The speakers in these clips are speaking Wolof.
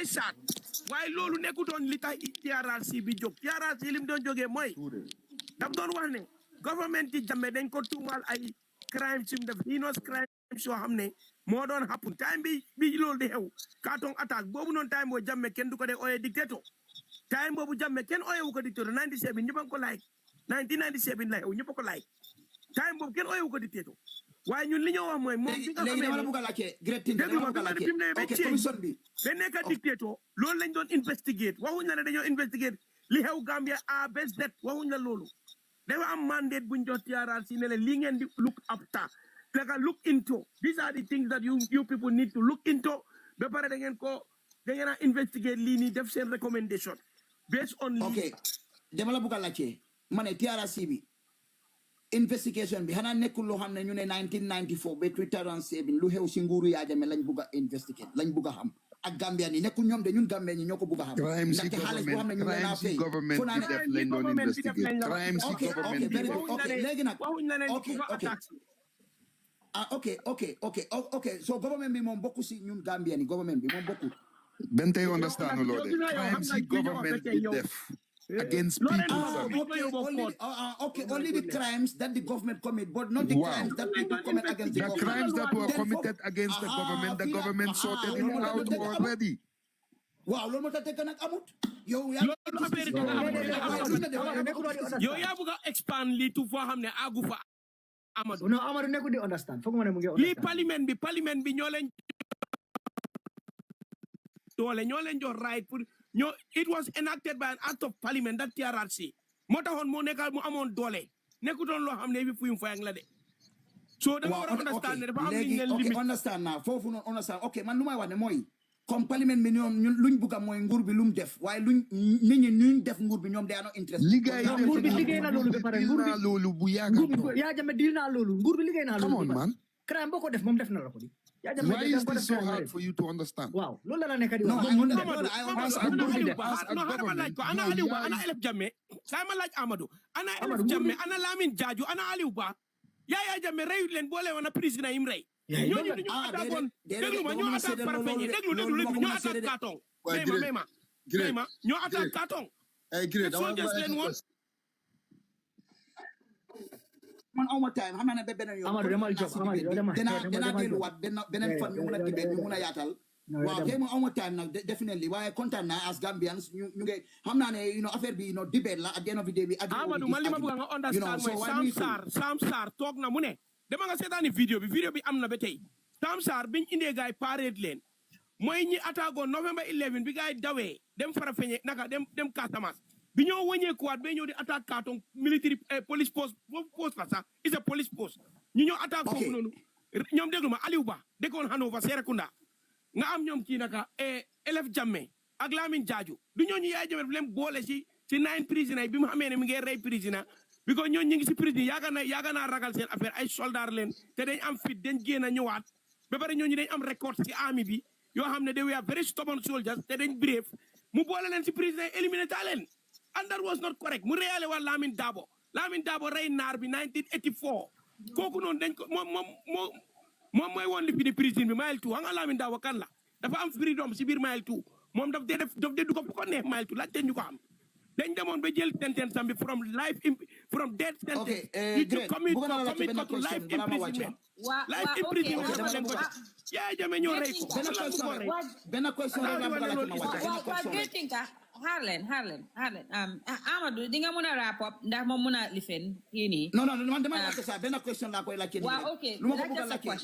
very sad waaye loolu nekkutoon li tax TRRC bi jóg TRRC lim doon jógee mooy daf doon wax ne government ci Jammeh dañ ko tuumal ay crime sim def heinous crime soo xam ne moo doon happen time bi loolu di xew carton attaque boobu noonu time boobu Jammeh kenn du ko dee ooyee dictateur time boobu Jammeh kenn ooyewu ko dictateur 97 ñëpp a ko like 1997 la xew ñëpp a ko like time boobu kenn ooyewu ko dictateur waaye ñun li ñu wax mooy moom bi nga xamee dama la bëgg a laajte great déglu ma bi mu ne ba commission bi ba nekk dictateur loolu lañ doon investigate waxuñ la ne dañoo investigate li xew Gambia à best det waxuñ la loolu dafa am mandate buñ jox TRRC ne leen lii ngeen di look after like a look into these are the things that you people need to look into ba pare da ngeen a investigate lii nii def seen recommendation based on lii. ok dama la bëgg a laajte ma ne TRRC bi investigation bi xanaa nekkul loo xam ne ñu ne 1994 ba 2007 lu xew si nguuru Yahya Jammeh lañ bëgg a investigate lañ bëgg a xam ak Gambian yi nekkul ñoom de ñun Gambian yi ñoo ko bëgg a xam. ndaxte xaalis boo xam ne ñu ngi leen a fay. crime si government bi def lañ doon investigate. crime si government bi def. ok léegi nag ok so government bi moom bokku si ñun Gambian yi government bi moom bokku. Ben tey understand loo de crime si government bi def. Against people. Only the crimes that the government commit, but not the crimes that people commit against the government. The crimes that were committed against the government sorted it out already. Wow, loolu moo tax te nag amut. Yow yaa bëgg a expand lii tu foo xam ne àggu fa Amadou. No, Amadou nekku di understand. Foog ma ne mu ngi lii parlement bi ñoo leen jox right pour it was enacted by an act of parliament that TRRC moo taxoon moo nekkal mu amoon doole nekkutoon loo xam ne bi fuyum fayang la de so da nga war a understand ne dafa am li ngeen limite understand naa foofu noonu understand ok man lu may wax ne mooy comme parlement bi ñoom ñun luñ bugg a mooy nguur bi lu mu def waaye luñ nit ñi ñuñ def nguur bi ñoom day ano interest nguur bi liggéey na loolu ba pare nguur bi loolu bu yàgg Yahya Jammeh dil naa loolu nguur bi liggéey naa loolu come on man crime boo ko def moom def na la ko di why is this so hard for you to understand? Wow, loolu la nekk di wax. Ana Aliou Ba ana Elef Jammeh saa ma laaj Amadou ana Elef Jammeh ana Lamine Jaaju ana Aliou Ba Yahya Jammeh reyut leen boole woon na président yim rey ñooñu dañoo attaquoon déglu ma ñoo attaque Farafenni déglu ñoo attaque Katong may ma ñoo attaque Katong man awma time xam naa ne ba beneen yoon Amadou demal jox Amadou dana delluwaat beneen fan ñu mun a dibee ñu mun a yaatal waaw tey moom awma time nag definitely waaye kontaan naa as Gambians ñu ngi xam naa ne affaire bi debate la at the end of the day bi Amadou man li ma bëgg nga understand mooy Sam Sarr toog na mu ne dama nga seetaani vidéo bi am na ba tey Sam Sarr biñ indee gaay parade leen mooy ñi attaquoon November 11 bi gaay dawee dem Farafenni naka dem Casamance bi ñoo wëñeekuwaat ba ñëw di attaque Katong military police post post la sax is a police post ñu ñëw attaque foofu noonu ñoom déglu ma Aliou Ba dëkkoon Hanover Serekunda nga am ñoom kii naka Elef Jammeh ak Lamine Jaaju du ñooñu Yahya Jammeh bi leen boole si 9 prisonniers bi mu xamee ne mi ngi rey prisoner bi ko ñooñu ñu ngi si prison yaaga naa ragal seen affaire ay soldat leen te dañ am fit dañ génn a ñëwaat ba pare ñooñu dañ am record si army bi yoo xam ne they were very stubborn soldiers te dañ brave mu boole leen si prisonniers éliminé taa leen and that was not correct mu réyale waa Lamine Dabo rey naar bi 1984 kooku noonu dañ ko moom mooy woon li fi di prison bi mile 2 xam nga Lamine Dabo kan la dafa am freedom si biir mile 2 moom daf dee du ko fu ko neex mile 2 laajte ñu ko am dañ demoon ba jël sentence am bi from death sentence to commit ko to life imprisonment life imprisonment Yahya Jammeh ñoo rey ko benn question Harlen Amadou di nga mën a wrap up ndax moom mën a lifen kii nii non man dama laajte sax benn question laa koy laajte waaw ok lu ma ko bëgg a laajte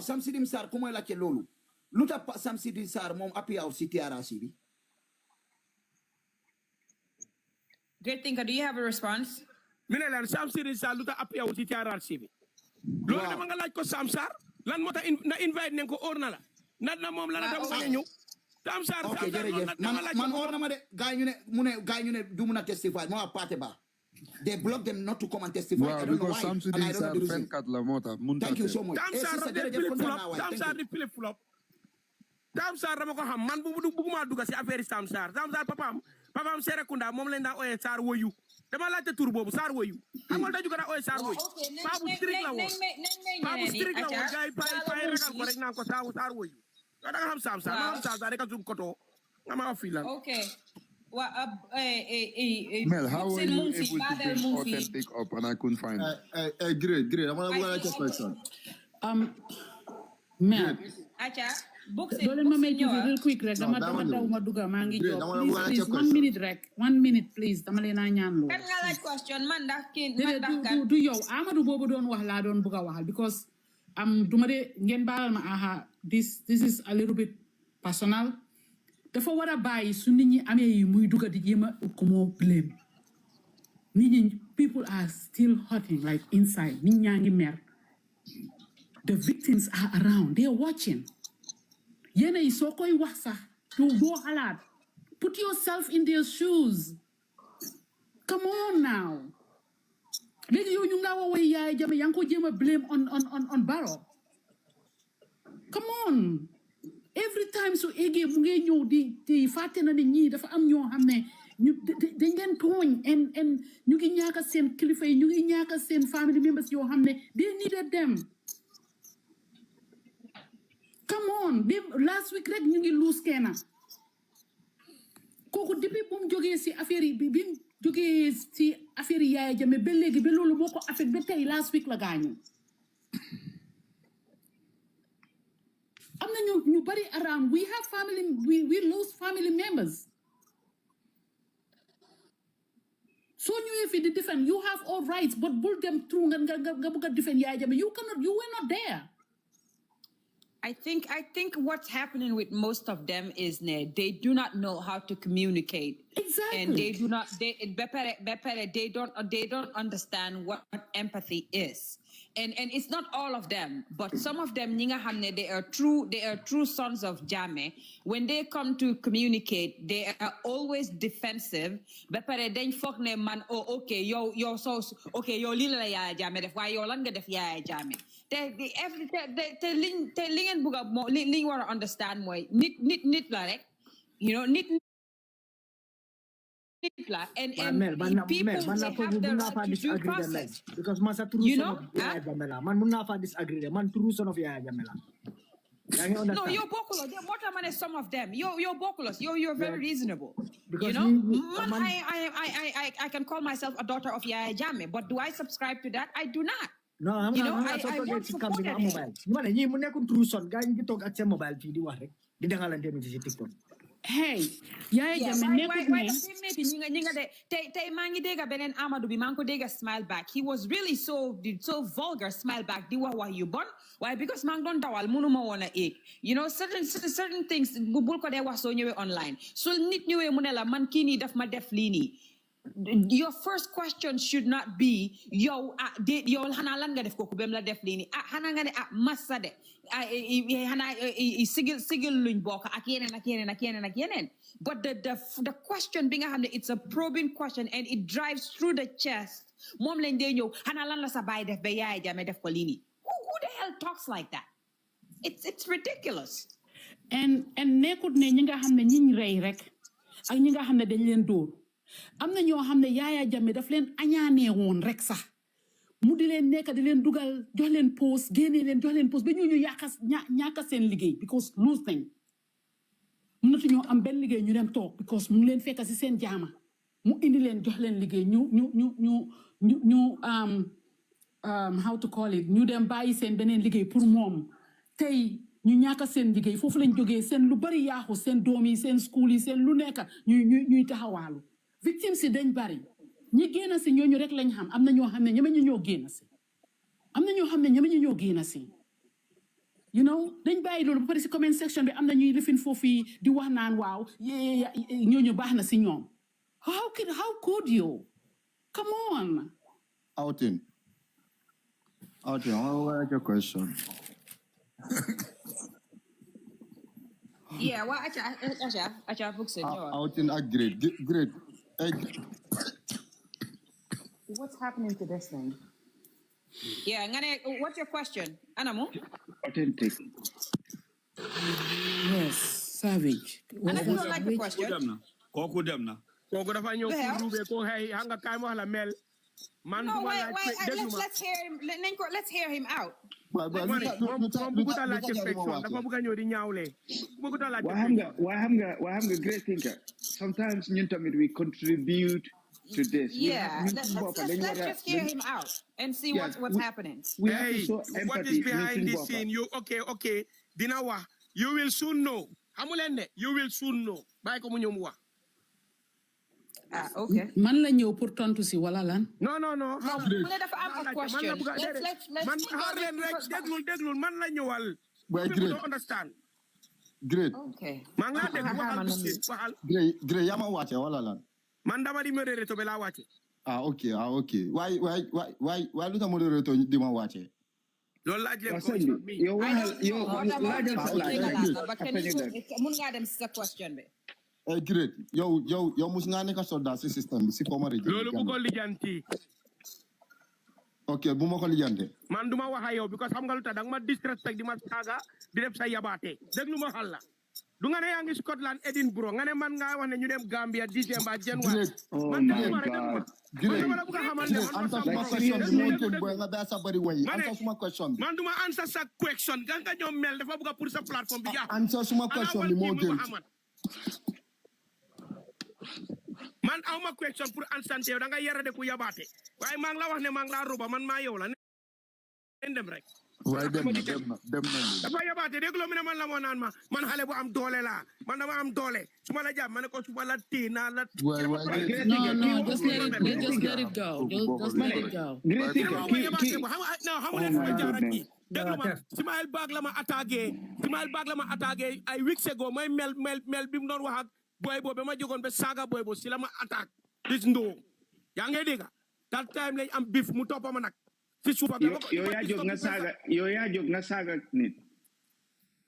Sam Sidim Sarr ku mooy laajte loolu lu tax Sam Sidim Sarr moom appui si TRRC bi Great Thinker, do you have a response? mi ne leen Sam Sidim Sarr lu tax appui si TRRC bi loolu dama nga laaj ko Sam Sarr lan moo tax na invite nañ ko óor na la na moom la dama bañ a ñëw Sam Sarr ok jërëjëf man óor na ma de gaay ñu ne du mun a testify moo wax Paate Ba they block them not to come and testify I don't know why Sam Sidim fenkat la moo tax thank you so much Sam Sarr di flip flop Sam Sarr dama ko xam man bëgguma dugg si affaire Sam Sarr papaam Serekunda moom leen daa ooyee Sarr woyu dama laajte tur boobu Sarr woyu xam nga dañu ko daa ooyee Sarr woyu paa bu strict la woon gars yi paa ragal ko rek naan ko Sarr woyu Kada ham samsar, ma ham samsar ka zum koto. Ngama filan. Okay. Well, Mel, how are you able to bring authentic up and I couldn't find it? Great. I want to ask a question. Mel. Acha, books Don't let me make it real quick, Rek. Please, 1 minute, Rek. 1 minute, please. Dama leen a ñaan lool. Kan nga laaj question man ndax kin du yow Amadou boobu doon wax laa doon bëgg a waxal because duma de ngeen baalal ma aha this is a little bit personal. Dafa war a bàyyi su nit ñi amee yi muy dugga di jéem a ko moo blame. Nit ñi people are still hurting like inside. Nit ñaa ngi mer. The victims are around. They are watching. Yena yi soo koy wax sax doo xalaat. Put yourself in their shoes. Come on now. Léegi yow ñu nga woo Yahya Jammeh yaa ngi ko jéem a blame on Barrow. Come on. Every time so ege mu ngi ñëw di fàtte na ne ñii dafa am ñoo xam ne ñu dañ leen tooñ and ñu ngi ñaaka seen kilifa yi ñu ngi ñaaka seen family members yoo xam ne they needed them. Come on, last week rek ñu ngi lose kenn kooku depuis bu mu jógee si affaire yi bi mu jógee si affaire yi Yahya Jammeh ba léegi ba loolu moo ko affecté ba tey last week la gaañu am na ñu bari around we have family we lose family members so ñëwee fi di defend you have all rights but bul dem through nga bëgg a defend Yahya Jammeh you were not there. I think what's happening with most of them is they do not know how to communicate. Exactly. And they do not they don't understand what empathy is. And it's not all of them, but some of them they are true sons of Jammeh. When they come to communicate, they are always defensive. Then fuck ne man, oh okay, yo so okay, yo lila Yahya Jammeh def why yo lan nga def Yahya Jammeh. They ling want to understand why nit la rek, you know nit la and people have the right to due process. Because man sa true son of Yahya Jammeh la man mun na fa disagree man true son of Yahya Jammeh la. No, you're bokulos. What am I? Some of them. You're bokulos. You're very reasonable. Because I can call myself a daughter of Yahya Jammeh, but do I subscribe to that? I do not. No, I won't support it. Man, ñi mu nekkul true son gaay ñu toog ak seen mobile fii di wax rek di dangalante mi ci TikTok. Hey, Yahya Jammeh nekkul ne tey maa ngi dégg beneen Amadou bi maa ngi ko dégg smile back. He was really so vulgar smile back di wax yu bon. Why? Because maa ngi doon dawal mënuma woon a egg. You know certain things bul ko dee wax soo ñëwee online. So nit ñëwee mu ne la man kii nii daf ma def lii nii. Your first question should not be yo hana lan nga def ko bem la def lini hana nga ne massa de hana sigil luñ bokk ak yenen but the question bi nga xamne it's a probing question and it drives through the chest mom lañ dee ñew hana lan la sa bay def ba Yahya Jammeh def ko lini who the hell talks like that? It's ridiculous. And nekkut ne ñi nga xamne ñiñ rey rek ak ñi nga xamne dañ leen dóor am na ñoo xam ne Yahya Jammeh daf leen añaanee woon rek sax mu di leen nekk di leen dugal jox leen post génne leen jox leen post ba ñu ñàkk seen liggéey because lose nañ mënatu ñoo am benn liggéey ñu dem toog because mu ngi leen fekk si seen jaama mu indi leen jox leen liggéey ñu how to call it ñu dem bàyyi seen beneen liggéey pour moom tey ñu ñàkk seen liggéey foofu lañ jógee seen lu bari yaaxu seen doom yi seen school yi seen lu nekk ñuy taxawaalu victimes yi dañ bari ñi génn si ñooñu rek lañ xam am na ñoo xam ne ñeme ñu ñoo génn si you know dañ bàyyi loolu ba pare si comment section bi am na ñuy lifin foofu yi di wax naan waaw ñooñu baax na si ñoom how could you come on Outing, I like your question. Yeah, well, Acha books in your Outing, great. What's happening to this thing? Yeah, what's your question? Anamu? Authentic. yes savage I don't like the question. Koku dem na dafa ñëw pour rubé ko hey hanga kay mo la mel man no wait let's hear him out. moom bëggut a laajte question dafa bëgg a ñëw di ñaawle bëggut a laajte waa xam nga great thinker sometimes ñun tamit we contribute to this. Yeah, let's just hear him out and see what's happening. Hey, what is behind this scene? You okay? Dinawa, you will soon know. Hamulende, you will soon know. Bye ko mu ñëw mu wax. Okay. Man la ñëw pour tontu si wala lan? No. Mu ne dafa am a question. Let's man Harlen rek déglul man la ñëwal. People don't understand. Great. Okay. Man la dégg waxal. Great, yama wache wala lan? Man dama di moderator be la wache. Okay. Why lu ta moderator di ma wache? Loolu laaj leen ko mun nga dem sa question be. Great. Yow mus nga nekk soldat si système bi si Komari. Loolu bu ko lijanti. Okay, bu ma ko lijante. Man duma wax ak yow because xam nga lu tax danga ma disrespect di ma saaga di def sa yabaate. Déglu ma xal la. Du nga ne yaa ngi Scotland Edinburgh nga ne man nga wax ne ñu dem Gambia December January. Man dama rek man dama bëgg xamal ne man duma answer sa question nga ñoom mel dafa bëgg pour sa plateforme bi ja. Answer suma question bi moo gën. Man awma question pour answer yow da nga yara de ku yabaate. Waaye maa ngi la wax ne maa ngi la roba man maa yow la dem rek. Waaye dem na dafa yabaate dégloo mi ne man la moo naan man xale bu am doole laa man dama am doole su ma la jàpp ma ne ko su ma la téye naa la. No, just let it go. Just let it go. Déglu ma Smile Bag la ma attaqué ay weeks ago may mel bi mu doon wax ak boy boobu ma jógoon ba saaga boy boobu si la ma attaque dis ndoo yaa ngi dégg that time lañ am bif mu toppa ma nag si suufa yow yaa jóg nga saaga nit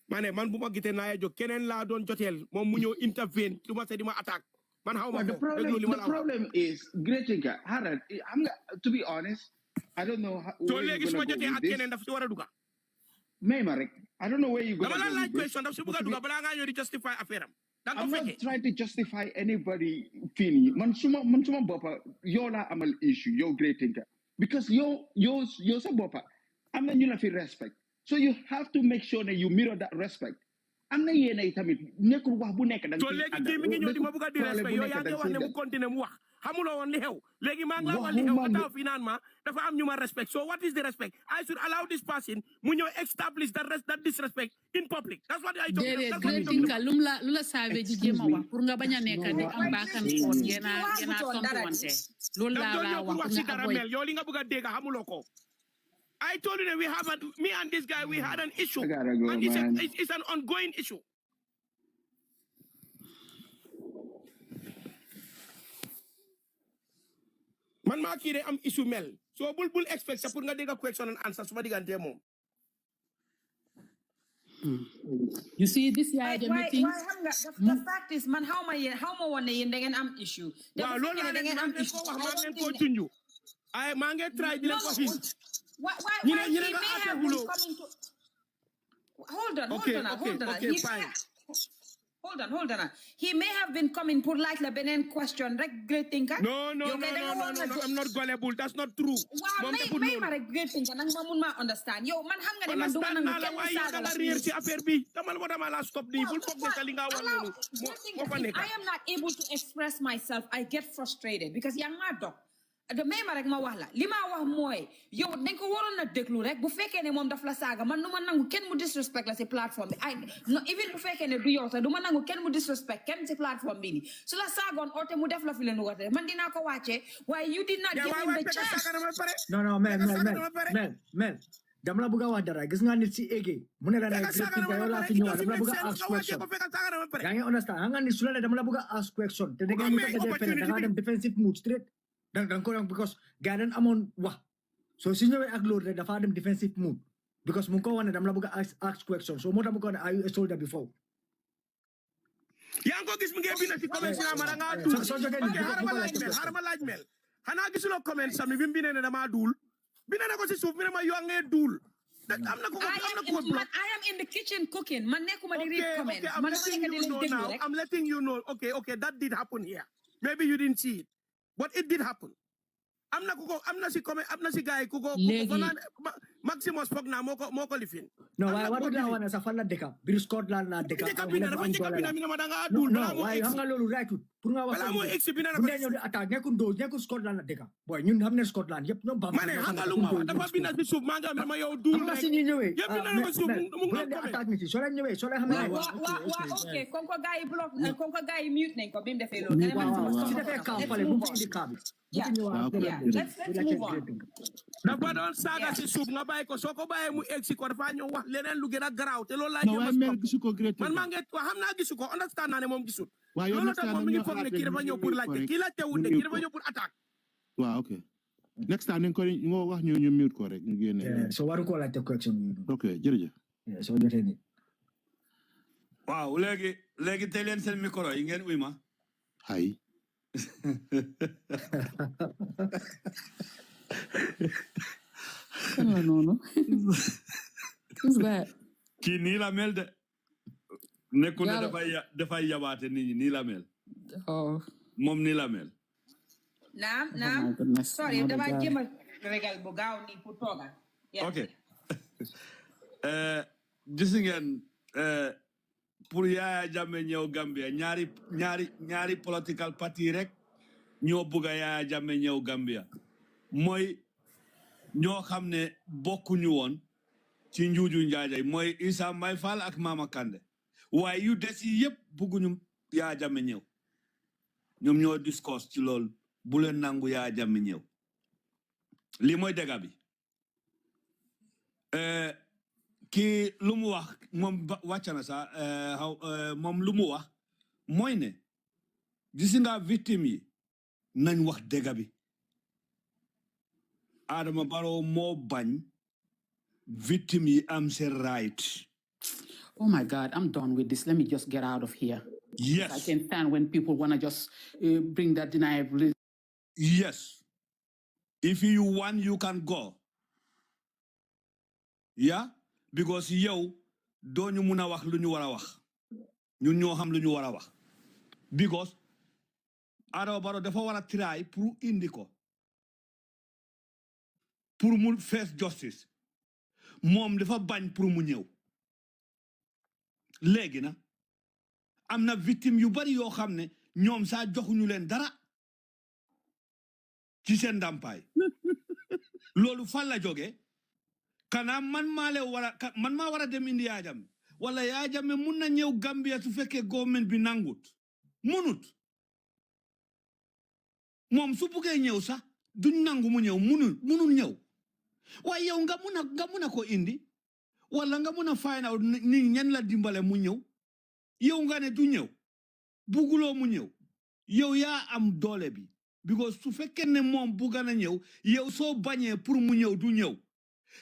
ma ne man bu ma gite naa yaa jóg keneen laa doon joteel moom mu ñëw intervene lu ma se di ma attaque man xaw ma ko déglu li ma la the problem is great thinker Harold I'm to be honest I don't know so léegi su ma jotee ak keneen daf si war a duga may ma rek I don't know where you go dama la laaj question daf si bëgg a duga balaa ngaa ñëw di justify affaire am I'm not trying to justify anybody feeling man suma boppa yow laa amal issue yow great thinker because yow sa boppa am na ñu la fi respect so you have to make sure that you mirror that respect am na yéena tamit nekkul wax bu nekk da nga so léegi kii mi ngi ñëw di ma bëgg a di respect yow yaa ngi wax ne mu continuer mu wax xamuloo woon li xew léegi maa ngi la wax li xew nga taw fii naan ma dafa am ñu ma respect so what is the respect I should allow this person mu ñëw establish that disrespect in public that's what I told you great thinker lu la savage ji jéem a wax pour nga bañ a nekk di am baakan foon ngeen a tontuwante loolu laa wax si dara mel yow li nga bëgg a dégg xamuloo ko I told you that me and this guy we had an issue and it's an ongoing issue. Man maa kii de am issue mel so bul expect sa pour nga dégg question and answer suma diggante moom. You see this Yahya Jammeh thing. The fact is man how ma woon ne yéen da ngeen am issue. waaw loolu laa leen am issue maa ngeen ko junju ay maa ngeen try di leen ko hint. Why he may have been coming to... Hold on. He may have been coming for like the Benin question, right? Great thinker. No, I'm not gullible. That's not true. Wow, may great thinker. Nang mamun understand. Yo, man ham nga understand na la why you gonna rear si affair bi. Tamal mo dama la stop di. Full focus sa lingawan mo. I am not able to express myself. I get frustrated because yang madok. The même rek ma wax la li ma wax mooy yow dañ ko waroon na déglu rek bu fekkee ne moom daf la saaga man du ma nangu kenn mu disrespect la si plateforme bi even bu fekkee ne du yow sax du ma nangu kenn mu disrespect kenn si plateforme bi nii su la saagoon oote mu def la fi leen wate man dinaa ko wàccee waaye you did not give him the chance non man dama la bëgg a wax dara gis nga nit si éegi mu ne la ne yow laa fi ñëwaat dama la bëgg a ask question yaa ngi understand nga nit su la ne dama la bëgg a ask question te da nga dem defensive mood straight dang ko because gaden amon wax so si ñëwee ak loolu rek dafa dem defensive mood because mu ko wane dama la bëgg a ask question so moo tax mu ko ne are you a soldier before yaa ngi ko gis mu ngi bind ci comment si ma da nga dul xarama laaj mel xanaa gisuloo comment sami bi mu bindee ne dama dul bind na ko si suuf mi ne ma yoo ngay dul I am in the kitchen cooking man nekkuma di read comment I'm letting you know okay that did happen here maybe you didn't see it but it did happen. I'm not si comment. I'm not si guy kuko. Maximus foog naa moo ko lifin. No, waaye waru daa wane sa fan la dëkk biir Scotland la dëkk. dafa njëkk a bind ma da ngaa dul balaa moo waaye xam nga loolu raytut pour nga wax balaa moo egsi bi na bu dee ñëw di attaque nekkul Scotland la dëkk boy ñun xam ne Scotland yëpp ñoom ma ne xam nga lu ma wax dafa bind si suuf maa ngi ma yow dul xam nga si ñi ñëwee yëpp bind na ko suuf mu bu leen di attaque nit yi soo leen ñëwee soo leen xam ne ok comme ko gars yi block comme ko gars yi mute nañ ko bi mu defee loolu waaw si defee kaa fale bu mu indi kaa bi let's move on dafa doon saaga si suuf nga bàyyi ko soo ko bàyyee mu egsi ko dafa ñëw wax leneen lu gën a garaaw te loolu laa man maa ngi wax xam naa gisu ko understand naa ne moom gisul loolu tax moom mi ngi foog ne kii dafa ñëw pour laajte kii laajte wut de kii dafa ñëw pour attaque waaw ok next time ko ngo wax ñu mute ko rek ñu génne so waru ko laajte question ok jërëjëf so jotee ni waaw léegi tey leen seen micro yi ngeen uy ma hay no. Who's that? Kii nii la mel de. Nekkul ne dafay yabaate nit ñi nii la mel. Oh. Moom nii la mel. Naam. Sorry, dama jéem a regal bu gaaw nii pour toogal. Ok. Gis ngeen pour Yahya Jammeh ñëw Gambia ñaari political party rek ñoo bëgg Yahya Jammeh ñëw Gambia. Mooy ñoo xam ne bokkuñu woon ci njuuju njaajay mooy Issa May Fall ak Mama Kandeh waaye yu des yi yëpp bëgguñu Yahya Jammeh ñëw ñoom ñoo discuss ci loolu bu leen nangu Yahya Jammeh ñëw lii mooy dëgg bi kii lu mu wax moom wàcc na sax moom lu mu wax mooy ne gis nga victime yi nañ wax dëgg bi Adama Barrow moo bañ victim yi am seen right. Oh my God, I'm done with this. Let me just get out of here. Yes. I can stand when people want to just bring that deniability. Yes. If you want, you can go. Yeah? Because yow doo ñu mun a wax lu ñu war a wax. Ñun ñoo xam lu ñu war a wax. Because Adama Barrow dafa war a try pour indi ko. Pour mu face justice moom dafa bañ pour mu ñëw léegi na am na victime yu bari yoo xam ne ñoom saa joxuñu leen dara ci seen ndàmpaay loolu fan la jógee kanaa man maa war a dem indi Yahya Jammeh wala Yahya Jammeh mun na ñëw Gambia su fekkee government bi nangut munut moom su buggee ñëw sax duñ nangu mu ñëw munul ñëw waaye yow nga mun a ko indi wala nga mun a find out ni ñen la dimbale mu ñëw yow nga ne du ñëw buguloo mu ñëw yow yaa am doole bi because su fekkee ne moom bugga na ñëw yow soo bañee pour mu ñëw du ñëw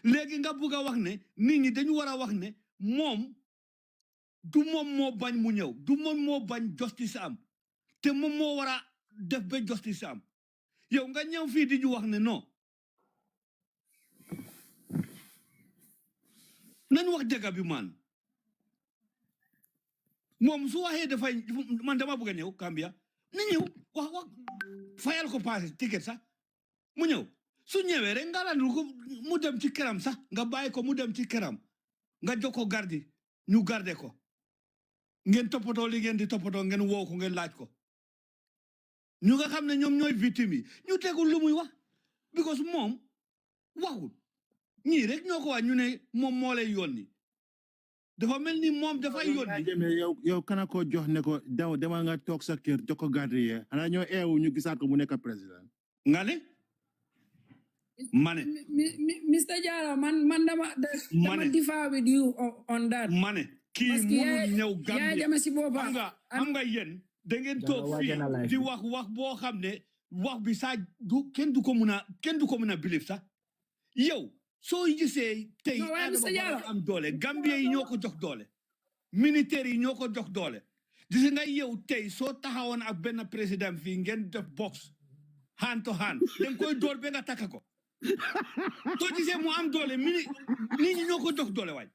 léegi nga bugg a wax ne nit ñi dañu war a wax ne moom du moom moo bañ mu ñëw du moom moo bañ justice am te moom moo war a def ba justice am yow nga ñëw fii di ñu wax ne non nañ wax dëgg bi man moom su waxee dafay man dama bëgg a ñëw Gambia na ñëw wax fayal ko paase ticket sax mu ñëw su ñëwee rek nga randu ko mu dem ci këram sax nga bàyyi ko mu dem ci këram nga jox ko gardi ñu garde ko ngeen toppatoo li ngeen di toppatoo ngeen woo ko ngeen laaj ko ñu nga xam ne ñoom ñooy victime yi ñu tegul lu muy wax because moom waxul ñii rek ñoo ko wax ñu ne moom moo lay yónni dafa mel ni moom dafay yónni yow kana ko jox ne ko demal nga toog sa kër jox ko garde yi xanaa ñoo eewu ñu gisaat ko mu nekk président nga ne mane Mr. Jallow man dama differ with you on that mane kii mënul ñëw Gambia xam nga yéen da ngeen toog fii di wax boo xam ne wax bi saa kenn du ko mun a believe sax yow soo gisee tey Adama am doole Gambia yi ñoo ko jox doole militaire yi ñoo ko jox doole gis nga yow tey soo taxawoon ak benn président fii ngeen def box hand to hand danga koy door ba nga takka ko soo gisee mu am doole nit ñi ñoo ko jox doole waay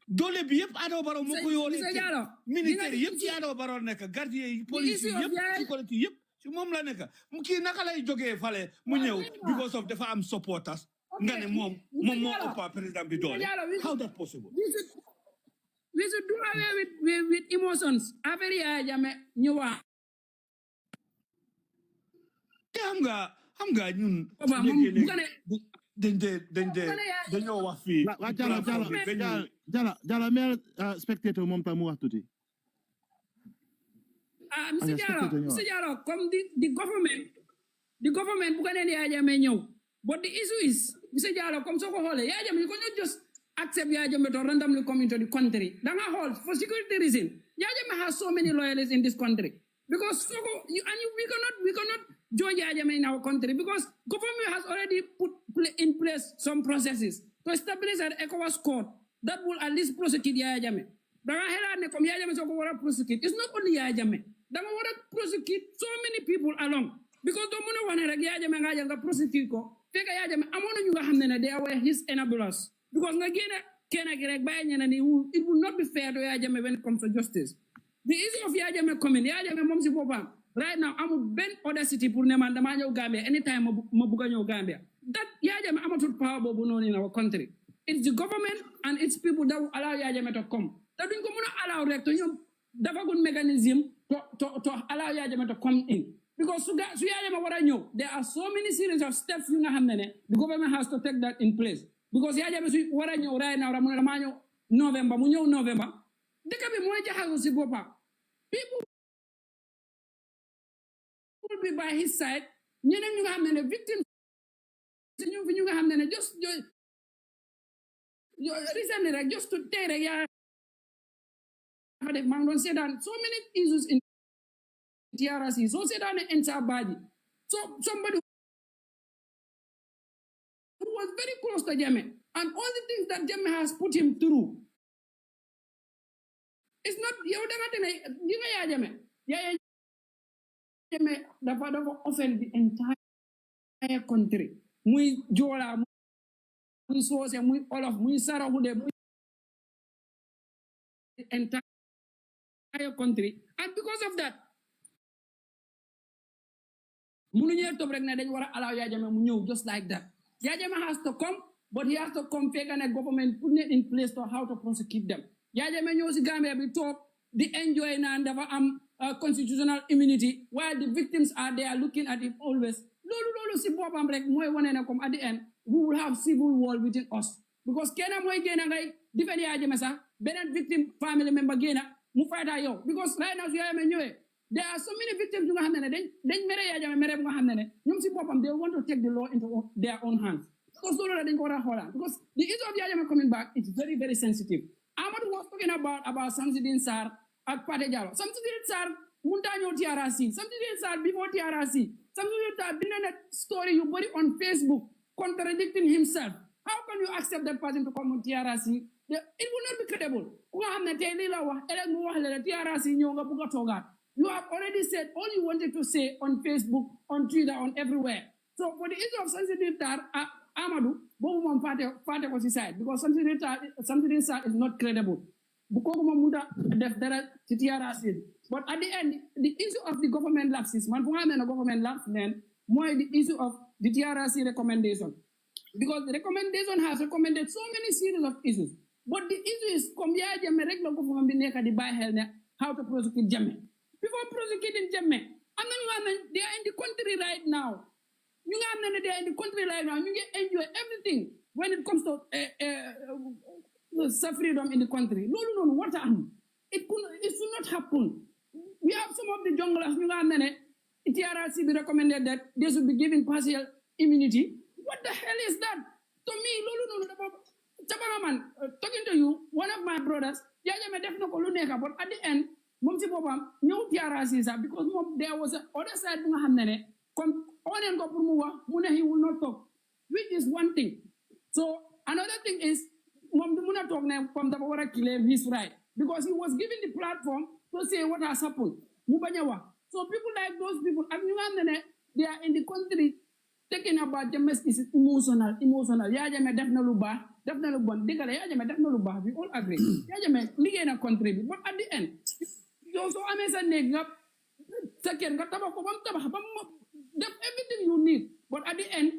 doole bi yëpp Adama Barrow moo ko yoole militaire yëpp ci Adama Barrow nekk gardien yi police yëpp sécurité yëpp ci moom la nekk kii naka lay jógee fale mu ñëw because of dafa am supporters ngane mom mo upper president bi dole. How that possible? We should do away with emotions. After Yahya Jammeh ñu wax. Xam nga ñun dañoo wax fii jala mer spectator moom tam mu wax tuuti. Mr. Diallo, comme the government bu ko neen Yahya Jammeh ñëw. But the issue is, Mr. Diallo, comme so ko xoolee Yahya Jammeh you cannot just accept Yahya Jammeh to randomly come into the country. Danga hold for security reason. Yahya Jammeh has so many loyalists in this country. Because we cannot join Yahya Jammeh in our country because government has already put in place some processes to establish an ECOWAS court that will at least prosecute Yahya Jammeh. Danga hela ne comme Yahya Jammeh so ko wara prosecute. It's not only Yahya Jammeh. Danga wara prosecute so many people along. Because don't wanna wane rek Yahya Jammeh nga prosecute ko. Feka Yahya Jammeh amono ñu nga xamne ne they were his enablers. Because nga gene kena gi rek baye ñene ni it will not be fair to Yahya Jammeh when it comes to justice. The issue of Yahya Jammeh coming, Yahya Jammeh mom si bopam right now amul ben audacity pour ne man dama ñew Gambia anytime ma bëgg ñew Gambia. That Yahya Jammeh amatul power bobu non in our country. It's the government and its people that will allow Yahya Jammeh to come. That duñ ko mëna allow rek to ñom dafa gun mechanism to allow Yahya Jammeh to come in. Because su Yahya Jammeh wara ñew, there are so many series of steps yu nga xamne ne the government has to take that in place. Because Yahya Jammeh su wara ñew right now mu ne dama ñew November mu ñew November. Dëkk bi moy jaxaso ci bopam. People will be by his side. Ñeneen ñu nga xam ne victims ñu fi ñu nga xam ne just recently rek just to tey rek yaa fa def maa ngi doon seetaan so many issues in TRRC so seetaan Ensa Badji so somebody who was very close to Jammeh and all the things that Jammeh has put him through. It's not yow da nga tene yi nga Yahya Jammeh Yahya Jammeh dafa offend the entire country muy Joola muy Soose muy Olof muy Saraxude muy the entire country and because of that mënuñu topp rek ne dañ war a allow Yahya Jammeh mu ñëw just like that. Yahya Jammeh has to come but he has to come fekk ne government put it in place to how to prosecute them. Yahya Jammeh ñëw si Gambia bi toog di enjoy naan dafa am constitutional immunity while the victims are there looking at him always. Loolu si boppam rek mooy wane ne comme at the end we will have civil war within us because kenn mooy génn ngay defend Yahya Jammeh sax beneen victim family member génn mu fight ak yow because right now su Yahya Jammeh ñëwee there are so many victims yu nga xam ne dañ mere Yahya Jammeh mere bu nga xam ne ñoom si boppam they want to take the law into their own hands because loolu la dañ ko war a xoolaat because the issue of Yahya Jammeh coming back is very very sensitive. Amadou was talking about Samsidine Sarr at Pate Jallow. Samsidine Sarr munta ñëw TRRC. Samsidine Sarr before TRRC. Samsidine Sarr bind na story you body on Facebook contradicting himself. How can you accept that person to come on TRRC? It will not be credible. Ku nga xam ne tey lii la wax ëllëg mu wax la TRRC ñëw nga bugg a toogaat. You have already said all you wanted to say on Facebook, on Twitter, on everywhere. So for the issue of Samsidine Sarr, Amadou, both of them fight on his side because Samsidine Sarr is not credible. Because but at the end, the issue of the government lapses, man, government lapse, then more the issue of the TRRC recommendation. Because the recommendation has recommended so many series of issues. But the issue is, Yahya Jammeh regular government how to prosecute Jammeh. Before prosecuting Jammeh, they are in the country right now. They are in the country right now. You get enjoy everything when it comes to freedom in the country. No, what happened? It should not happen. We have some of the junglers, TRRC recommended that they should be given partial immunity. What the hell is that? To me, Chabaraman, talking to you, one of my brothers, Yahya Jammeh definitely neka, but at the end, Mumsi Bobam, no TRRC, because there was other side come on and go Muna, he will not talk, which is one thing. So another thing is, Muna talk from the Bawara claim he's right, because he was given the platform to say what has happened. Mubanyawa. So people like those people, they are in the country talking about Jammeh is emotional. Yahya Jammeh definitely bon. Yahya Jammeh definitely we all agree. Yahya Jammeh live in a country, but at the end, you also everything you need. But at the end,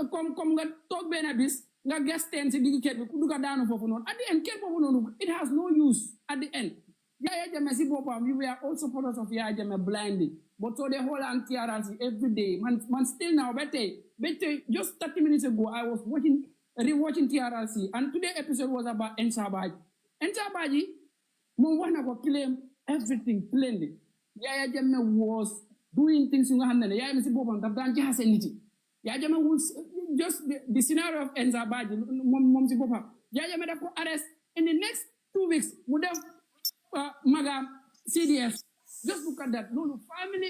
comme nga toog benn bis nga gas teen si digg kër bi ku duga daanu foofu noonu at the end kër boobu noonu it has no use at the end Yahya Jammeh si boppam we were all supporters of Yahya Jammeh blindly but so they hold on TRRC every day man still now but just 30 minutes ago I was rewatching TRRC and today's episode was about Ensabaji moom wax na ko claim everything plainly Yahya Jammeh was doing things yu nga xam ne Yahya Jammeh si boppam daf daan jaxase nit yi Yahya Jammeh was just the scenario of Ensabaji moom si boppam Yahya Jammeh daf ko arrest in the next 2 weeks mu def maga CDS just look at that loolu family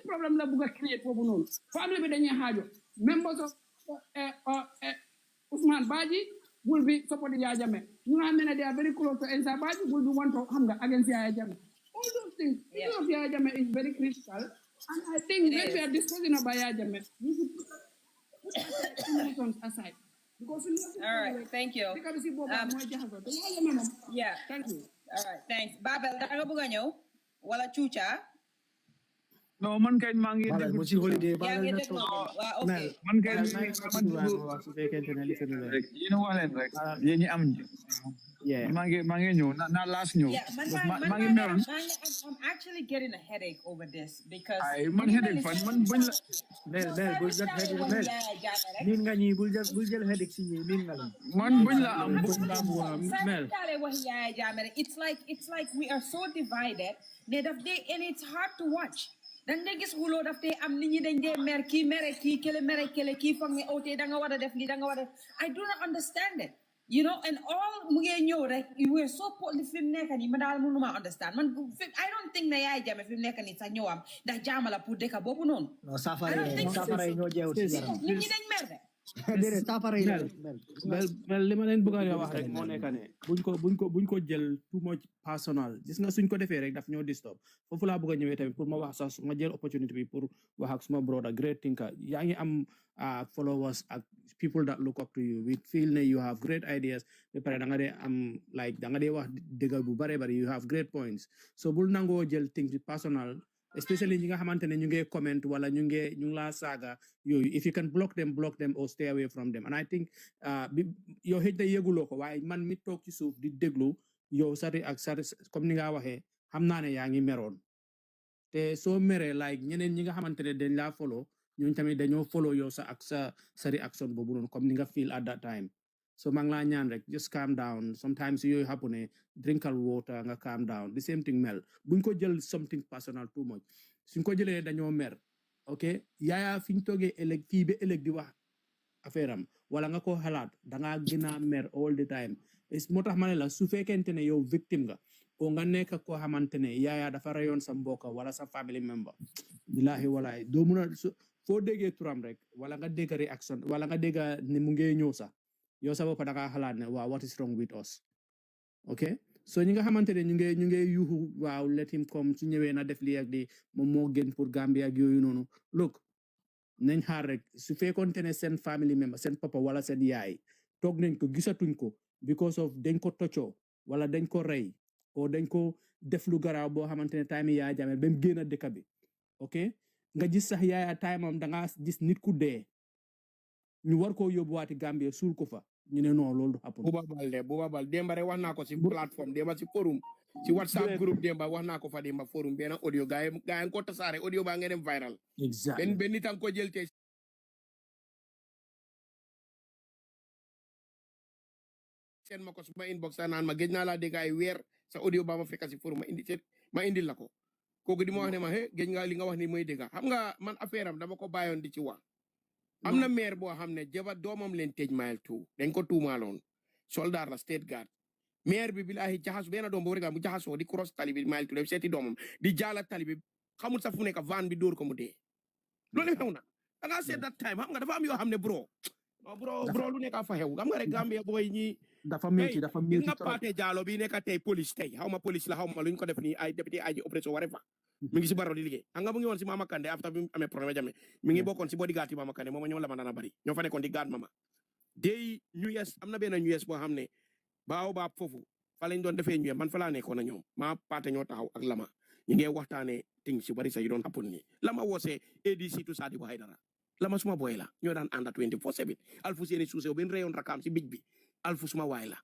problem la bugg a create foofu noonu family bi dañuy xaajo members of Ousmane Badji will be supporting Yahya Jammeh ñu nga xam ne they are very close to Ensabaji will be want to xam nga against Yahya Jammeh all those things issue of Yahya Jammeh is very critical and I think when we are discussing about Yahya Jammeh we should put emotions aside because all right thank you yeah thank you all right thanks Babel da nga bëgg a ñëw wala Chucha no man kay maa ngi déglu ci holiday yaa ngi déglu waaw ok man kay su fekkente ne li fi mu rek yéen wax leen rek yéen ñi am maa ngi ñëw na last ñëw maa ngi meroon I'm actually getting a headache over this because ay man headache fan man buñ la bul jël headache min nga ñi bul jël headache ci ñi min nga la man buñ la am mel it's like we are so divided and it's hard to watch dañ de gis xuloo daf te am nit ñi dañ dee mer kii mere kii kele kii foog ne ote da nga war a def lii da nga war a I do not understand it you know and all mu ngee ñëw rek we are so fi mu nekk nii ma daal mënuma understand man I don't think ne Yahya Jammeh fi mu nekk nii sax ñëwam ndax jaama la pour dëkk boobu noonu non safara yi ñoo jeewul ci yaram nit ñi dañ mer de déedéet safara yi mel li ma leen bëgg a wax rek moo nekk ne buñ ko jël too much personal gis nga suñ ko defee rek daf ñoo disturb foofu laa bëgg a ñëwee tamit pour ma wax sax ma jël opportunity bi pour wax ak suma brother great thinker yaa ngi am followers ak people that look up to you we feel ne you have great ideas ba pare da nga dee am like da nga dee wax dëgg bu bare bari you have great points so bul nangoo jël things personal especially ñi nga xamante ne ñu ngi comment wala ñu ngi laa saaga yooyu if you can block them or stay away from them and I think yow xëj na yëguloo ko waaye man mi toog ci suuf di déglu yow sari comme ni nga waxee xam naa ne yaa ngi meroon te soo meree like ñeneen ñi nga xamante ne dañ laa follow ñooñu tamit dañoo follow yow sari action boobu noonu comme ni nga feel at that time so maa ngi laa ñaan rek just calm down sometimes yooyu happen ne drinkal water nga calm down the same thing mel buñ ko jël something personal too much suñ ko jëlee dañoo mer ok Yahya fi ñu toogee ëllëg fii ba ëllëg di wax affaire am wala nga ko xalaat dangaa gën a mer all the time moo tax ma ne la su fekkente ne yow victime nga o nga nekk koo xamante ne Yahya dafa rayoon sa mbokk wala sa family member billahi walaay doo mun a foo déggee turam rek wala nga dégg réaction wala nga dégg ne mu ngee ñëw sax yow sa bopp da ngaa xalaat ne waaw what is wrong with us ok so ñi nga xamante ne ñu ngi yuuxu waaw let him come su ñëwee na def lii ak di moom moo gën pour Gambia ak yooyu noonu look nañ xaar rek su fekkoonte ne seen family member seen papa wala seen yaay toog nañ ko gisatuñ ko because of dañ ko toccoo wala dañ ko rey o dañ ko def lu garaaw boo xamante ne time Yahya Jammeh ba mu génn dëkk bi ok nga gis sax Yahya time am da nga gis nit ku dee ñu war koo yóbbuwaati Gambia suul ko fa ñu ne non loolu du happen Buba Bal demba rek wax naa ko si plateforme demba si forum si WhatsApp groupe demba wax naa ko fa demba forum benn audio gaay ko tasaare audio baa nga dem viral exactly benn nit ko jël te seen ma ko suma inbox sa naan ma géej naa laa dégg ay weer sa audio baa ma fekk si forum ma indil la ko kooku di ma wax ne ma géej nga li nga wax ni mooy dégg xam nga man affaire am dama ko bàyyoon di ci wax am na maire boo xam ne jaba doomam leen tëj mile 2 dañ ko tuumaaloon soldat la state guard maire bi billahi jaxas benn doom boo rek mu jaxasoo di cross tali bi mile 2 def seeti doomam di jaala tali bi xamul sax fu nekk van bi dóor ko mu dee loolu xew na da ngaa seet that time xam nga dafa am yoo xam ne bro lu nekk fa xew xam nga rek Gambia booy ñi dafa métti nga paate jaalo bi nekk tey police tey xaw ma police la xaw ma lu ñu ko def nii ay député ay opération ware fa mi ngi si baro di liggéey xam nga mu ngi woon si Mama Kandeh after bi amee problème Jammeh mi ngi bokkoon si bodyguard yi Mama Kandeh moom ñoo la ma daan bari ñoo fa nekkoon di guard mama day New Year's am na benn New Year's boo xam ne baaw baab foofu fa lañ doon defee New Year man fa laa nekkoon na ñoom maa paate ñoo taxaw ak lama ñu ngi waxtaanee ting si bari sa yu doon happen nii lama woosee ADC to Sadibou Haidara lama suma boy la ñoo daan ànda 24/7 alfu seeni suuse ben rayon rakam ci bij bi alfu suma waay la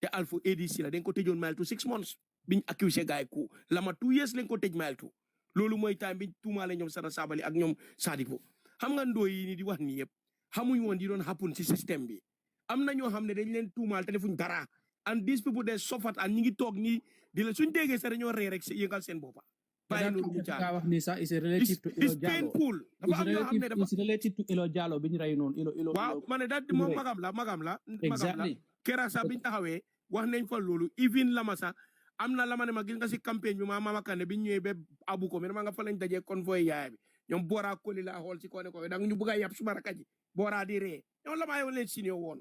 te alfu ADC la dañ ko tëjoon mile to 6 months biñ accusé gaay ku lama 2 years lañ ko tëj mile to loolu mooy time biñ tuumaale ñoom Sada Sabali ak ñoom Sadiko xam nga ndooy yi ni di wax ni yëpp xamuñ woon di doon happen ci système bi am na ñoo xam ne dañ leen tuumaal te defuñ dara and these people they suffered and ñi ngi toog ni di la suñ déggee sa dañoo ree rek yëngal seen boppa bàyyi loolu mu jaar wax ni sax is relative to Ilo Jallow painful dafa am ñoo xam ne dafa is relative to Ilo Jallow biñ ray noonu Ilo waaw ma ne daal moom magam la exactly kera sax biñ taxawee wax nañ fa loolu even lama sax am na lama ne ma gis nga si campagne bi Mama Kandeh biñ ñëwee ba abu ko mais ma nga fa lañ dajee convoy yaay bi ñoom Bora Koli la xool si ko ne ko da ñu bëgg a yàpp suma rakaji Bora di ree ñoom lama yow leen signé woon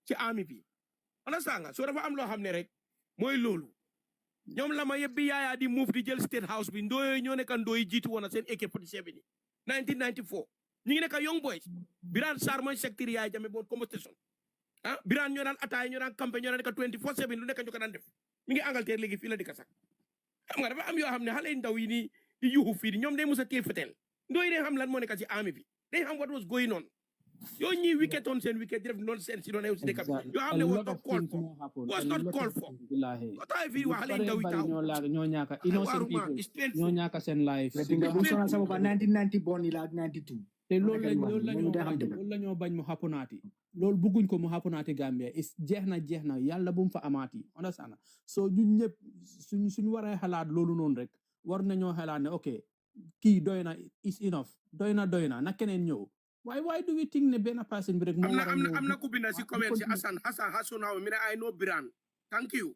ci ami bi understand nga soo dafa am loo xam ne rek mooy loolu ñoom lama yëpp bi Yaya di move di jël state house bi ndooy ñoo nekk ndooy jiitu woon seen AK-47 yi 1994 ñu ngi nekk young boys Birane Sarr mooy secrétaire Yaya Jammeh boon competition Birane ñoo daan ataay ñoo daan campagne ñoo daan nekk 24/7 lu nekk ñu ko daan def mi ngi Angleterre léegi fii la dëkk sax xam nga dafa am yoo xam ne xale ndaw yi nii di yuuxu fii di ñoom day mos a téye fetel ndooy day xam lan moo nekk ci army bi day xam what was going on yoo ñii wicket on seen wicket di def noonu seen si doon ew si dëkk bi yoo xam ne was not called for was not called for otaay fii waa xale ndaw yi taw ñoo ñaaka innocent people ñoo ñaaka seen life bu sonal sama ba 1990 bon ila ak 92 te loolu la ñoo bañ mu xapunaati loolu bëgguñ ko mu xapunaati Gambia is jeex na yàlla bu mu fa amaati understand so ñun ñëpp suñu waree xalaat loolu noonu rek war nañoo xalaat ne ok kii doy na is enough doy na na keneen ñëw why do we think ne benn person bi rek moo war a ñëw am na ku binda si comment si Hassan Haw mi ne I know Birane thank you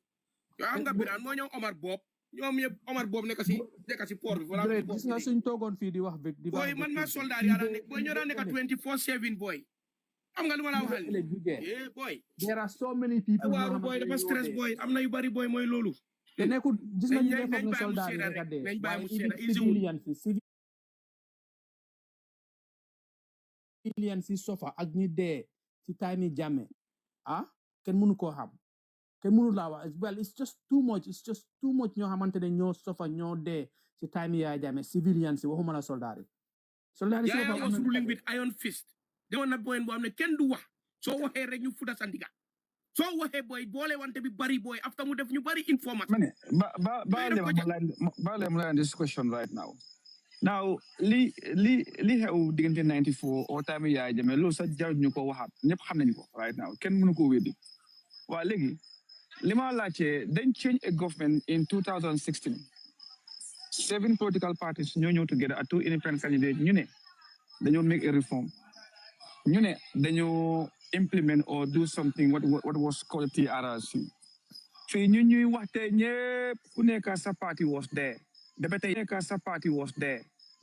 yoo xam nga Birane moo ñëw Omar Bob ñoom yëpp Omar Bob nekk si port bi voilà gis nga suñ toogoon fii di wax boy man ma soldat yaa daan nekk boy ñoo daan nekk 24/7 boy xam nga lu ma la waxal boy there are so many people waaw boy dafa stress boy am na yu bari boy mooy loolu te nekkul gis nga ñu nekk na soldat yi rek a dee nañ bàyyi mu civilian si sofa ak ñi dee si time yi Jammeh kenn mënu koo xam kenn mënu laa wax well it's just too much ñoo xamante ne ñoo sofa ñoo dee si time yi Yahya Jammeh civilian si waxuma la soldat yi Yahya was ruling with iron fist demoon na point boo xam ne kenn du wax soo waxee rek ñu fuda sa ndiga soo waxee boy boole wante bi bari boy after mu def ñu bari information ba leen this question right now li xew diggante 94 au time Yahya Jammeh loolu sax jarul ñu ko waxaat ñëpp xam nañu ko right now kenn mënu ko weddi waaw léegi li ma laajte dañ change a government in 2016 7 political parties ñoo ñëw together at 2 independent candidates ñu ne dañoo make a reform ñu ne dañoo implement or do something what was called TRRC fii ñu ñuy waxte ñëpp ku nekk sa party was there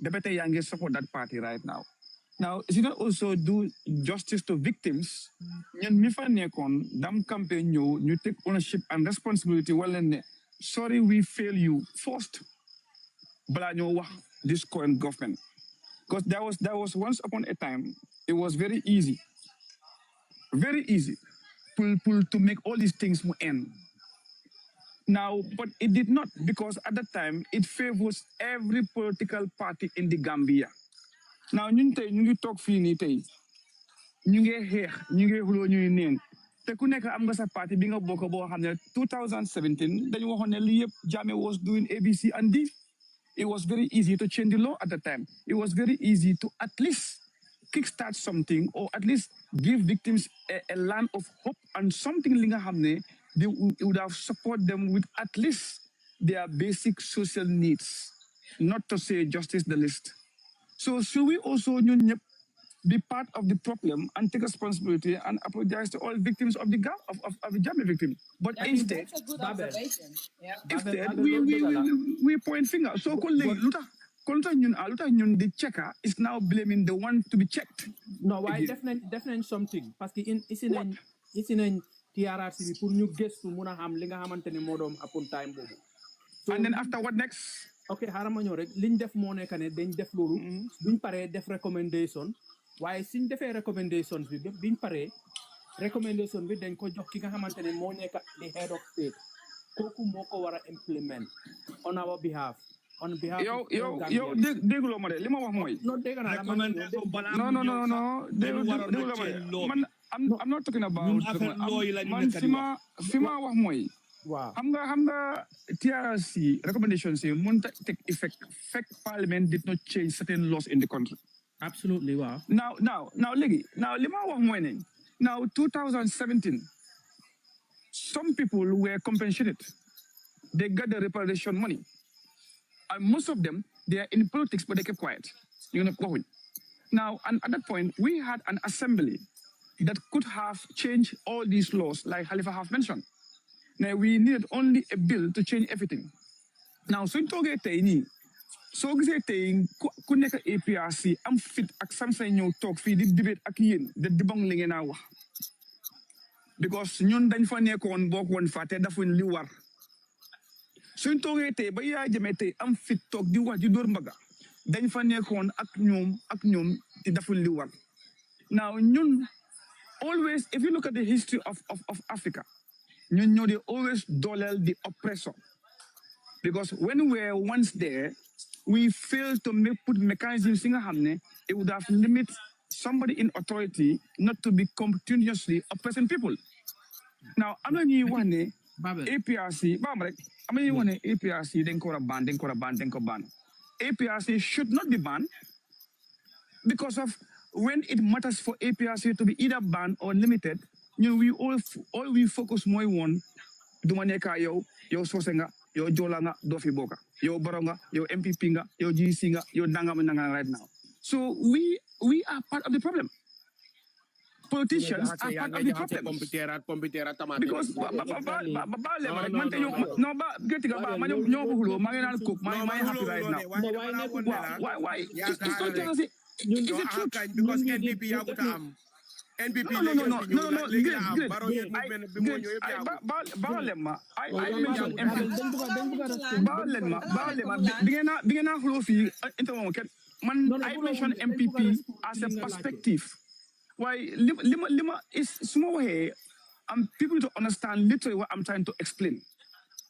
debate yaa ngi support that party right now is it not also do justice to victims ñun mi fa nekkoon dam campaign ñëw ñu take ownership and responsibility wala ne sorry we fail you first balaa ñoo wax this current government because there was once upon a time it was very easy to make all these things end now, but it did not, because at that time it favors every political party in the Gambia. Now, ñu ngi toog fii nii tey ñu ngi xeex ñu ngi xuloo ñuy neen te ku nekk am nga sa parti bi nga bokk boo xam ne 2017 dañu waxoon ne lii yëpp Jammeh was doing ABC and D. It was very easy to change the law at the time. It was very easy to at least kickstart something or at least give victims a land of hope and something li nga xam ne they would have supported them with at least their basic social needs, not to say justice the least. So should we also be part of the problem and take responsibility and apologize to all victims of the Jammeh victim? But instead, we point finger. So the checker is now blaming the one to be checked. No, why definitely something. Because it's in TRRC pour ñu gëstu mun a xam li nga xamante ne moo doon upon time boobu. And then after what next? Ok xaaral ma ñëw rek liñ def moo nekk ne dañ def loolu. Buñ paree def recommendation waaye suñ defee recommendation bi biñ paree recommendation bi dañ ko jox ki nga xamante ne moo nekk the head of state kooku moo ko war a implement on our behalf on behalf yo of déglu ma de li ma wax mooy. No, dégg naa la man no déglu ma man I'm not talking about man fi ma wax mooy. Wow. xam nga TRRC recommendations yi mënut a take effect fake parliament did not change certain laws in the country. Absolutely, wow. Now léegi li ma wax mooy ne now 2017 some people were compensated. They got the reparation money. And most of them, they are in politics, but they kept quiet. You know, now, and at that point, we had an assembly that could have changed all these laws, like Khalifa have mentioned. Now, we needed only a bill to change everything. Now, so in Toge so ku nek APRC am fit ak samsay ñew tok fi di debate ak yeen de dibang li ngeen wax because ñun dañ fa nekkon bok won fa té dafuñ li war suñ toogee tey ba Yahya Jammeh tey am fit toog di wax di dóor mbaga dañ fa nekkoon ak ñoom di deful li war now ñun always if you look at the history of Africa ñun ñoo di always dooleel the oppressor because when we were once there we failed to put mechanisms in nga xam ne it would have limited somebody in authority not to be continuously oppressing people now am na ñuy wax ne APRC baam rek am na ñuy wax ne APRC dañ ko war a ban APRC should not be banned because of when it matters for APRC to be either banned or limited we focus mooy woon duma nekka yow soose nga yow joola nga doo fi bokka yow baro nga yow MPP nga yow GC nga yow nangam right now so we are part of the problem. Politicians are part of the problem. Because happy right now. Why? It's not just because NPP NPP no. I mentioned MPP as a perspective. Why lima is small here and people to understand literally what I'm trying to explain.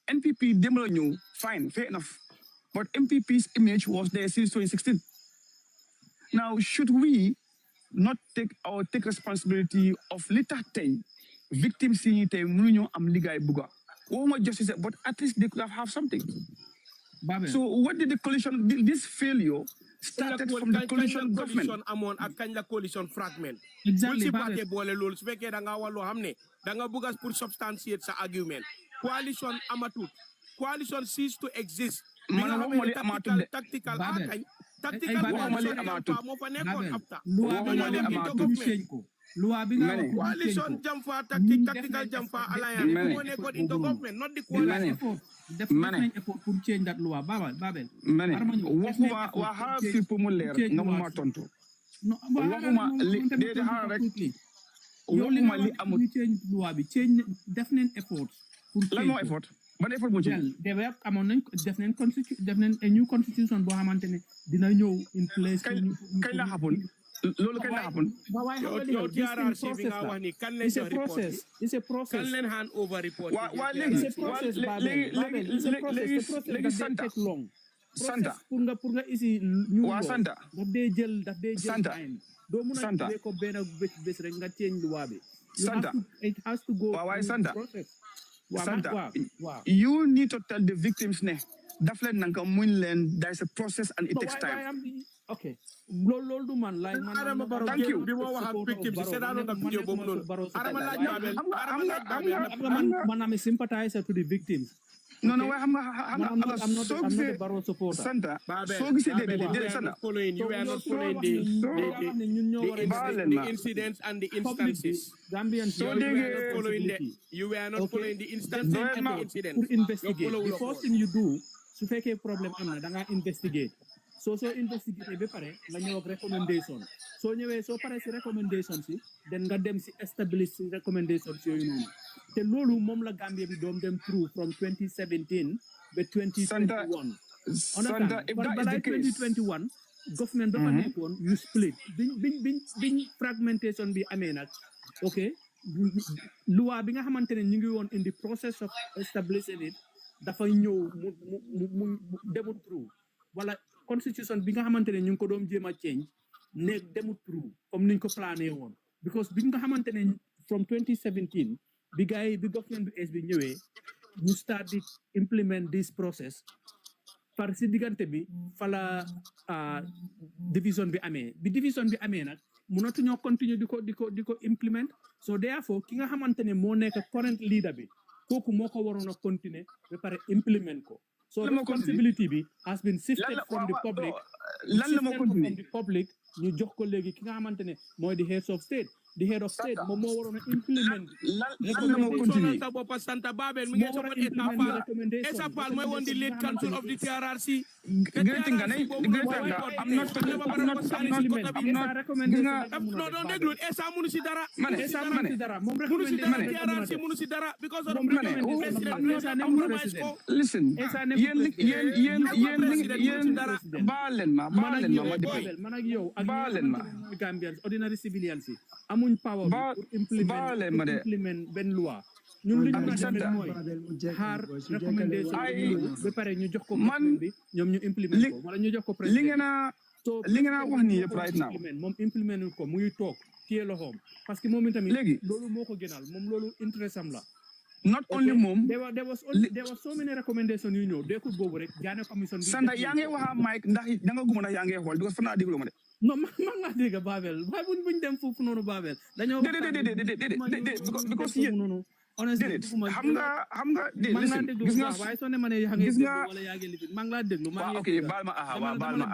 NPP demo new, fine, fair enough. But MPP's image was there since 2016. Now, should we not take responsibility of little thing, victims seeing it munyo am ligay buga. What justice, but at least they could have something. So what did the coalition this failure started from the coalition government. Amon ak kañ la coalition fragment. Exactly. Bul ci bolé lool su féké da nga wax lo xamné da nga bëgg pour substantiate sa argument. Coalition amatut. Coalition cease to exist. Tactical mo fa nekkon afta. Loi bi nga coalition jamfa tactical jamfa alliance mo nekkon in the government not the coalition. Definitely effort pour change that law. Babel. Waxuma wa ha fi pour mu leer nga ma tontu. Waxuma li de ha rek. Waxuma li amul change loi bi change definite effort pour lan mo effort. Ban effort mo ci. Develop amon nañ definite constitution definite a new constitution bo xamantene dina ñew in place kañ la happen. Lolu kañ la happen. It's a process. It's a process. Can len hand over report. It's a process. It's a process that take long. Santa. Pour nga isi new law. Santa. Daf day jël time. Do mëna dé ko ben bes rek nga change loi bi. Santa. It has to go. Why Santa? Santa. You need to tell the victims ne daf len nanka muñ len there's a process and it takes time. Okay. Lol du man like man. Thank you. Bi mo wax ak victim ci sédano na video bobu non. Adama laaj man am sympathizer to the victims. No, I'm not a Barrow supporter. Santa. So we say you are not following the incidents and the instances. Gambians, you were not following the instances and the incidents. Investigate. The first thing you do, su fekkee problem am na da nga investigate. So investigate be pare nga ñëw ak recommendation. So ñëwee so pare ci recommendation ci den nga dem ci establish recommendation ci yooyu noonu. Te loolu moom la Gambia bi doom dem through from 2017 ba 2021. Santa, if that is the case, 2021 government dafa nekkoon you split biñ fragmentation bi amee nag ok loi bi nga xamante ne ñu ngi woon in the process of establishing it dafa ñëw mu demut through constitution bi nga xamantene ñu ko doom jema change nek demu through comme niñ ko plané won because bi nga xamantene from 2017 bi gaay bi government bi es bi ñëwé ñu start di implement this process par si digante bi fala division bi amé bi division bi amé nak mënatu ñoo continue diko implement so therefore ki nga xamantene mo nek current leader bi koku moko warona continuer ba pare implement ko so responsibility bi has been shifted from the public ñu jox ko légui ki nga xamantene moy the head of state mo warona implement lan la mo continuer sa bop Santa Babel mi ngi support esa pal moy won di lead council of the TRRC greeting nga I'm not no don't deglu esa munu ci dara mom TRRC munu ci dara because of listen yen balen ma man ak yow ak Gambians ordinary civilians amuñ power pour implement ben loi ñun li ñu def moy xaar recommendation ba pare ñu jox ko bi ñom ñu implement ko wala ñu jox ko président li nga wax ni yëpp right now mom implement ko muy tok téye loxom parce que mom tamit lolu moko gënal mom lolu intéressam la not only mom there was so many recommendations you know dekul bobu rek jaane commission bi Sanda yaa ngi wax Mike ndax da nga guma na yaa ngi xool because fa naa déglu ma de non man nga dégg Babel waaye buñ dem foofu noonu Babel dañoo because yéen honestly xam nga gis nga waaye soo ne ma ne yaa ngi déglu wala yaa ngi lifin maa ngi laa déglu ok baal ma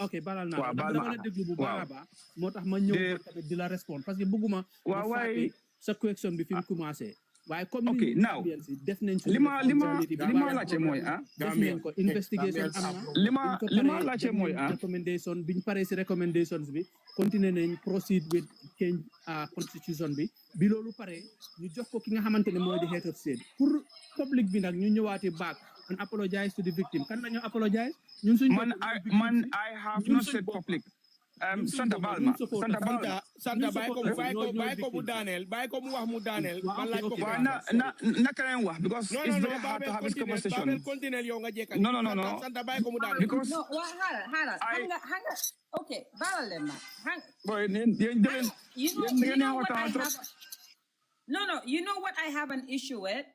ok baalal naa dama la déglu bu baax a baax moo tax ma ñëw tamit di la répondre parce que bëgguma waaye sa question bi fi mu commencé waaye comme ok now def nañ ci li ma laajte mooy def nañ ko investigation am na li ma laajte mooy recommendation biñ paree si recommendations bi continuer nañ proceed with change constitution bi loolu pare ñu jox ko ki nga xamante ne mooy di head of state pour public bi nag ñu ñëwaati back and apologize to the victim kan la ñu apologize ñun suñ man I have not said public Santa Balma bàyyi ko mu daaneel bàyyi ko mu wax mu daaneel man laaj ko naka leen wax because it's very hard to have this conversation continue yow nga jekka no Santa bàyyi ko mu daaneel because xaaral hanga okay balal leen ma boy you know what I have an issue with.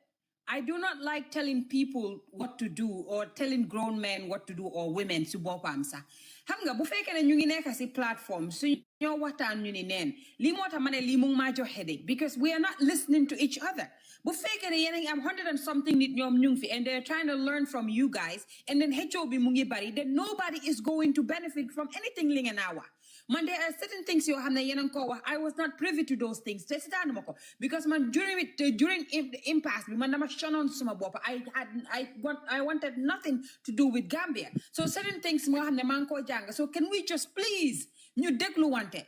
I do not like telling people what to do or telling grown men what to do or women su boppam sax xam nga bu fekkee ne ñu ngi nekk si platform su ñoo waxtaan ñu ni neen lii moo tax ma ne lii mu ngi maa jox headache because we are not listening to each other bu fekkee ne yéen a ngi am 100 and something nit ñoom ñu ngi fi and they're trying to learn from you guys and then HO bi mu ngi bari then nobody is going to benefit from anything li ngeen a wax man there are certain things yoo xam ne yéen a ngi ko wax I was not privy to those things te sitaanu ma ko because man during the impasse bi man dama shonoon suma bopp I wanted nothing to do with Gambia so certain things moo xam ne maa ngi koo jàng so can we just please ñu déglu wante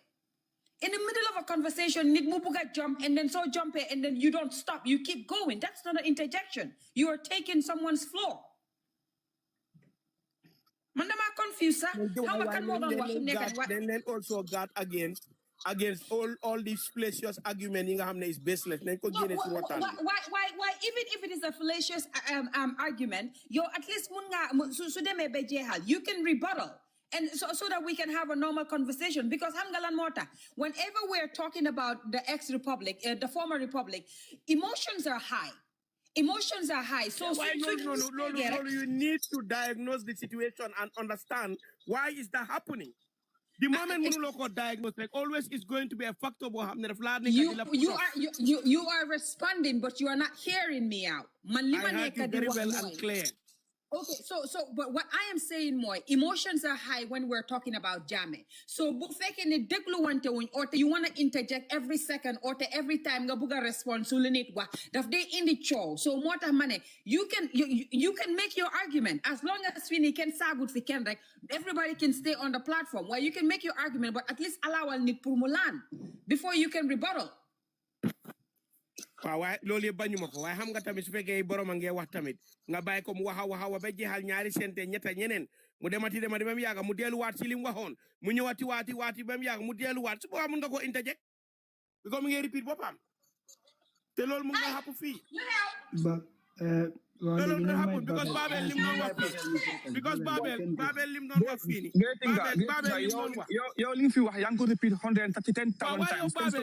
in the middle of a conversation nit mu bugg a jump and then so jump and then you don't stop you keep going that's not an interjection you are taking someone's floor man dama confused sir how can more than what then also guard against all these fallacious argument yi nga xam ne is baseless nañ ko génne ci waxtaan why even if it is a fallacious argument yow at least mun nga su demee ba jeexal you can rebuttal and so that we can have a normal conversation because hamgalan mota whenever we're talking about the ex-republic the former republic emotions are high so you need to diagnose the situation and understand why is that happening the moment we diagnose like always is going to be a factor you are responding but you are not hearing me out I heard you very well and clear. Okay, but what I am saying more, emotions are high when we're talking about Jammeh. So, you want to interject every second or every time you respond to they in the show. So, you can make your argument as long as we can everybody can stay on the platform. Well, you can make your argument, but at least allow al nit purmulan before you can rebuttal. waaye loolu yëpp bañu ma ko waaye xam nga tamit su fekkee borom a ngee wax tamit nga bàyyi ko mu waxa ba jeexal ñaari sente ñetta ñeneen mu demati ba mu yàgg mu delluwaat si li mu waxoon mu ñëwaati waati ba mu yàgg mu delluwaat su boobaa mun nga ko interject bi ko mu ngi repeat boppam te loolu mu nga xapp fii No, because Babel lim non wax fii because Babel lim non wax fii nii Babel lim non wax yow li fi wax yaa ngi ko repeat 110,000 times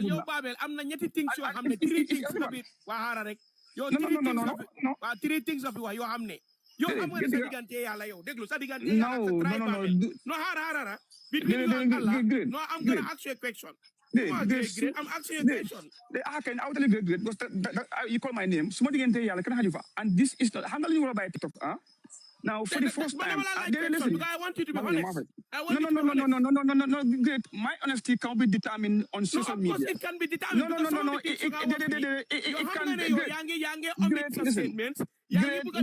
yow Babel am na ñetti things yoo xam ne three things la bi waa xaaral rek yow three things la fi wax yoo xam ne yow xam nga ne sa diggante yàlla yow déglu sa diggante yàlla no xaaral between you and Allah no I'm gonna ask you a question I'm asking you a question. Can I tell you great? Because you call my name. Somebody can tell you, and this is not. How many you buy TikTok? Now for the first time, listen. I want you to be honest. No. Great. My honesty can be determined on social media. Of course, it can be determined. No. It can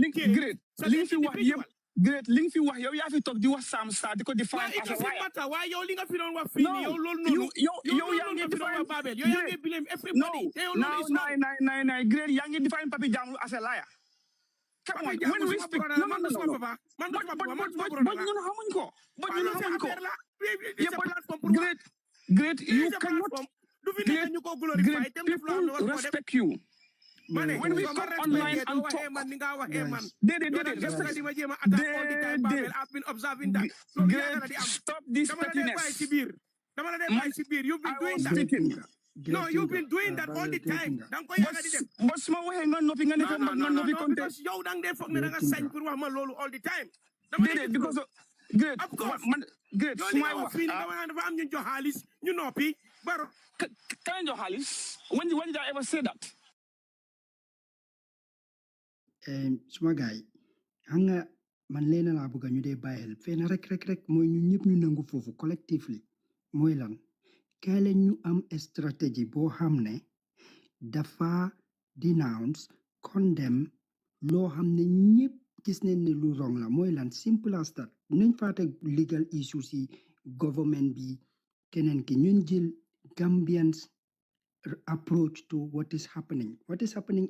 be. Great. Link fi wax yow yaa fi toog di wax Sam Sarr di ko define as a liar. Why yow li nga fi doon wax fii nii yow loolu noonu yow yaa ngi define Babel yow yaa ngi blame everybody. No. Great. Yaa ngi define Papi Jammeh as a liar. Come on. When we speak, no. But you know how many go? But you know how many go? Great. You cannot. Great. People respect you. When we come online and talk, I've been observing that. Stop this pettiness. You've been doing that. No, you've been doing that all the time. But small way, no, because you don't get from the sign for all the time. Because great, of course, great. You know, but kind of Halis. When did I ever say that? Suma gaay xam nga man leena laa bëgg ñu dee bàyyi xel fenn rek mooy ñu ñëpp ñu nangu foofu collectively mooy lan kaay leen ñu am stratégie boo xam ne dafa denounce condemn loo xam ne ñëpp gis nañ ne lu wrong la mooy lan simple as that nañ faate legal issues yi government bi keneen ki ñun jël Gambians approach to what is happening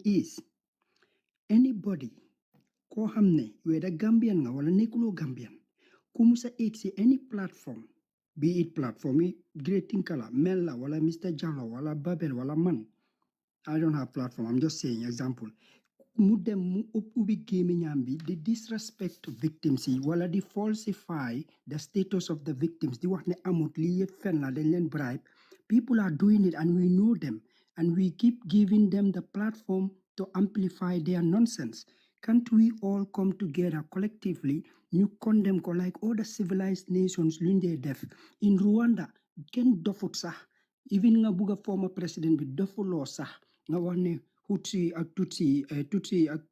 is anybody ko xamne whether Gambian nga wala nekulo Gambian ku musa egg any platform be it platform yi Great Tinkala mel la wala Mr. Jallo wala Babel wala man I don't have platform I'm just saying example mu dem mu ubbi gémmiñam bi di disrespect victims yi wala di falsify the status of the victims di wax ne amut li yëpp fen la dañ leen bribe people are doing it and we know them and we keep giving them the platform to amplify their nonsense. Can't we all come together collectively? You condemn like other civilized nations lunde def. In Rwanda, ken dofut sah. Even nga buga former president bi dofulo sah. Nga wane Hutsi ak Tutsi ak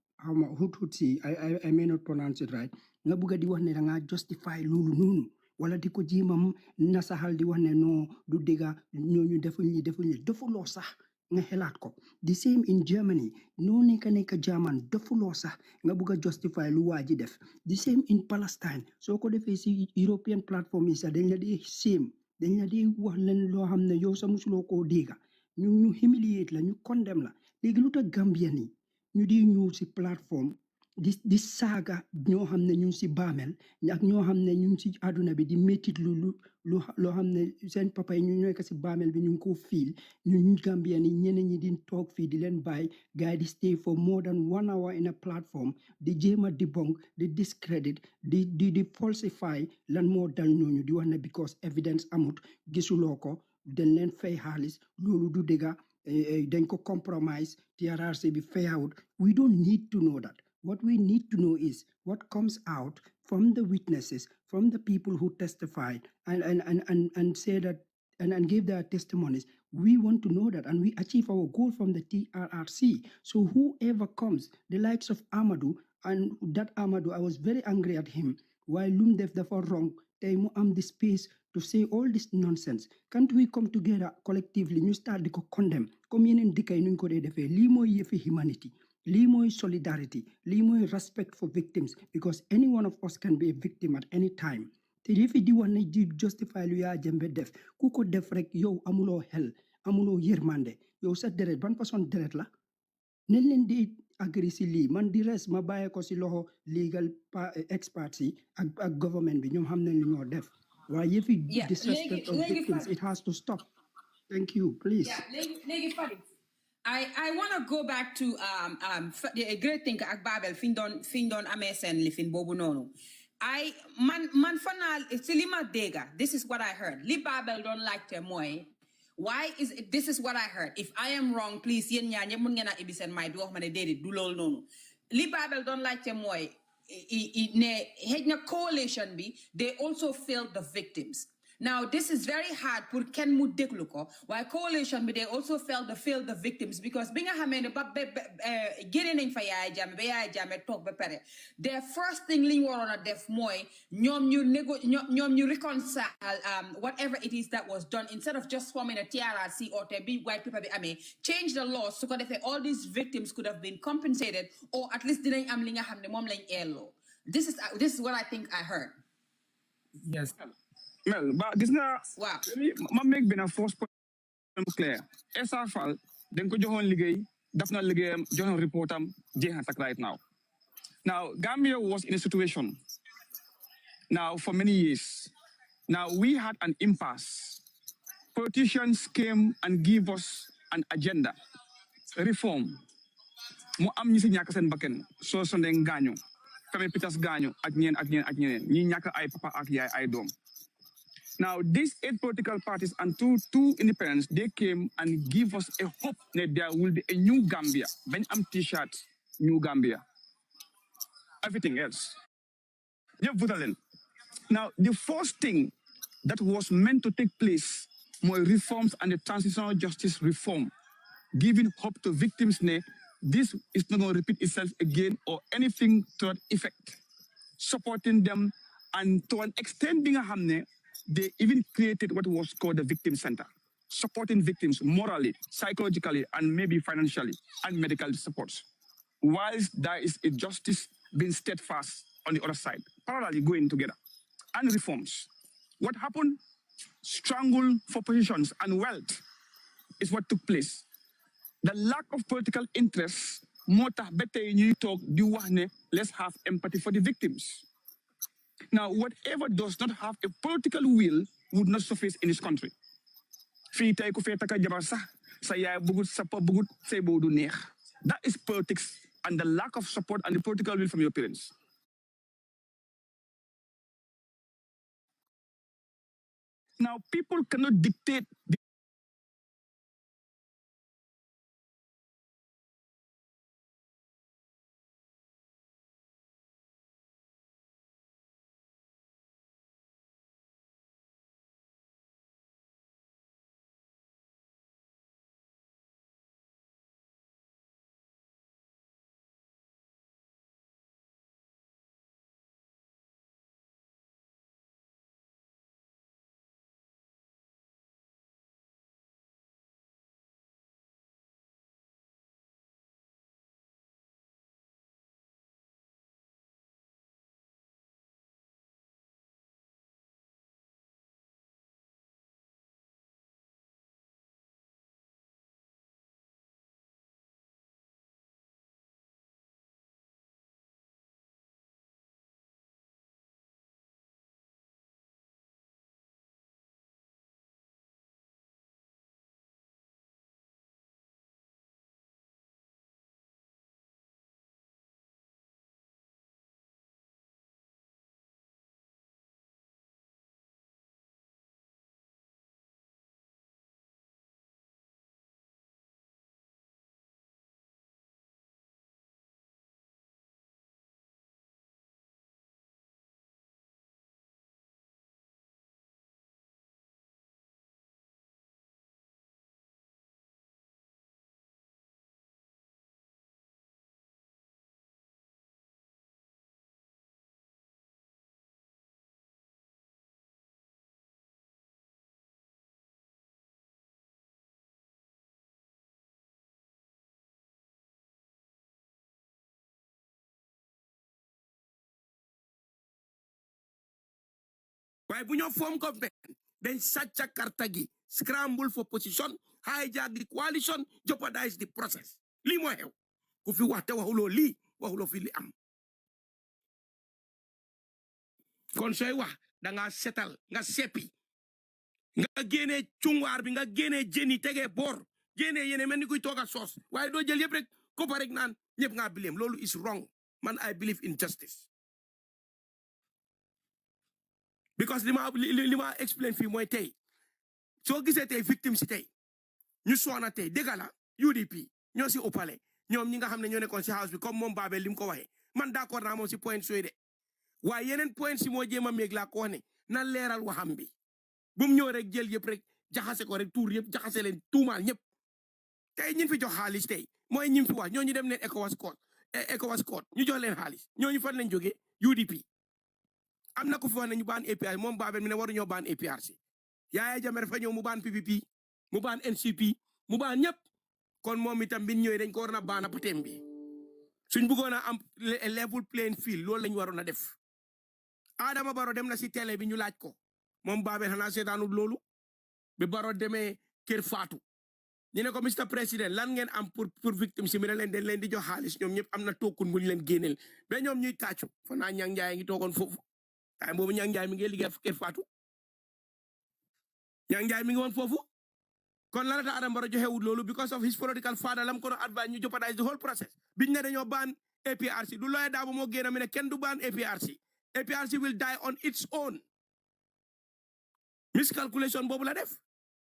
Hutsi, I may not pronounce it right. Nga buga di wane nga justify lulu nunu. Wala di ko jimam nasahal di wane no du dega ñoñu defuñu dofulo sah. Nga xelaat ko the same in Germany no nekka German defuloo sax nga bëgg a justify lu waa ji def the same in Palestine soo ko defee si European platform yi sax dañ la di same dañ la di wax leen loo xam ne yow sa musuloo koo dégga ñu humiliate la ñu condemn la léegi lu tax Gambian yi ñu di ñëw si platform di saaga ñoo xam ne ñu si baamel ak ñoo xam ne ñu si àdduna bi di métit loo xam ne seen papa yi ñu nekk si baamel bi ñu ngi ko fiil ñu Gambian yi ñeneen ñi di toog fii di leen bàyyi gars di stay for more than 1 hour in a platform di jéem a debunk di discredit di falsify lan moo dal ñooñu di wax ne because evidence amut gisuloo ko dañ leen fay xaalis loolu du dëgga dañ ko compromise TRRC bi fayawut we don't need to know that. What we need to know is what comes out from the witnesses, from the people who testified and say that and gave their testimonies. We want to know that and we achieve our goal from the TRRC. So whoever comes, the likes of Amadou, and that Amadou, I was very angry at him. While Lumdef therefore wrong, they am the space to say all this nonsense. Can't we come together collectively? You start to condemn. Come in and decay limo yefi humanity. Limo solidarity, limo respect for victims, because any one of us can be a victim at any time. If you want to justify Yahya Jammeh def, kuko def rek yow amulo hell, amulo yermande, yow sa deret ban façon deret la. Nen len di agree si li man di res ma baye ko si loxo legal experts yi ak government bi ñom xam nañ li ñoo def. Waaye yefi disrespect of victims, it has to stop. Thank you, please. Yeah, legi Farid. I want to go back to a great thing ak Babel fin don amesen li fin bobu nonu. Man fanal silima dega. This is what I heard. Li Babel don't like te moy. Why is it, this is what I heard. If I am wrong, please yen nya mun ngena ibisen my do wax mané dédé du lol nonu. Li Babel don't like te moy ne hejna coalition bi they also failed the victims. Now, this is very hard for Ken mu déglu ko why coalition but they also failed the victims because bi nga xamé ne ba génné nañ fa Yahya Jammeh ba Yahya Jammeh tok ba paré their first thing liñ warona def moy ñom ñu reconcile whatever it is that was done instead of just forming a TRRC or to be white people bi amé change the law so that all these victims could have been compensated or at least dinañ am li nga xamné mom lañ ello. This is what I think I heard. Yes. Well, but this na ma make bena first point clear. SRFal den ko joxon liggéey daf na liggéeyam joxon reportam jeexantak right now. Now Gambia was in a situation now for many years. Now we had an impasse. Politicians came and gave us an agenda, reform. Mo am ñi ci ñak seen bakken so sondeng gañu. Kame Peters gañu ak ñeen ñi ñak ay papa ak yaay ay doom. Now, these 8 political parties and two independents, they came and give us a hope that there will be a new Gambia. Ben am t-shirt, new Gambia. Everything else. Now, the first thing that was meant to take place were reforms and the transitional justice reform, giving hope to victims. This is not going to repeat itself again or anything to that effect. Supporting them and to an extent being a hamne, they even created what was called the victim center, supporting victims morally, psychologically, and maybe financially, and medical supports. Whilst there is a justice being steadfast on the other side, parallelly going together. And reforms. What happened? Struggle for positions and wealth is what took place. The lack of political interest, let's have empathy for the victims. Now, whatever does not have a political will would not surface in this country. That is politics and the lack of support and the political will from your parents. Now, people cannot dictate Why when you form government, then such a Kartagi, scramble for position, hijack the coalition, jeopardize the process. Li mo hew. Kufi wate wahulo li, wahulo fili am. Konsoy wa, da nga settle, nga sepi. Nga gene chungwar bi nga gene jeni tege bor, génnee yene mel ni kuy toog ak soos waaye doo jël yëpp rek koppa rek naan ñëpp ngaa blame loolu is wrong man I believe in justice because li ma explain fii mooy tey soo gisee tey victime si tey ñu soona tey dëgg la UDP ñoo si uppale ñoom ñi nga xam ne ñoo nekkoon si house bi comme moom Babel li mu ko waxee man d'accord naa moom si point sooy de waaye yeneen point si moo jéem a méeg laa ko wax ne na leeral waxam bi bu mu ñëw rek jël yëpp rek jaxase ko rek tuur yëpp jaxase leen tuumaal ñëpp tey ñin fi jox xaalis tey mooy ñim fi wax ñooñu dem leen ECOWAS court ñu jox leen xaalis ñooñu fan lañ jógee UDP am na ko fi wax ne ñu baan APRC moom Babel mi ne waruñoo baan APRC Yahya Jammeh dafa ñëw mu baan PPP mu baan NCP mu baan ñëpp kon moom itam biñ ñëwee dañ ko war na baana patem bi suñ bëggoon a am level playing field loolu lañ waroon a def Adama Barrow dem na si télé bi ñu laaj ko moom Babel xanaa seetaanul loolu bi Barrow demee Kër Fatou ñu ne ko Mr President lan ngeen am pour victime si mi ne leen dañ leen di jox xaalis ñoom ñëpp am na tookun bu ñu leen génneel ba ñoom ñuy tàccu fa naa Ñang Njaay ngi toogoon foofu waaye boobu Ñang Njaay mi ngi liggéey Kër Fatou Ñang Njaay mi ngi woon foofu kon la ta Adama Barrow joxewul loolu because of his political father lam ko doon advise ñu jeopardize the whole process biñ ne dañoo baan APRC du Lawyer Darboe moo génn mi ne kenn du baan APRC will die on its own miscalculation boobu la def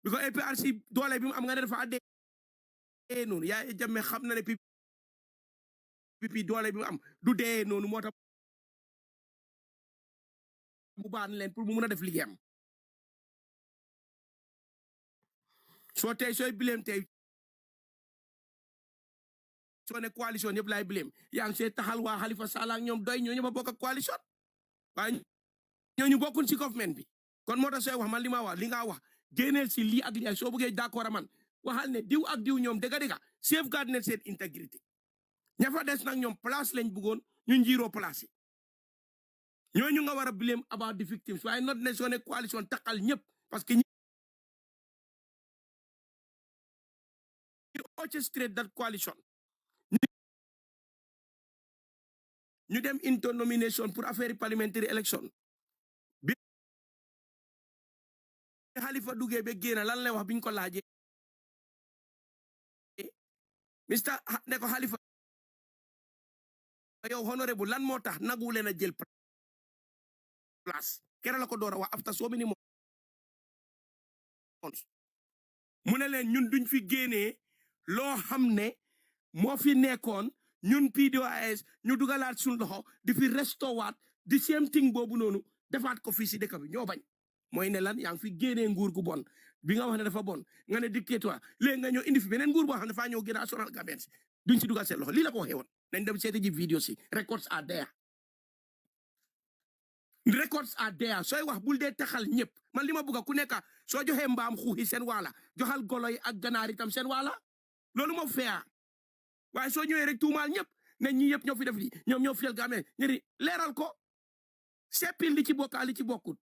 because APRC doole bi mu am nga ne dafa dee noonu Yahya Jammeh xam na ne PPP doole bi mu am du dee noonu moo tax mu baan leen pour mu mun a def liggéeyam soo tey sooy bileem tey soo ne coalition yëpp laay bileem yaa ngi see taxal waa Halifa Sallah ñoom doy ñoo ñëpp a bokk ak coalition waaye ñooñu bokkuñ si government bi kon moo tax sooy wax man li ma wax li nga wax génneel si lii ak lii soo bëggee d'accord man waxal ne diw ak diw ñoom dëgga safeguard ne seen intégrité ña fa des nag ñoom place lañ bëggoon ñu njiiroo place yi ñooñu nga war a blame about the victims waaye not ne soo ne coalition taxal ñëpp parce que orchestrate that coalition ñu dem into nomination pour affaire parliamentary election bi Halifa duggee ba génn lan lay wax biñ ko laajee Mr ne ko Halifa yow honorable lan moo tax nagu leen a jël place kera la ko door a wax after so many months mu ne leen ñun duñ fi génnee loo xam ne moo fi nekkoon ñun PDOIS ñu dugalaat suñ loxo di fi restowaat di same thing boobu noonu defaat ko fii si dëkk bi ñoo bañ mooy ne lan yaa ngi fi génnee nguur gu bon bi nga wax ne dafa bon nga ne dictatoire léegi nga ñëw indi fi beneen nguur boo xam ne dafaa ñëw gën a sonal Gambians duñ si dugal seen loxo lii la ko waxee woon nañ dem seeti ji vidéo si records are there sooy wax bul dee taxal ñëpp man li ma bëgg ku nekk soo joxee mbaam xuuxi seen waala joxal golo yi ak ganaar itam seen waala loolu moo feeya waaye soo ñëwee rek tuumaal ñëpp ne ñi yëpp ñoo fi def li ñoom ñoo fiyal Gambie ñëri leeral ko seppil li ci bokkaa li ci bokkut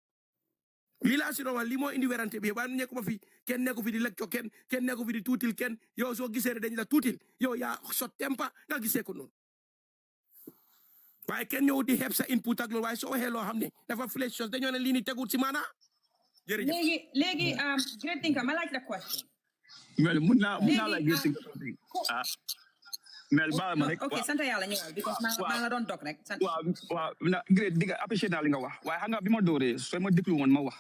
lii laa si doon li moo indi werante bi waaye nekkuma fi kenn nekku fi di lekk kenn nekku fi di tuutil kenn yow soo gisee ne dañ la tuutil yow yaa sot tempa nga gisee ko noonu waaye kenn ñëw di xeeb sa input ak loolu waaye soo waxee loo xam ne dafa flesh chose dañoo ne lii ni tegut si maana jërëjëf léegi Great Thinker ma laaj la question Mel mun naa la Great Thinker Mel baal ma rek ok sant yàlla ñëwal because maa nga doon dog rek waaw na Great digga apprécié naa li nga wax waaye xam nga bi ma dooree soo ma déglu woon ma wax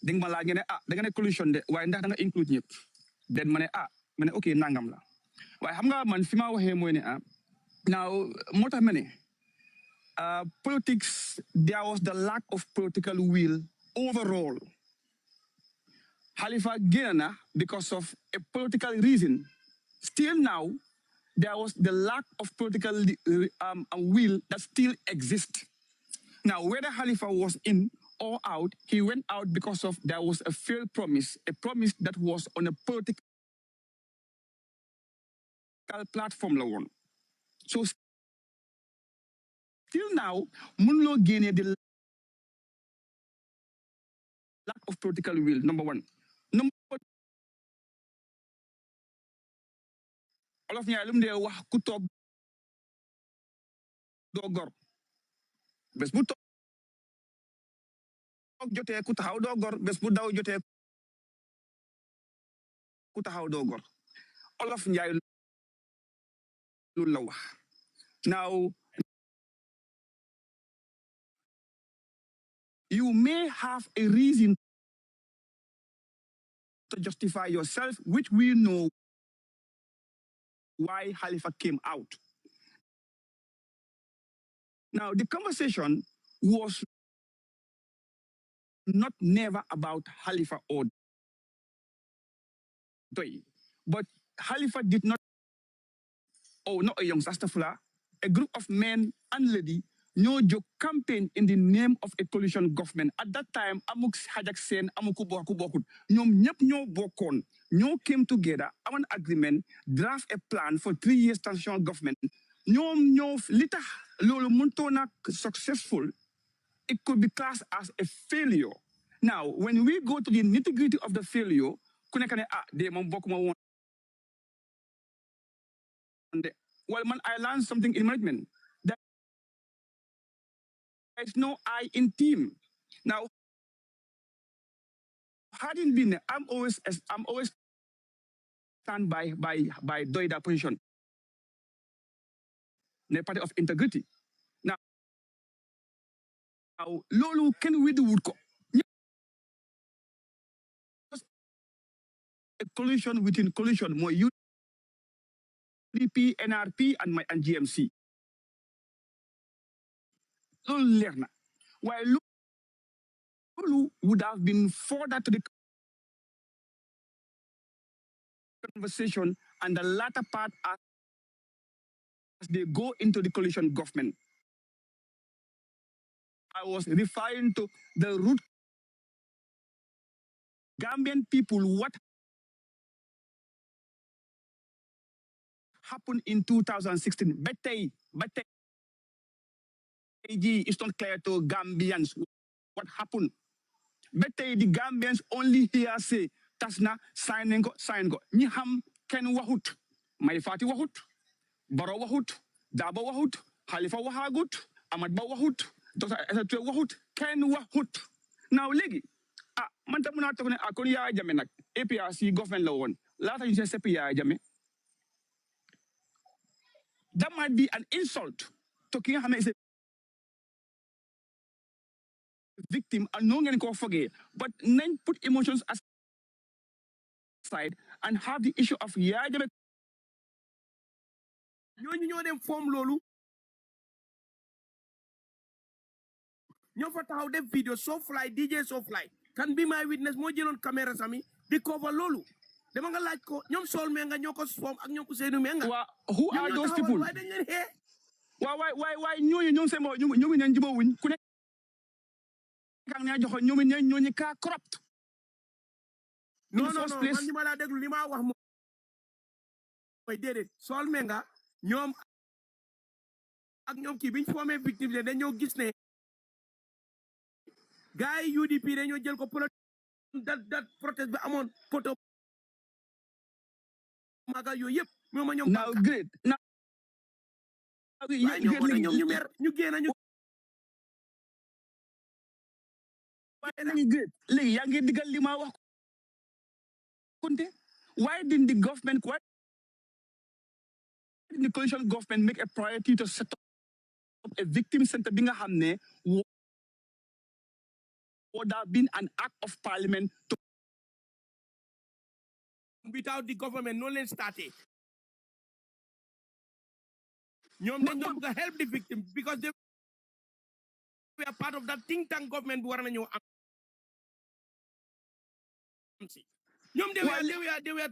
di nga ma laaj nga ne da nga ne collusion de waaye ndax da nga include ñëpp den ma ne ma ne ok nangam la waaye xam nga man fi ma waxee mooy ne now moo tax ma ne politics there was the lack of political will overall Halifa génn na because of a political reason still now there was the lack of political will that still exists. Now, whether Halifa was in or out, he went out because of there was a failed promise, a promise that was on a political platform. So, still now, Munlo gained the lack of political will, number one. Number Olof ñaay lu mu dee wax ku toog doo gor bés bu toog jotee ku taxaw doo gor bés bu daw jotee ku taxaw doo gor Olaf Njai Lulawa. Now, you may have a reason to justify yourself, which we know why Halifa came out. Now, the conversation was not never about Halifa or Doi, but Halifa did not, not a young Sastafula, a group of men and ladies, jo campaign in the name of a coalition government. At that time, Amuk Hajak Sen, Amuku Boku Bokut, Nyop Bokon, came together, have an agreement, draft a plan for 3 years transitional government. Lita Lolo Muntona successful, it could be classed as a failure. Now, when we go to the nitty-gritty of the failure, well, man, I learned something in management. There is no I in team. Now, hadn't been, I'm always stand by Doida position. The party of integrity. Now, Lulu, can we do Woodco? A coalition within coalition, more UDP, NRP, and GMC. Lulu Lerna. While Lulu would have been further to the conversation and the latter part as they go into the coalition government. I was referring to the root Gambian people, what happened in 2016. Betay is not clear to Gambians what happened. Betay the Gambians only hear say, Tasna, sign go. Ni ham ken wahut. My fati wahut. Baro wahut. Dabo wahut. Halifa wahagut. Ahmad ba wahut. Dr. Esatwe wahut. Ken wahut. Now, legi. Man tamuna to akon Yahya Jammeh nak APRC government la won laata ñu sepp Yahya Jammeh. That might be an insult to ki nga xamé is a victim and no ngeen ko fogé, but nañ put emotions aside and have the issue of Yahya Jammeh. ñoo dem form lolu ñoo fa taxaw def video so fly DJ so fly can be my witness mo jëlon caméra sami di cover lolu dama nga laaj ko ñom sol me nga ñoko form ak ñoko Seydou me nga who are those people why ñoo sé mo ñu ñan jibo wuñ ku nek kan nga joxo ñoo ñi ka corrupt non man ñi ma la déglu li ma wax moy dédé sol me nga ñom ak ñom ki biñ formé victime dañoo gis né gaay UDP dañoo jël ko dat protest bi amone photo maga yoy yep ñoma ñom now great now ñu mer ñu génn ñu great légui ya ngi digal li ma wax konté why didn't the coalition government make a priority to set up a victim center bi nga xamné would have been an act of parliament to without the government no len starté ñom dañ doon bëgg help the victim because they were part of that think tank government bu war nañu am si ñom they were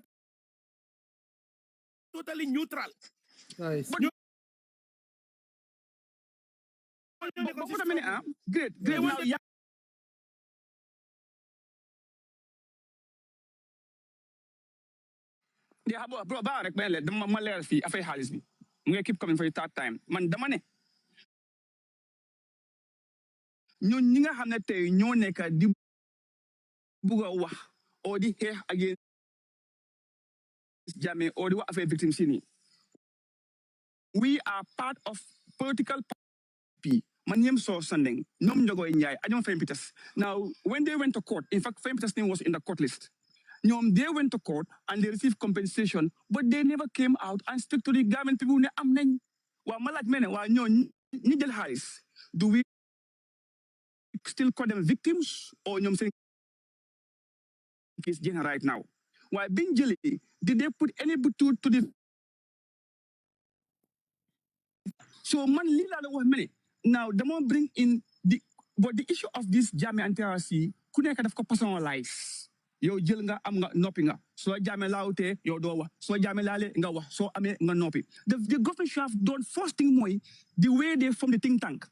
totally neutral guys great now yeah, bro, rek ben dama ma leer fi afay xaliss bi mu ngi keep coming for the third time man dama ne ñun ñi nga xamne tay ñoo nekk di bëgg wax o di xex against Jammeh or di wax afay victim sini we are part of political party man ñem so sanding ñom ñogoy ñay añu fay pitas now when they went to court in fact fay pitas name was in the court list They went to court and they received compensation, but they never came out and speak to the Gambian people. Do we still call them victims or case right now? Why being jelly? Did they put any to the so man lila minute? Now the more bring in the issue of this Jammeh and TRRC could I kind of personalize. Yo jël nga am nga noppi nga so Jammeh laawte yo do wax so Jammeh laale nga wax so amé nga noppi the government should have done first thing moy the way they form the think tank,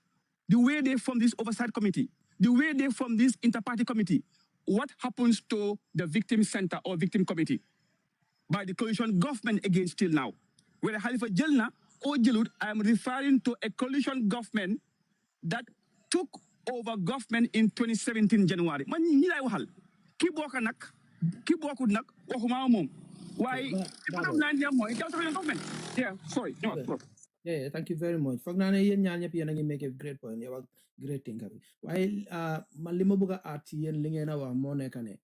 the way they form this oversight committee, the way they form this inter-party committee. What happens to the victim center or victim committee by the coalition government again still now? Where Halifa Jelna or Jelud, I am referring to a coalition government that took over government in 2017 January. Man ñi lay waxal ki bokk nak ki bokkut nak waxuma mom. Why government? Yeah, sorry. Yeah, thank you very much. Foog naa ne yéen ñaar ñëpp yéen a ngi make a great point yow ak great thinker bi waaye man li ma bëgg a aat ci yéen li ngeen a wax moo nekk ne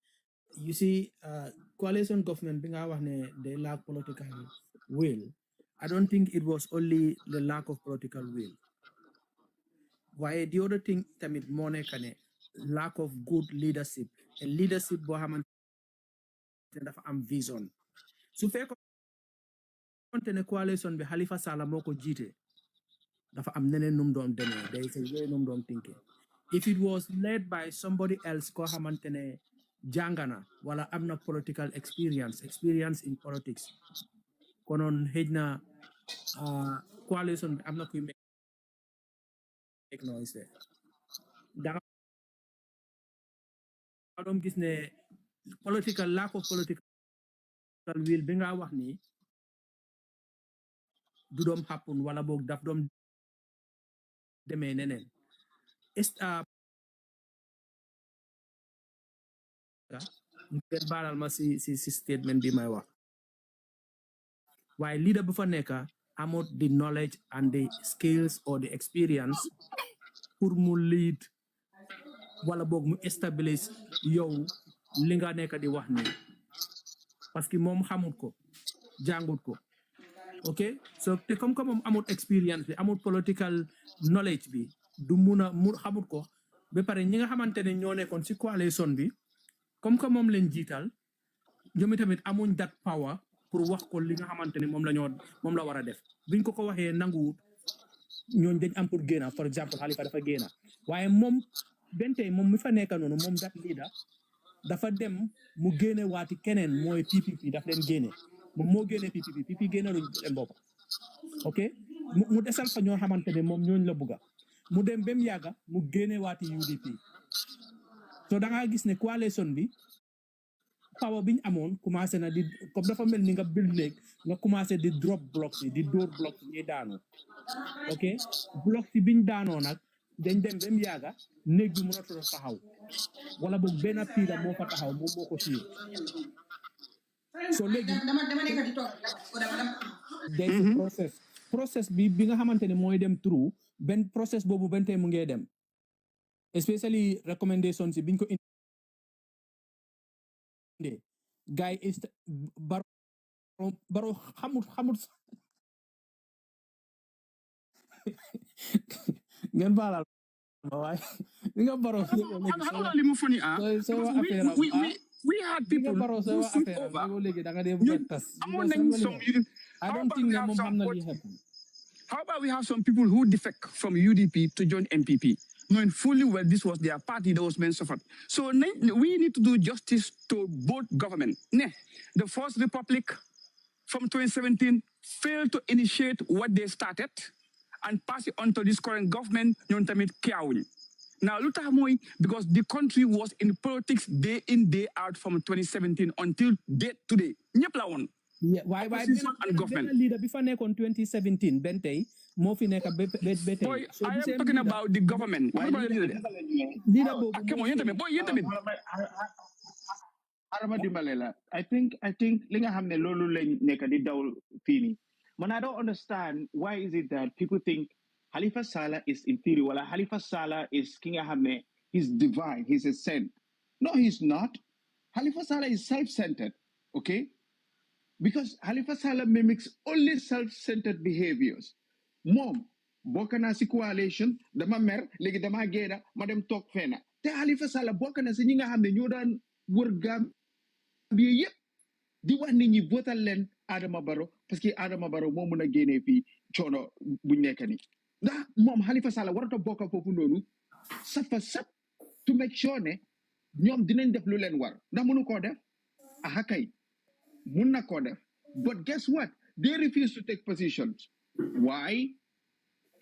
you see coalition government bi nga wax ne they lack political will. I don't think it was only the lack of political will. Why the other thing tamit moo nekk ne lack of good leadership and leadership boo xamante ne dafa am vision su fekkoon ne coalition bi Halifa Sallah moo ko jiite dafa am neneen num doon demee there is a way num doon thinking. If it was led by somebody else koo xamante ne jàngana wala am na political experience in politics konoon xëj na coalition bi am na kuy make noise there danga doon gis ne lack of political will bi nga wax ni du doom happen wala boog daf doom demee neneen ngeen baalal ma si statement bi may wax waaye leader bu fa nekk amut the knowledge and the skills or the experience pour mu lead wala boog mu establish yow li nga nekk di wax ni parce que moom xamut ko jàngut ko ok so te comme moom amut experience bi amut political knowledge bi du mu xamut ko ba pare ñi nga xamante ne ñoo nekkoon si coalition bi comme que moom leen jiital ñoom tamit amuñ that power pour wax ko li nga xamante ne moom la war a def biñ ko waxee nanguwut ñooñ dañ am pour génna for exemple Halifa dafa génna waaye moom bentey moom mi fa nekk noonu moom that leader dafa dem mu génne waati keneen mooy PPP daf leen génne moom moo génne PPP génne luñ seen bopp ok mu desal fa ñoo xamante ne moom ñooñ la bugga mu dem ba mu yàgga mu génne waati UDP so da nga gis ne coalition bi power biñ amoon commencé na di comme dafa mel ni nga build néeg nga commencé di drop blocks yi di dóor blocks yi ñuy daanu ok blocks yi biñ daanoo nag dañ dem ba mu yàgga néeg bi mënatul taxaw wala boog benn piila moo fa taxaw moom moo ko fiir so léegi day process bi nga xamante ne mooy dem through benn process boobu benn tey mu ngee dem especially recommendations yi biñ ko indee gars yi baro xamut ngeen baalal waaye nga baro we had people who stood over. How about we have some people who defect from UDP to join MPP, knowing fully well this was their party that was being suffered. So we need to do justice to both government. The First Republic from 2017 failed to initiate what they started and pass it on to this current government. Now, because the country was in politics day in, day out from 2017 until today. Yeah, why government leader before neck on 2017 bentay mo fi nek boy, so I am talking about the government. What about the leader? I think li nga xamne lolu lañ nek di daw fini. Man, I don't understand why is it that people think Halifa Sallah is inferior. Well, Halifa Sallah is King Ahmed. He's divine. He's a saint. No, he's not. Halifa Sallah is self-centered, okay? Because Halifa Sallah mimics only self-centered behaviors. Mom, bokk naa si coalition dama mer léegi dama génn ma dem toog fenn te Halifa Sallah bokk na si ñi nga xam ne ñoo daan wër Gambia yëpp di wax nit ñi votal leen Adama Barrow parce que Adama Barrow moo mun a génnee fii coono buñ nekk ni ndax moom Halifa Sallah warata bokk foofu noonu safa sap to make sure ne ñoom dinañ def lu leen war ndax mënu koo def aha kay mun na koo def but guess what they refuse to take positions. Why?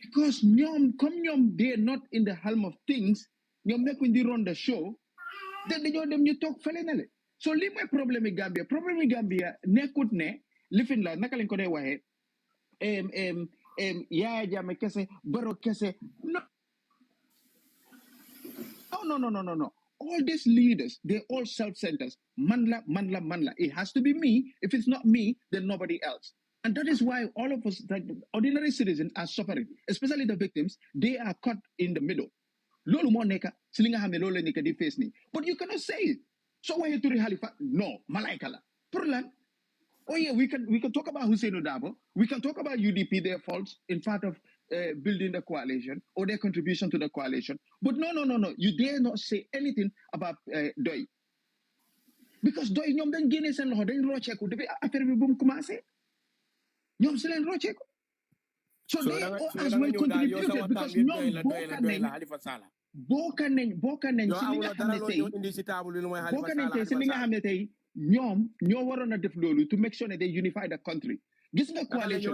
Because they're not in the helm of things, ñoom nekkuñ di run the show, then dañoo dem ñu toog fële na le. So lii mooy problème yi Gambia. Problème yi Gambia nekkut ne lifin la naka lañ ko dee waxee Yahya Jammeh kese Barrow kese no. All these leaders, they're all self-centered. Manla. It has to be me. If it's not me, then nobody else. And that is why all of us, like ordinary citizens, are suffering, especially the victims. They are caught in the middle. Lolu mo neka, silinga hame lolo neka di face ni. But you cannot say it. So why you to Halifa? No, malaika la. Purlan. Oh yeah, we can talk about Hussein Odabo. We can talk about UDP, their faults in part of building the coalition or their contribution to the coalition. But no. You dare not say anything about Doi. Because Doi ñom dañ génné sen loxo dañ roceku depuis affaire bi bu mu commencé. ñoom si leen rocce ko. So they all as well contributed because ñoom bokk nañ si li nga xam ne tey bokk nañ tey si li nga xam ne tey ñoom ñoo waroon a def loolu to make sure that they unify the country. Gis nga coalition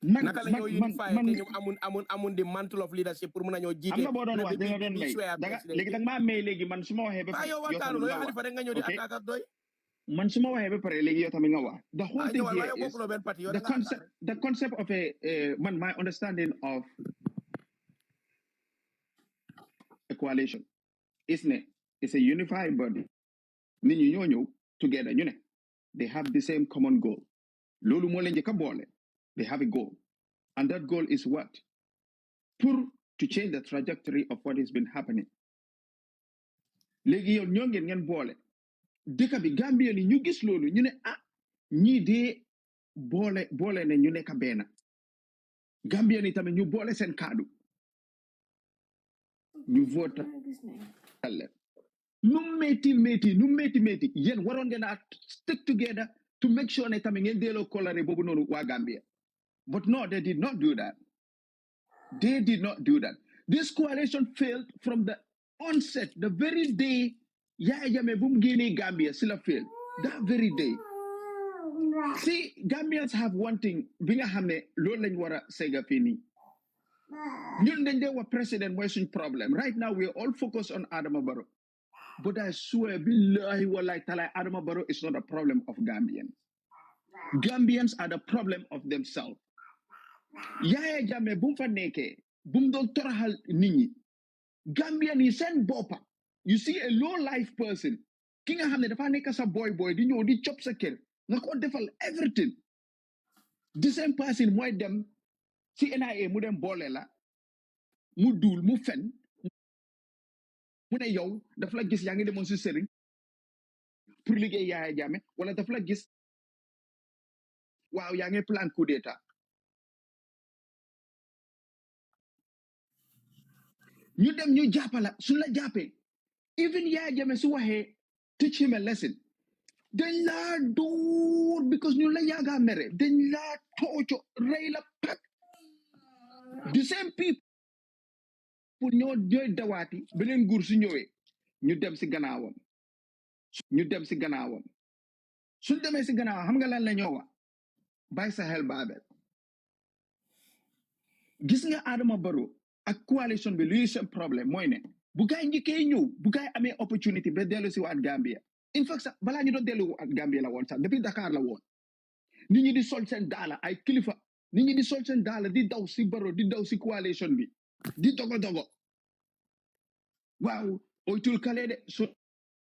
naka la ñoo unify te ñu amun the mantle of leadership pour mën a ñoo jiite. am na boo doon wax danga doon may léegi danga maa may léegi man su ma waxee ba pare yow waxtaanu yow Halifa rek nga ñëw di attaque ak doy. Man suma waxe ba pare legi yow tamit nga wax the whole thing here is the concept of my understanding of a coalition is it's a unified body nit ñi ñoo ñëw together ñu ne they have the same common goal loolu moo leen njëkk a boole they have a goal and that goal is what to change the trajectory of what has been happening léegi yow ñoo ngeen boole dëkk bi Gambia ni ñu gis loolu ñu ne ñii dee boole ne ñu nekk benn Gambia ni tamit ñu boole seen kaddu ñu vote leen nu métti yéen waroon ngeen a stick together to make sure ne tamit ngeen delloo kolare boobu noonu waa Gambia but no they did not do that this coalition failed from the onset the very day Yahya Jammeh bu mu génnee Gambia si la fail that very day see Gambians have one thing bi nga xam ne loolu lañ war a sega fii nii ñun dañ dee wax président mooy suñ problème right now we are all focused on Adama Barrow but I swear billahi wallahi taala Adama Barrow is not a problem of Gambians are the problem of themselves Yahya Jammeh bu mu fa nekkee bu mu doon toroxal nit ñi Gambian yi seen boppa you see a low life person ki nga xam ne dafa nekk sa boy di ñëw di chop sa kër nga ko defal everything the same person mooy dem si NIA mu dem boole la mu duul mu fen mu ne yow daf la gis yaa ngi demoon si sëriñ pour liggéey Yahya Jammeh wala daf la gis waaw yaa ngi plan coup d'état ñu dem ñu jàppala suñ la jàppee even Yahya Jammeh su waxee teach him a lesson dañ laa dóor because ñu la yaaga mere dañ laa tooco rey la pak the same people ñooy dawaati beneen nguur su ñëwee ñu dem si gannaawam suñ demee si gannaawam xam nga lan la ñoo wax bàyyi sa xel Babel gis nga Adama Barrow ak coalition bi luy seen problème mooy ne bu gaay njëkkee ñëw bu gaay amee opportunity ba dellu si waat Gambia in fact sax balaa ñu doon dellu waat Gambia la woon sax depuis Dakar la woon nit ñi di sol seen daala ay kilifa nit ñi di sol seen daala di daw si Barrow di daw si coalition bi di dogo waaw oytul kale de so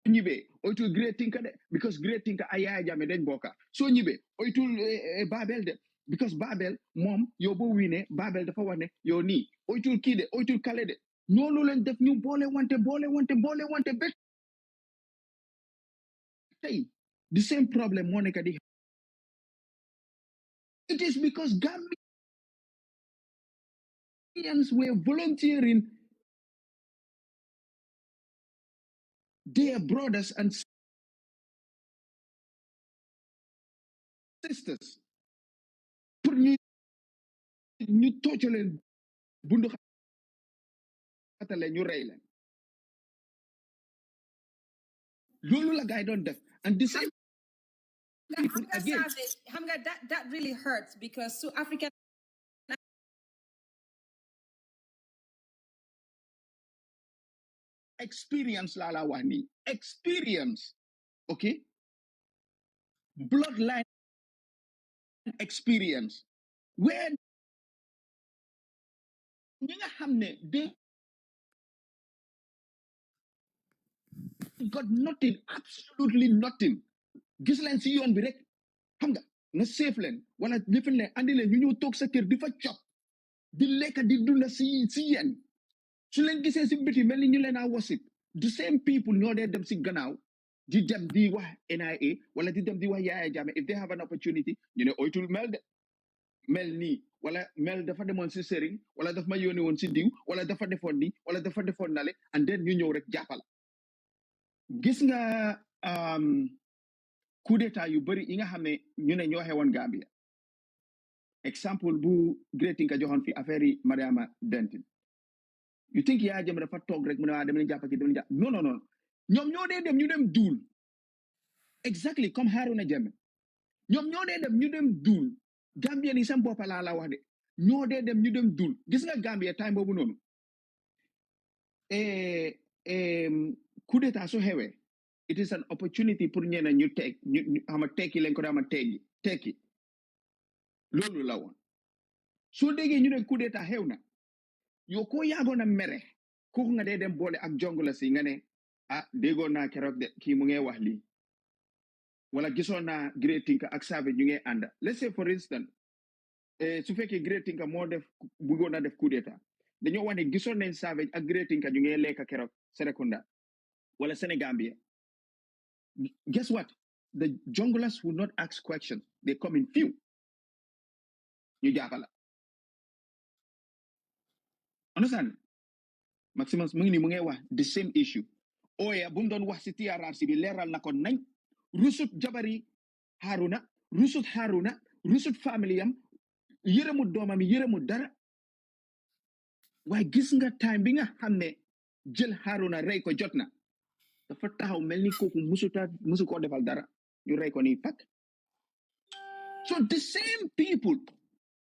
ñibee oytul Great Tinker de because Great Tinker ay Yahya Jammeh dañ bokka soo ñibee oytul Babel de because Babel moom yow boo wiinee Babel dafa wax ne yow nii oytul kii de oytul kale de noonu leen def ñu boole wante bet tey the same problem moo nekk di it is because Gambians were volunteering their brothers and sisters pour ñu tocco leen bundu xatale ñu rey leen loolu la gaay doon def and the same people again that really hurts because to African experience la wax nii experience okay bloodline experience where ñi nga xam ne they got nothing absolutely nothing gis leen si yoon bi rek xam nga safe leen wala lifin leen andi leen ñu ñëw toog sa kër di fa cop di lekk di dunda si yéen su leen gisee si biti mel ni ñu leen a wasip the same people ñoo dee dem si gannaaw di dem di wax NIA wala di dem di wax Yahya Jammeh if they have an opportunity ñu ne oytul mel nii wala mel dafa demoon si sëriñ wala dafa ma yónni woon si diw wala dafa defoon nii wala dafa defoon nale and then ñu ñëw rek jàppala gis nga coup d'état yu bëri yi nga xam ne ñu ne ñoo xewoon Gambia exemple bu Great Inka joxoon fi affaire yi Mariama Dentin you think Yahya Jammeh dafa toog rek mu ne waa dem leen jàpp ki dem leen jàpp non ñoom ñoo dee dem ñu dem duul exactly comme Haruna Jammeh ñoom ñoo dee dem ñu dem duul Gambien yi seen bopp laa la wax de ñoo dee dem ñu dem duul gis nga Gambia time boobu noonu coup d'état su xewee it is an opportunity pour ñeneen ñu xama tekki leen ko dama tekki loolu la woon soo déggee ñu ne coup d'état xew na yow koo yaagoon a mere kooku nga dee dem boole ak jongla si nga ne déggoon naa keroog de kii mu ngay wax lii wala gisoon naa Great Tinka ak Savage ñu ngay ànda let's say for instance su fekkee Great Tinka moo def bëggoon na def coup d'état dañoo wax ne gisoon nañ Savage ak Great Tinka ñu ngay lekk keroog Serekunda wala Senegambia guess what the junglers will not ask questions they come in few ñu jàppala understand Maximus mu ngi nii mu ngay wax the same issue oya bu mu doon wax si TRRC bi leeral na ko nañ rusut jabari Haruna rusut family am yërëmu doomam yërëmu dara waaye gis nga time bi nga xam ne jël Haruna rey ko jot na dafa taxaw mel ni kooku musu koo defal dara ñu rey ko nii pak so the same people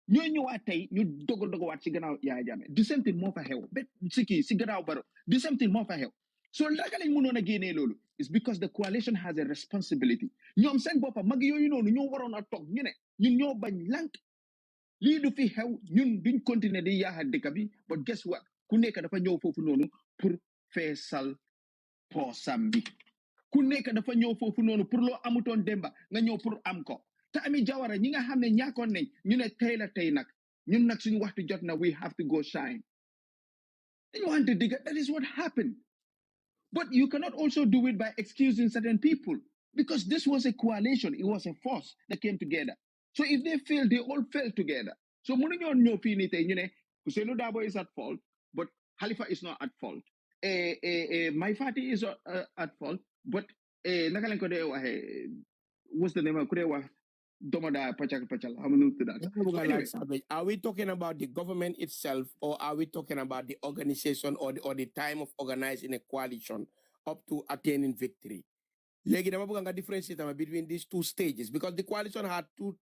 ñoo ñëwaat tey ñu dogowaat ci gannaaw Yahya Jammeh the same thing moo fa xew ba si gannaaw Barrow the same thing moo fa xew so naka lañ mënoon a génnee loolu it's because the coalition has a responsibility ñoom seen boppa mag yooyu noonu ñoo waroon a toog ñu ne ñun ñoo bañ lànk lii du fi xew ñun duñ continuer di yaaxa dëkk bi but guess what ku nekk dafa ñëw foofu noonu pour feesal poosam bi ku nekk dafa ñëw foofu noonu pour loo amutoon demba nga ñëw pour am ko te Ami Jawara ñi nga xam ne ñàkkoon nañ ñu ne tey la tey nag ñun nag suñu waxtu jot na we have to go shine dañu wante digga that is what happened but you cannot also do it by excusing certain people because this was a coalition it was a force that came together so if they fail they all fell together so mënuñoo ñëw fii nii tey ñu ne Ousainou Darboe is at fault but Halifa is not at fault Mai Fatty is at fault but naka lañ ko dee waxee what's the name ku dee wax Domoda Pachal how many to that so anyway, are we talking about the government itself or are we talking about the organization or the time of organizing a coalition up to attaining victory? Legi dama bëgg nga differentiate between these two stages because the coalition had two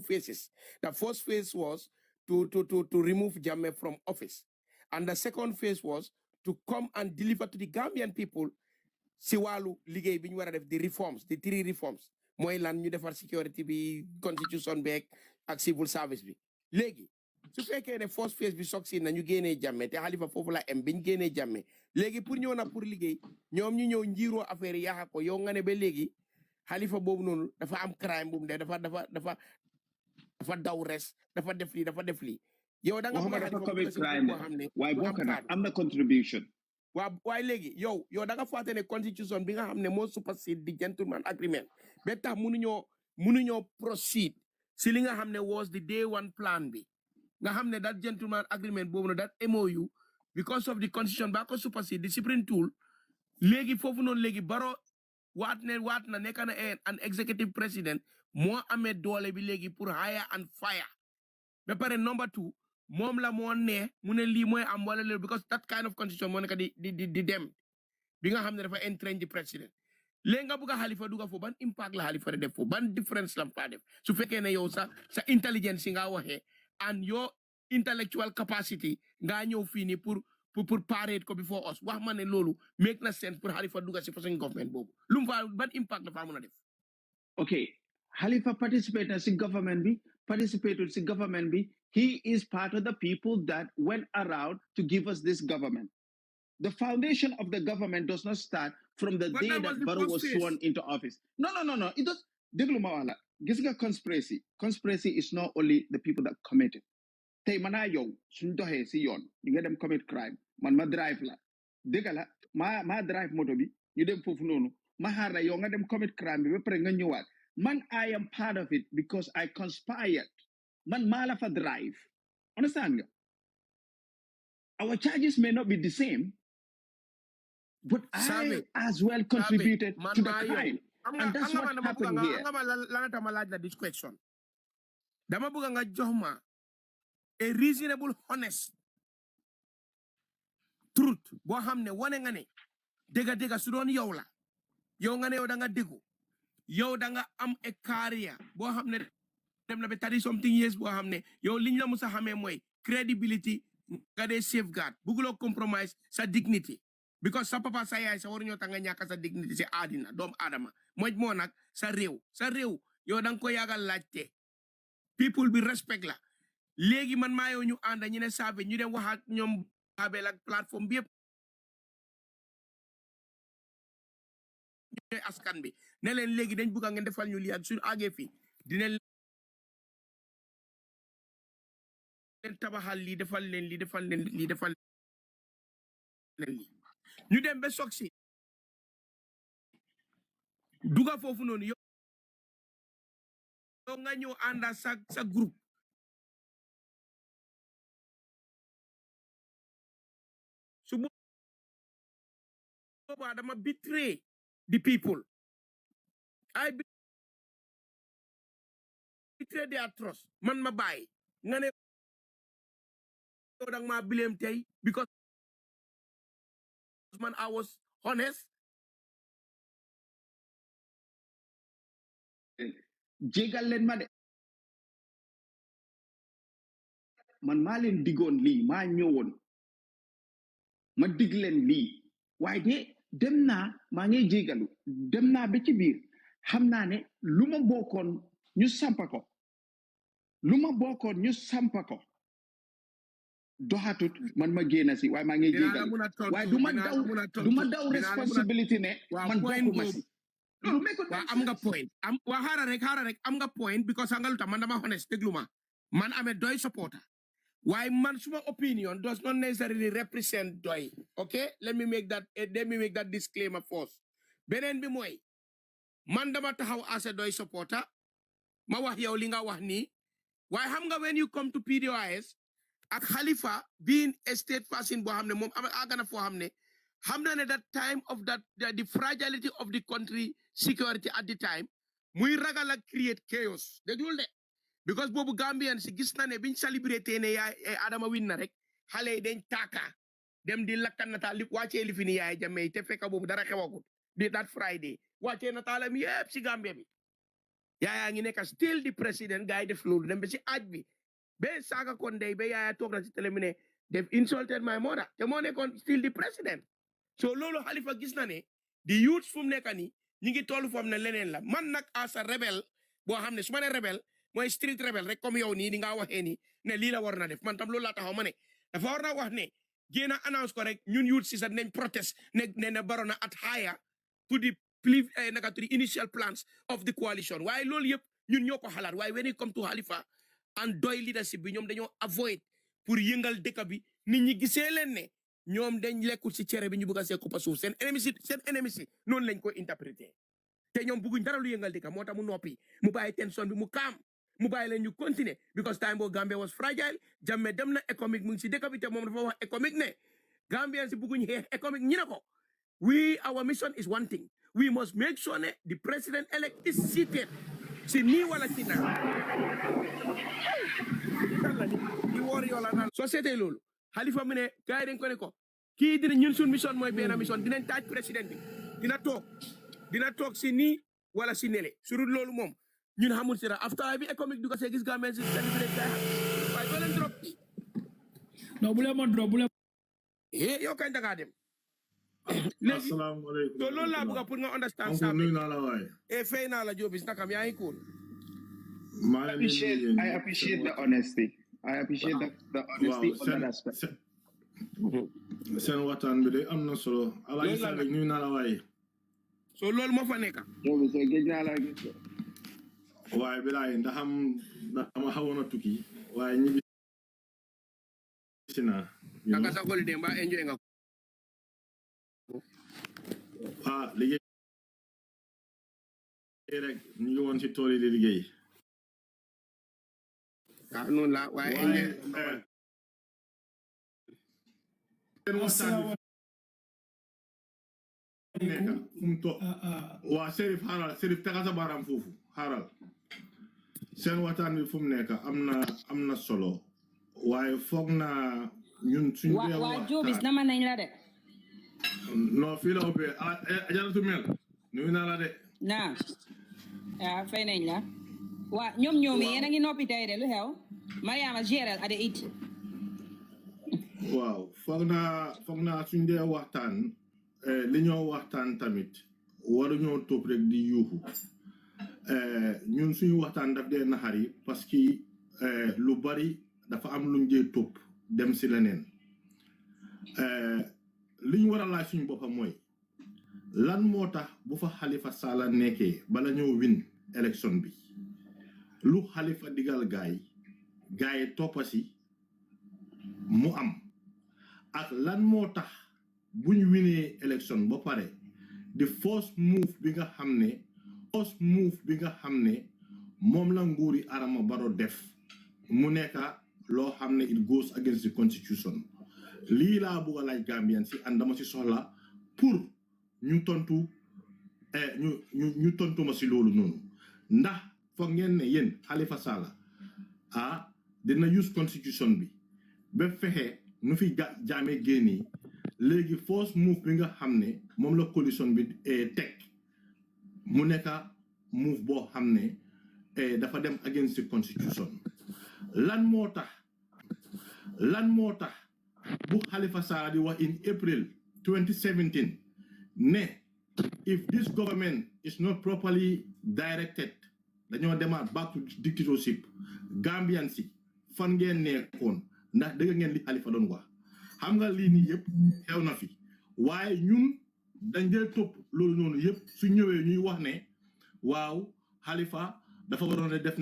phases. The first phase was to remove Jammeh from office, and the second phase was to come and deliver to the Gambian people si wàllu liggéey bi ñu war a def the reforms the 3 reforms mooy lan ñu defar security bi constitution beeg ak civil service bi léegi su fekkee ne first phase bi succeed na ñu génnee Jammeh te Halifa foofu la am biñ génnee Jammeh léegi pour ñëw na pour liggéey ñoom ñu ñëw njiiroo affaire yi yaaxa ko yow nga ne ba léegi Halifa boobu noonu dafa am crime bu mu def dafa daw res dafa def lii yow da nga waxuma bëgg dafa commit crime waaye bokk na am na contribution waaye léegi yow da nga fàtte ne constitution bi nga xam ne moo supersede di gentleman agreement ba tax mënuñoo proceed si li nga xam ne was the day one plan bi nga xam ne that gentleman agreement boobu na that MOU because of the constitution ba ko supersede discipline tool léegi foofu noonu léegi Barrow waat na nekk na an executive president moo amee doole bi léegi pour hire and fire ba pare number 2 moom la moo ne mu ne lii mooy am wala léegi because that kind of constitution moo nekk di dem bi nga xam ne dafa entrench di president léegi nga bëgg a Halifa duga foofu ban impact la Halifa def foofu ban difference la faa def su fekkee ne yow sa intelligence nga waxee and your intellectual capacity nga ñëw fii nii pour parade ko before us wax ma ne loolu make na sense pour Halifa duga si façon government boobu lu mu fa ban impact la faa mën a def. Okay, Halifa participated in government bi, he is part of the people that went around to give us this government. The foundation of the government does not start from the day that Barrow was sworn into office. No. It does. Déglu ma wala. Gis nga conspiracy. Conspiracy is not only the people that commit it. Tey mana yow suñ doxee si yoon ñu nga dem commit crime man ma drive la dégg la ma drive moto bi ñu dem foofu noonu ma xaar la yow nga dem commit crime bi ba pare nga ñëwaat man I am part of it because I conspired man maa la fa drive understand nga our charges may not be the same but I as well contributed to the crime and that's what happened here. Dama laaj la this question dama bëgg nga jox ma a reasonable honest truth boo xam ne wane nga ne dëgga su doon yow la yow nga ne yow da nga déggu yow da nga am a career boo xam ne dem na ba 30 something years boo xam ne yow liñ la musa xamee mooy credibility nga dee safeguard bugguloo compromise sa dignity because sa papa sa yaay sa waruñoo tax nga ñàkk sa dignity si àddina doomu aadama moj moo nag sa réew yow da nga ko yàggal laajte people bi respect la léegi man maa yow ñu ànda ñu ne saabe ñu dem wax ak ñoom Babel ak plateforme bi yëpp ñooy askan bi ne leen léegi dañ bëgg ngeen defal ñu lii ak suñu àggee fii dina leen tabaxal lii defal leen lii defal leen lii defal leen lii ñu dem ba soog si duga foofu noonu yow nga ñëw ànda sa groupe su boobaa dama betray the people I betray their trust man ma bàyyi nga ne yow dang ma blame tey because man I was honest jégal leen ma de man maa leen diggoon lii maa ñëwoon ma dig leen lii waaye de dem naa maa ngi jégalu dem naa ba ci biir xam naa ne lu ma bokkoon ñu sampa ko doxatut man ma génn si waaye maa ngi jégalu waaye du ma daw responsibility ne man bokkuma si am nga point xaaral rek am nga point because nga lu tax man dama honest déglu ma man amee doy supporter waaye man suma opinion does not necessarily represent doy okay let me make that disclaimer first beneen bi mooy man dama taxaw as a doy supporter ma wax yow li nga wax nii waaye xam nga when you come to PDOIS ak Halifa being a state person boo xam ne moom agana foo xam ne that time of that the fragility of the country security at the time muy ragal ak create chaos déglul de because boobu Gambians si gis na ne biñ celebrate ne yaay Adama win na rek xale yi dañ taaka dem di lakkan nataal li wàccee li fi ni Yahya Jammeh te fekk boobu dara xewagut di that Friday wàccee nataalam yëpp si Gambia bi Yahya ngi nekk still di président gars yi def loolu dem ba si aaj bi ba saaga kon dey ba Yahya toog na si télé mi ne they've insulted my mother te moo nekkoon still di président so loolu Halifa gis na ne di youth fu mu nekk nii ñi ngi toll fu am ne leneen la man nag as a rebel boo xam ne su ma ne rebel mooy street rebel rek comme yow nii ni nga waxee nii ne lii la war na def man tam loolu laa taxaw ma ne dafa war na wax ne génn a announce ko rek ñun youth si sax nañ protest ne na Barrow na at higher to the initial plans of the coalition waaye loolu yëpp ñun ñoo ko xalaat waaye when it come to Halifa and doy leadership bi ñoom dañoo avoid pour yëngal dëkk bi nit ñi gisee leen ne ñoom dañ lekkul si cere bi ñu bëgg a see koppa suuf seen ennemi si noonu lañ ko interpréter te ñoom bëgguñ dara lu yëngal dëkk moo tax mu noppi mu bàyyi tension bi mu kaam mu bàyyi leen ñu continuer because time boo Gambia was fragile Jammeh dem na économique mu ngi si dëkk bi te moom dafa wax économique ne Gambians si bëgguñ xeex économique ñi ne ko our mission is one thing we must make sure ne the president elect is seated si nii wala si naa di woor yoo la naan société loolu Halifa mu ne gars yi dañ ko ne ko kii dina ñun suñ mission mooy benn mission dinañ taaj président bi dina toog si nii wala si nele surtout loolu moom ñun xamul si dara after bi économique du ko see gis Gambien si célébré waaye doo leen drop non bu leen ma drop bu leen yow kañ dangaa dem léegi asalaamaaleykum to loolu laa bëgg pour nga understand sa nuyu naa la waay fay naa la Jobis nakam yaa ngi cool I appreciate the honesty. I appreciate the honesty on that aspect. Seen waxtaan bi de am na solo. Alaaji Sall nuyu naa la waay. So loolu moo fa nekk. Yow so géej naa la gis. Waaye bilaay ndax dama xawoon a tukki waaye ñibbi si naa. Naka sa xol de mbaa enjoy nga. Liggéey rek ñu ngi woon ci tool yi di liggéey. Noonu la waaye seen waxtaan bi nekk fu mu toog waa Serif xaaral Serif tegal sa baaraam foofu xaaral seen waxtaan bi fu mu nekk am na solo waaye foog naa ñun suñu dee waa Jobis nama nañ la de non fii la ubbee Ajaratu Mel nuyu naa la de fay nañ la waa ñoom yéen a ngi noppi tey de lu xew Mariama gérel ade it waaw foog naa suñ dee waxtaan li ñoo waxtaan tamit waruñoo topp rek di yuuxu ñun suñu waxtaan daf dee naxari parce que lu bari dafa am luñ dee topp dem si leneen liñ war a laaj suñu boppam mooy lan moo tax bu fa Halifa Sallah nekkee bala ñoo win élection bi lu Halifa digal gaay toppasi mu am ak lan moo tax buñ winee élection ba pare the first move bi nga xam ne moom la nguuri Adama Barrow def mu nekka loo xam ne it goes against the constitution lii laa bëgg a laaj Gambian si and dama si soxla pour ñu tontu ma si loolu noonu ndax foog ngeen ne yéen Halifa Sallah dina use constitution bi ba fexe nu fi Jammeh génnee léegi first move bi nga xam ne moom la coalition bi teg mu nekka move boo xam ne dafa dem against the constitution lan moo tax bu Halifa Sallah di wax in April 2017 ne if this government is not properly directed dañoo demaat back to dictatorship Gambian si fan ngeen nekkoon ndax dëgg ngeen li Halifa doon wax xam nga lii nii yëpp xew na fi waaye ñun dañ dee topp loolu noonu yëpp su ñëwee ñuy wax ne waaw Halifa dafa waroon def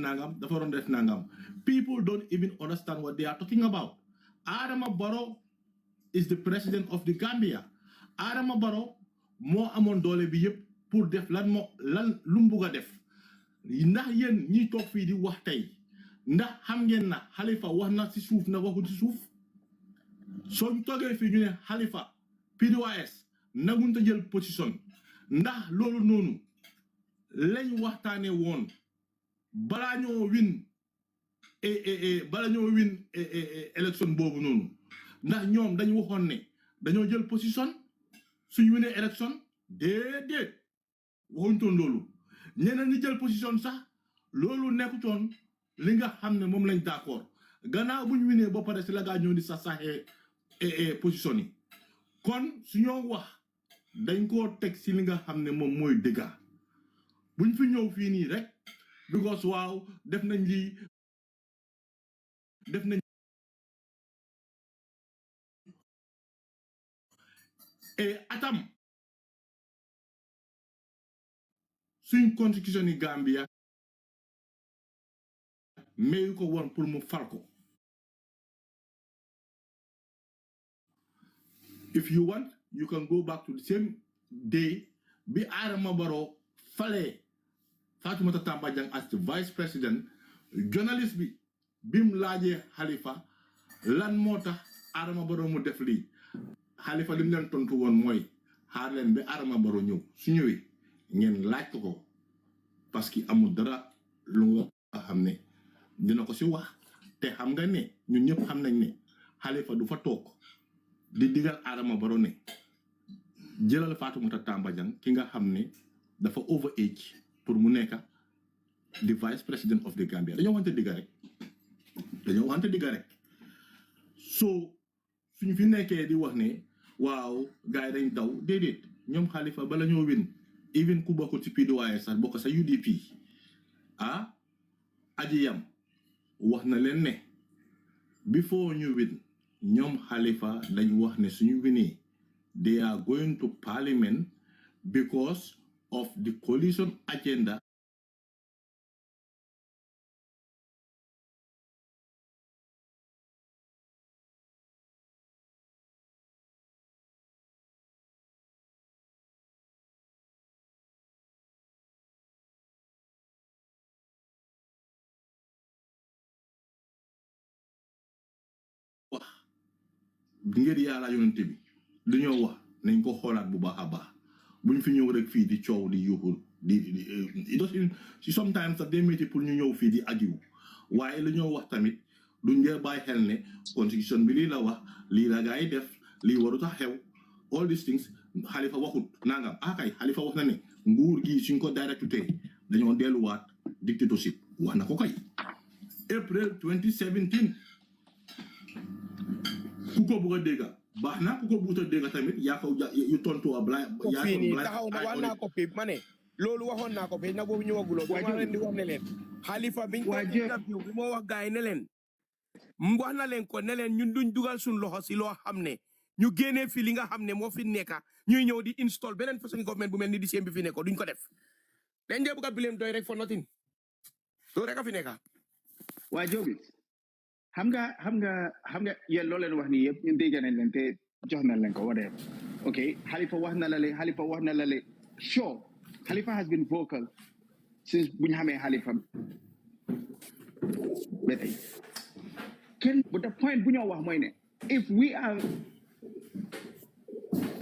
nangam people don't even understand what they are talking about. Adama Barrow is the president of the Gambia. Adama Barrow moo amoon doole bi yëpp pour def lan lu mu bugg a def ndax yéen ñiy toog fii di wax tey ndax xam ngeen na Halifa wax na si suuf na waxul si suuf soo ñu toogee fii ñu ne Halifa PDOIS naguñ ta jël position ndax loolu noonu lañ waxtaane woon balaa ñoo win élection boobu noonu ndax ñoom dañ waxoon ne dañoo jël position suñu winee élection déedéet waxuñ toon loolu ñeneen ñi jël position sax loolu nekkutoon li nga xam ne moom lañ d'accord gannaaw buñ winee ba pare si la gaa ñoo di saxee position yi kon suñoo wax dañ koo teg si li nga xam ne moom mooy dëgga buñ fi ñëw fii nii rek because waaw def nañ lii def nañ atam suñ constitution yi Gambia mayu ko woon pour mu fal ko If you want, you can go back to the same day. Be Adama Barrow fale Fatoumata Tambajang as the vice president. Journalist bi bim laaje Halifa lan mota Adama Barrow mu def li Halifa lim len tontu won moy xaar len be Adama Barrow ñew su ñewé ngeen laaj ko parce que amul dara lu nga xamné dina ko ci wax té xam nga né ñun ñëpp xam nañ né Halifa du fa tok di digal Adama Barrow né jëlal Fatoumata Tambajang ki nga xamné dafa over age pour mu nekk the vice president of the Gambia dañoo wante digga rek so suñu fi nekkee di wax ne waaw gaay dañ daw déedéet ñoom Halifa bala ñoo win even ku bokk ci PDOIS sax bokk sa UDP aji yam wax na leen ne before ñu win ñoom Halifa dañ wax ne suñu winee they are going to parliament because of the coalition agenda ngir yàlla yonente bi lu ñoo wax nañ ko xoolaat bu baax a baax buñ fi ñëw rek fii di coow di yuuxul di sometimes sax day métti pour ñu ñëw fii di agiw waaye lu ñoo wax tamit duñ dee bàyyi xel ne constitution bi lii la wax lii la gaa yi def lii warut a xew all these things Halifa waxut nangam kay Halifa wax na ne nguur gi suñ ko directé dañoo delluwaat dictatorship wax na ko kay April 2017 ku ko bëgg a dégg baax na ku ko bëgg a dégg tamit yaa ko yu tontu wa bla yaa ko bla taxaw na wax naa ko fi ma ne loolu waxoon naa ko fi nag boobu ñëwaguloo ma leen di wax ne leen Halifa biñ ko interview bi moo wax gaay ne leen wax na leen ko ne leen ñun duñ dugal suñ loxo si loo xam ne ñu génnee fi li nga xam ne moo fi nekka ñuy ñëw di install beneen façon government bu mel ni di seen bi fi nekko duñ ko def dañ dee bëgg a bileem doy rek for nothing loolu rek a fi nekka waa Jobi xam nga yéen loo leen wax nii yëpp ñun dégg nañ leen te jox nañ leen ko whatever ok Halifa wax na la le sure Halifa has been vocal since bu ñu xamee Halifa ba tey but the point bu ñoo wax mooy ne if we are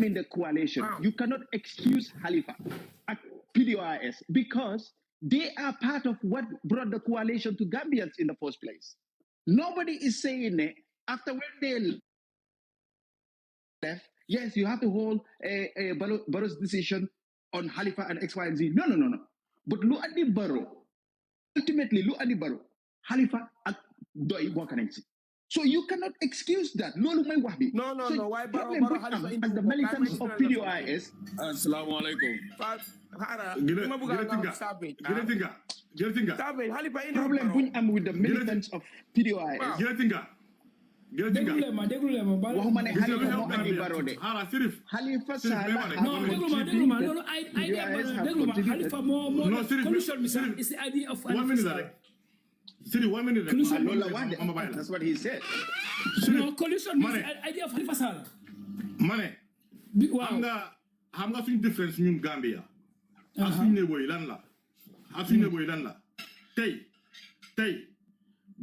in the coalition you cannot excuse Halifa ak PDOIS because they are part of what brought the coalition to Gambians in the first place. Nobody is saying that after when they left, yes, you have to hold a Barrow's decision on Halifa and X, Y, and Z. No. But look at the Barrow. Ultimately, look at the Barrow. Halifa at Doi Wakanensi. So you cannot excuse that. No. Why Barrow as the militants of PDOIS? Assalamu alaikum. Problem when I'm with the militants of PDOIS. Waxuma ne Halifa moo andi Barrow de. Halifa Sallah Halifa moo commission is the idea of Siri, 1 minute. That's what he said. No, collusion is the idea of Halifa Sallah. Mane. Xam nga suñu difference ñun Gambia. Ak suñu neboy lan la. Tey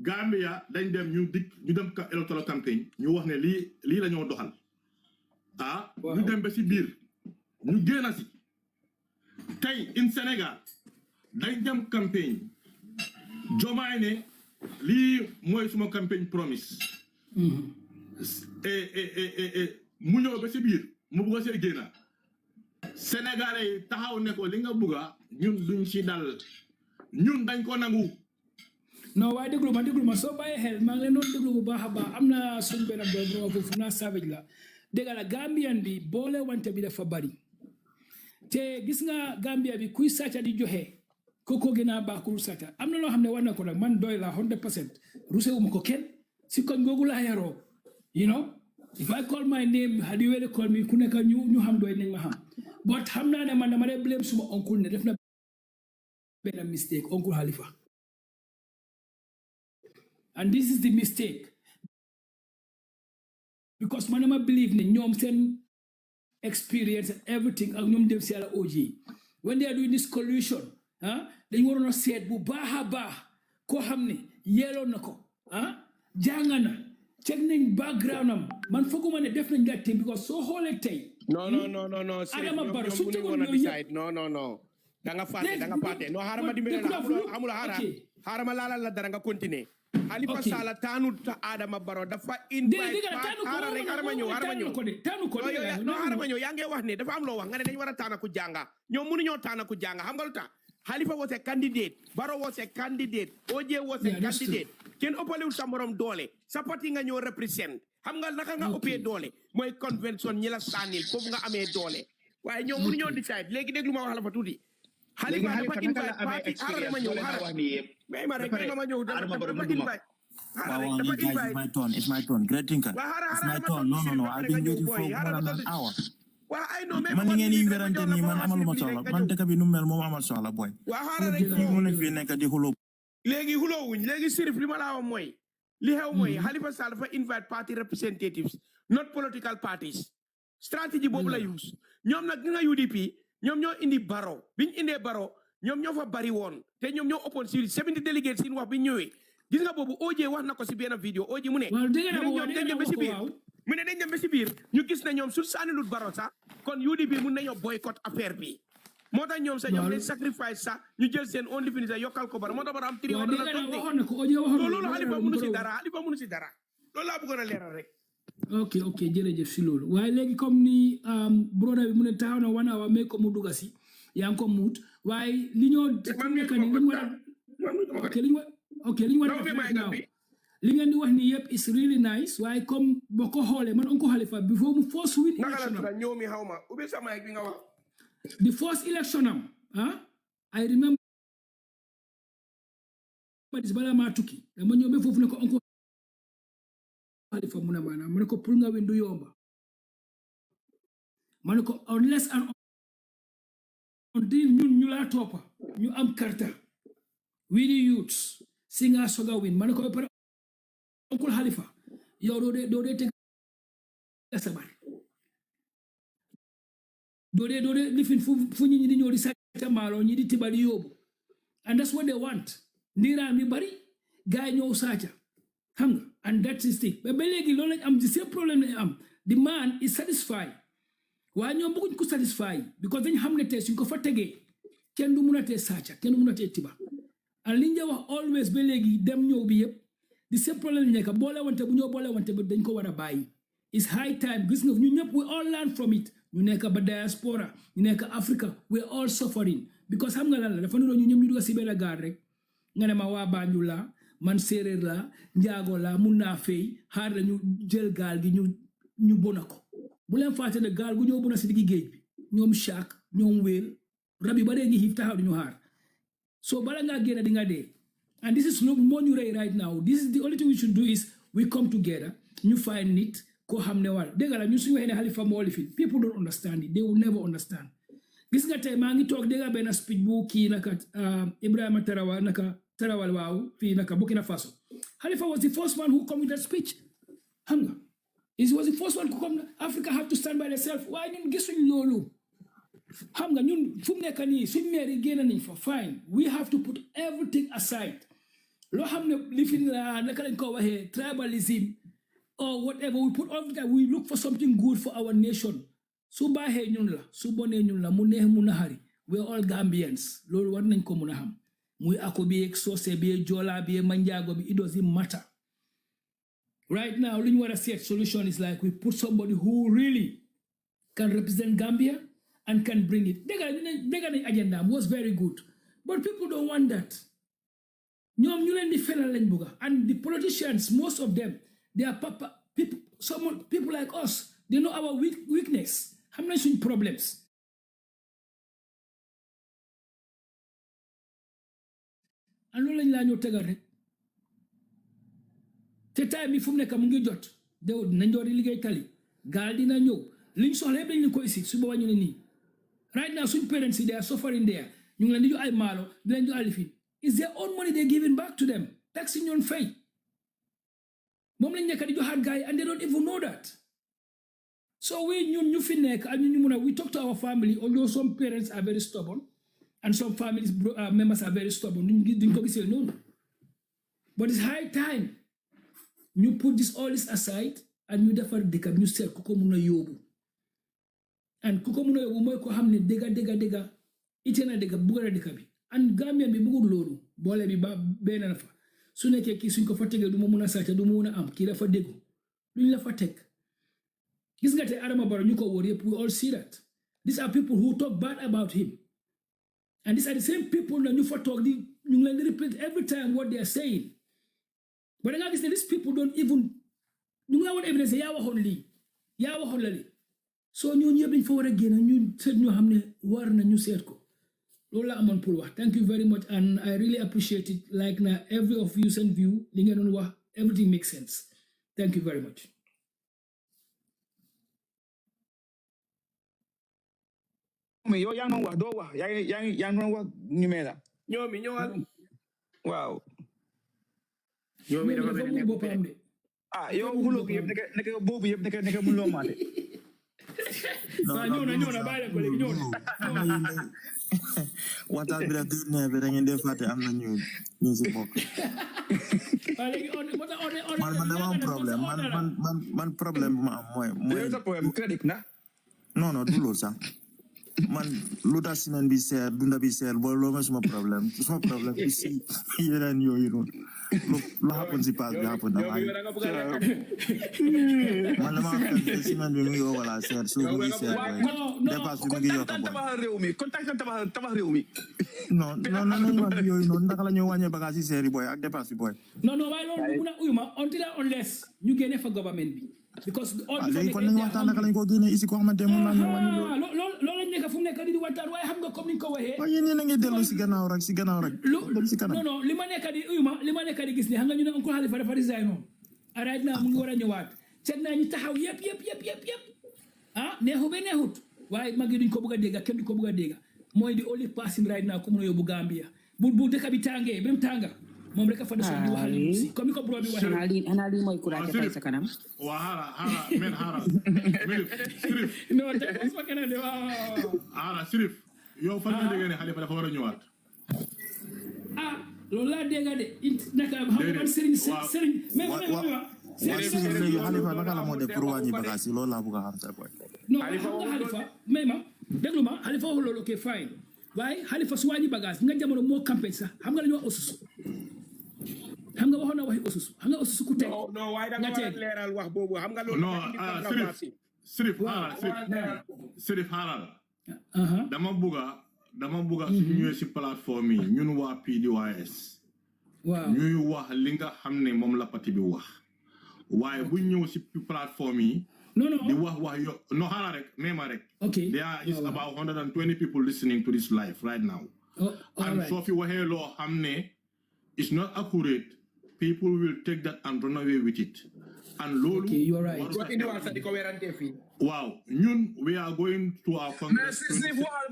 Gambia dañ dem ñu dem electoral campaign ñu wax ne lii la ñoo doxal. ñu dem ba ci biir ñu génn ci. Tey in Sénégal dañ dem campaign Jomaay ne lii mooy suma campagne promise. mu ñëw ba ci biir mu bugg a see génn. Sénégalais yi taxaw ne ko li nga bugga ñun duñ ci dal ñun dañ ko nangu. non waaye déglu ma soo bàyyi xel maa ngi leen doon déglu bu baax a baax am na suñ benn boy bu ma ko fu naa savage la dégg la Gambian bi boole wante bi dafa bari te gis nga Gambia bi kuy sàcca di joxe koko gën a baax ku sàcca am na loo xam ne war na ko nag man doy la 100% rusewuma ko kenn si koñ googu laa yaroo you know if I call my name how do you really call me ku nekk ñu xam doy nañ ma xam but xam naa ne man dama dee blame suma oncle ne def na benn mistake oncle Halifa and this is the mistake because man dama believe ne ñoom seen experience and everything ak ñoom dem si yàlla OG when they are doing this collusion dañ waroon a seet bu baax a baax koo xam ne yeeloon na ko jàng na check nañ background am man fooguma ne def nañ that thing because soo xoolee tey no Adama Barrow su tegoon no yooyu no da nga fàtte no xaaral ma dimbale la amul xaaral ma laalal la dara nga continuer Halifa Sallah taanu Adama Barrow dafa invite xaaral ma ñëw yaa ngi wax ne dafa am loo wax nga ne dañ war a taana ku jànga ñoom mënuñoo taana ku jànga xam nga lu tax Halifa was a candidate Barrow was a candidate OJ was a candidate kenn ëppalewul sa morom doole sa parti nga ñëw represent xam nga naka nga ëppee doole mooy convention ñi la sànnil foofu nga amee doole waaye ñoom mënuñoo decide léegi déglu ma wax la fa tuuti Halifa dafa invite parti xaaral ma ñëw mais ma rek ma ñëw dafa invite It's my turn. Great thinker. It's my turn. No. I've been waiting for more than an hour. Man ngeen yi werante ni man amaluma soxla man dëkk bi nu mel moom amal soxla boy. Mu ne fi nekk di xulo. Léegi xulowuñ léegi Sirif li ma la wax mooy li xew mooy Halifa Sallah dafa invite party representatives not political parties. Strategy boobu la use. Ñoom nag nga UDP ñoom ñoo indi Barrow biñ indee Barrow ñoom ñoo fa bari woon te ñoom ñoo ëppoon si 70 delegates sin wax biñ ñëwee gis nga boobu OJ wax na ko si benn vidéo OJ mu ne ñoom dañ dem ba si biir mu ne dañ dem ba si biir ñu gis ne ñoom su sànnilut Barrow sax kon UDP mun nañoo boycott affaire bi moo tax ñoom sax ñoom leen sacrifice sax ñu jël seen only fini sax yokkal ko Barrow moo tax Barrow am 300 loolu Halifa mënu si dara loolu laa bëggoon a leeral rek ok jërëjëf si loolu waaye léegi comme ni broda bi mu ne taxaw na 1 hour mais ko mu dugga si yaa ngi ko muut waaye li ñoo nekk ni li ñu war a def now li ngeen di wax ni yëpp is really nice waaye comme boo ko xoolee man Uncle Halifa before mu first win election the first election am I remember this bala maa tukki dama ñëw ba foofu ne ko Uncle Halifa mu ne maanaam ma ne ko pour nga win du yomba ma ne ko unless and until ñun ñu laa toppa ñu am karta we the youths si nga soga win ma ne ko pare Uncle Halifa yow doo dee teg sabar doo dee lifin fu ñi di ñëw di sàcca maalo ñi di tibali yóbbu and that's what they want ndiiraam yu bari gaay ñëw sàcca xam nga and that's his thing ba léegi loolu lañ am di seen problème lañ am the man is satisfied waaye ñoom bëgguñ ko satisfy because dañ xam ne tey suñ ko fa tegee kenn du mun a tee sàcca kenn du mun a tee tiba and liñ wax always ba léegi dem ñëw bi yëpp di seen problème nekk boole wante bu ñoo boole wante ba dañ ko war a bàyyi it's high time gis nga ñu ñëpp we all learn from it ñu nekk ba diaspora ñu nekk Africa we all suffering because xam nga lan la dafa nuroo ñu ñëpp ñu dugg si benn gaar rek nga ne ma waa Banjul la man séeréer la njaago la mun naa fay xaar la ñu jël gaal gi ñu bona ko bu leen fàtte ne gaal gu ñoo bona si diggi géej bi ñoom chaak ñoom wéel rab yi ba dee ngi xiif taxaw di ñu xaar so bala ngaa génn di nga dee and this is moo ñu rey right now this is the only thing we should do is we come together ñu find nit koo xam ne wala dégg la ñu suñu waxee ne Halifa moo lifin people don't understand it they will never understand gis nga tey maa ngi toog dégg benn speech bu kii naka Ibrahima Tarawal waaw fii naka Burkina Faso Halifa was the first one who come with that speech xam nga he was the first one who come Africa have to stand by themselves waaye ñun gisuñ loolu xam nga ñun fu mu nekk nii suñ maire génn nañ fa fine we have to put everything aside loo xam ne lifin la naka lañ ko waxee tribalism or whatever we put all that we look for something good for our nation su baaxee ñun la su bonee ñun la mu neex mu naxari we all Gambians loolu war nañ ko mun a xam muy ako bi soose bi jola bi manjaago bi it doesn't matter right now li ñu war a seet solution is like we put somebody who really can represent Gambia and can bring it dégg nañ agenda was very good but people don't want that ñoom ñu leen di fenal lañ bugga and the politicians most of them they are people like us they know our weakness xam nañ suñ problems and loolu lañ laa ñëw tegal rek te time bi fu mu nekk mu ngi jot nañ door di liggéey tali gaal dina ñëw liñ soxla yëpp dañ leen koy si su boobaa ñu ne nii right now suñ parents yi they are suffering there ñu ngi leen di jox ay maalo di leen jox ay lifin it's their own money they're giving back to them tax yi ñoon fay moom lañ nekk di joxaat gars yi and they don't even know that So we we talk to our family, although some parents are very stubborn and some families members are very stubborn. No. But it's high time you put all this aside and you defer deka you say kukomuna yobu. And kukomuna yobu moy ko xamne dega itena dega bugara deka bi. And Gambian bi bugul lolu bolé bi ba benen fa. Su nekké ki suñ ko fa tégué duma mëna sacca duma mëna am ki dafa déggu. Luñ la fa tek. Gis nga té Adama Barrow ñu ko wor yépp, we all see that. These are people who talk bad about him. And these are the same people that you for talk you repeat every time what they are saying. But I guess these people don't even you know what evidence ya waxon li. So ñu ñëpp forward again and ñu sét ñu xamné war na ñu sét ko. Lola amon pour wax. Thank you very much and I really appreciate it. Like now every of you send view li ngeen wax everything makes sense. Thank you very much. Yo yang nong wax do wax yang nong wax numera. Ñomi ñowal. Wow. Ñomi dafa mel bopam de. Ah yo hulo bi yeb nek bobu yeb nek mu lo maté. ñoo na baale ko léegi ñoo Wata bi rek ne bi da ngeen def faté am na ñu ci bokk. Man dama am problème man problème bu ma am mooy sa problème crédit na non du loolu sax man lu tax semaine bi seer dunda bi seer bo lo ma suma problème ici yeneen yooyu noonu lu happen si pass bi happen na man dama am semaine bi mu ngi wala seer su mu ngi seer dépasse bi mu ngi yokk tabax réew mi contact tabax réew mi non yooyu noonu naka la ñoo wàññee bagage yi seer yi boy ak dépasse bi boy non waaye loolu mun a uyuma unless ñu génne fa government bi because léegi kon nañu waxtaan naka lañ ko génne ici ko xamante mun naa ñoo wàññi loolu lañ nekk fu mu nekk di waxtaan waaye xam nga comme ni ko waxee waaye yéen a ngi dellu si gannaaw rek dem si kanam non li ma nekk di gis ne xam nga ñu ne Uncle Halifa dafa resign noonu right now mu ngi war a ñëwaat seet naa ñu taxaw yëpp neexut waaye mag yi duñ ko bëgg a dégg kenn du ko bëgg a dégg mooy di only passing right now ku mun a yóbbu Gambia bu dëkk bi tàngee ba mu tànga moom rek a fa desoon di waxal si comme ni ko bro bi waxee xanaa lii mooy courage fay sa kanam waa xaaral Sirif non te ma keneen de waaw Sirif yow fan nga déggee ne Halifa dafa war a ñëwaat loolu laa dégg de naka xam nga man Serigne léegi Halifa naka la moo def pour wàññi bagage yi loolu laa bëgg a xam sa boy non xam nga Halifa may ma déglu ma Halifa wax loolu ok fine waaye Halifa su wàññi bagage nga jamono moo campagne sax xam nga la ñu wax osusu xam nga waxoon na waxi osusu xam nga osusu ku teg non waaye da nga war a leeral wax boobu xam nga loolu Sirif xaaral dama bëgga suñu ñëwee si plateforme yi ñun waa PDOIS ñuy wax li nga xam ne moom la parti bi wax waaye bu ñëw si plateforme yi di wax yo no xaaral rek même rek there is about 120 people listening to this live right now and soo fi waxee loo xam ne it's not accurate people will take that and run away with it and lolu you're right wow ñun we are going to our congress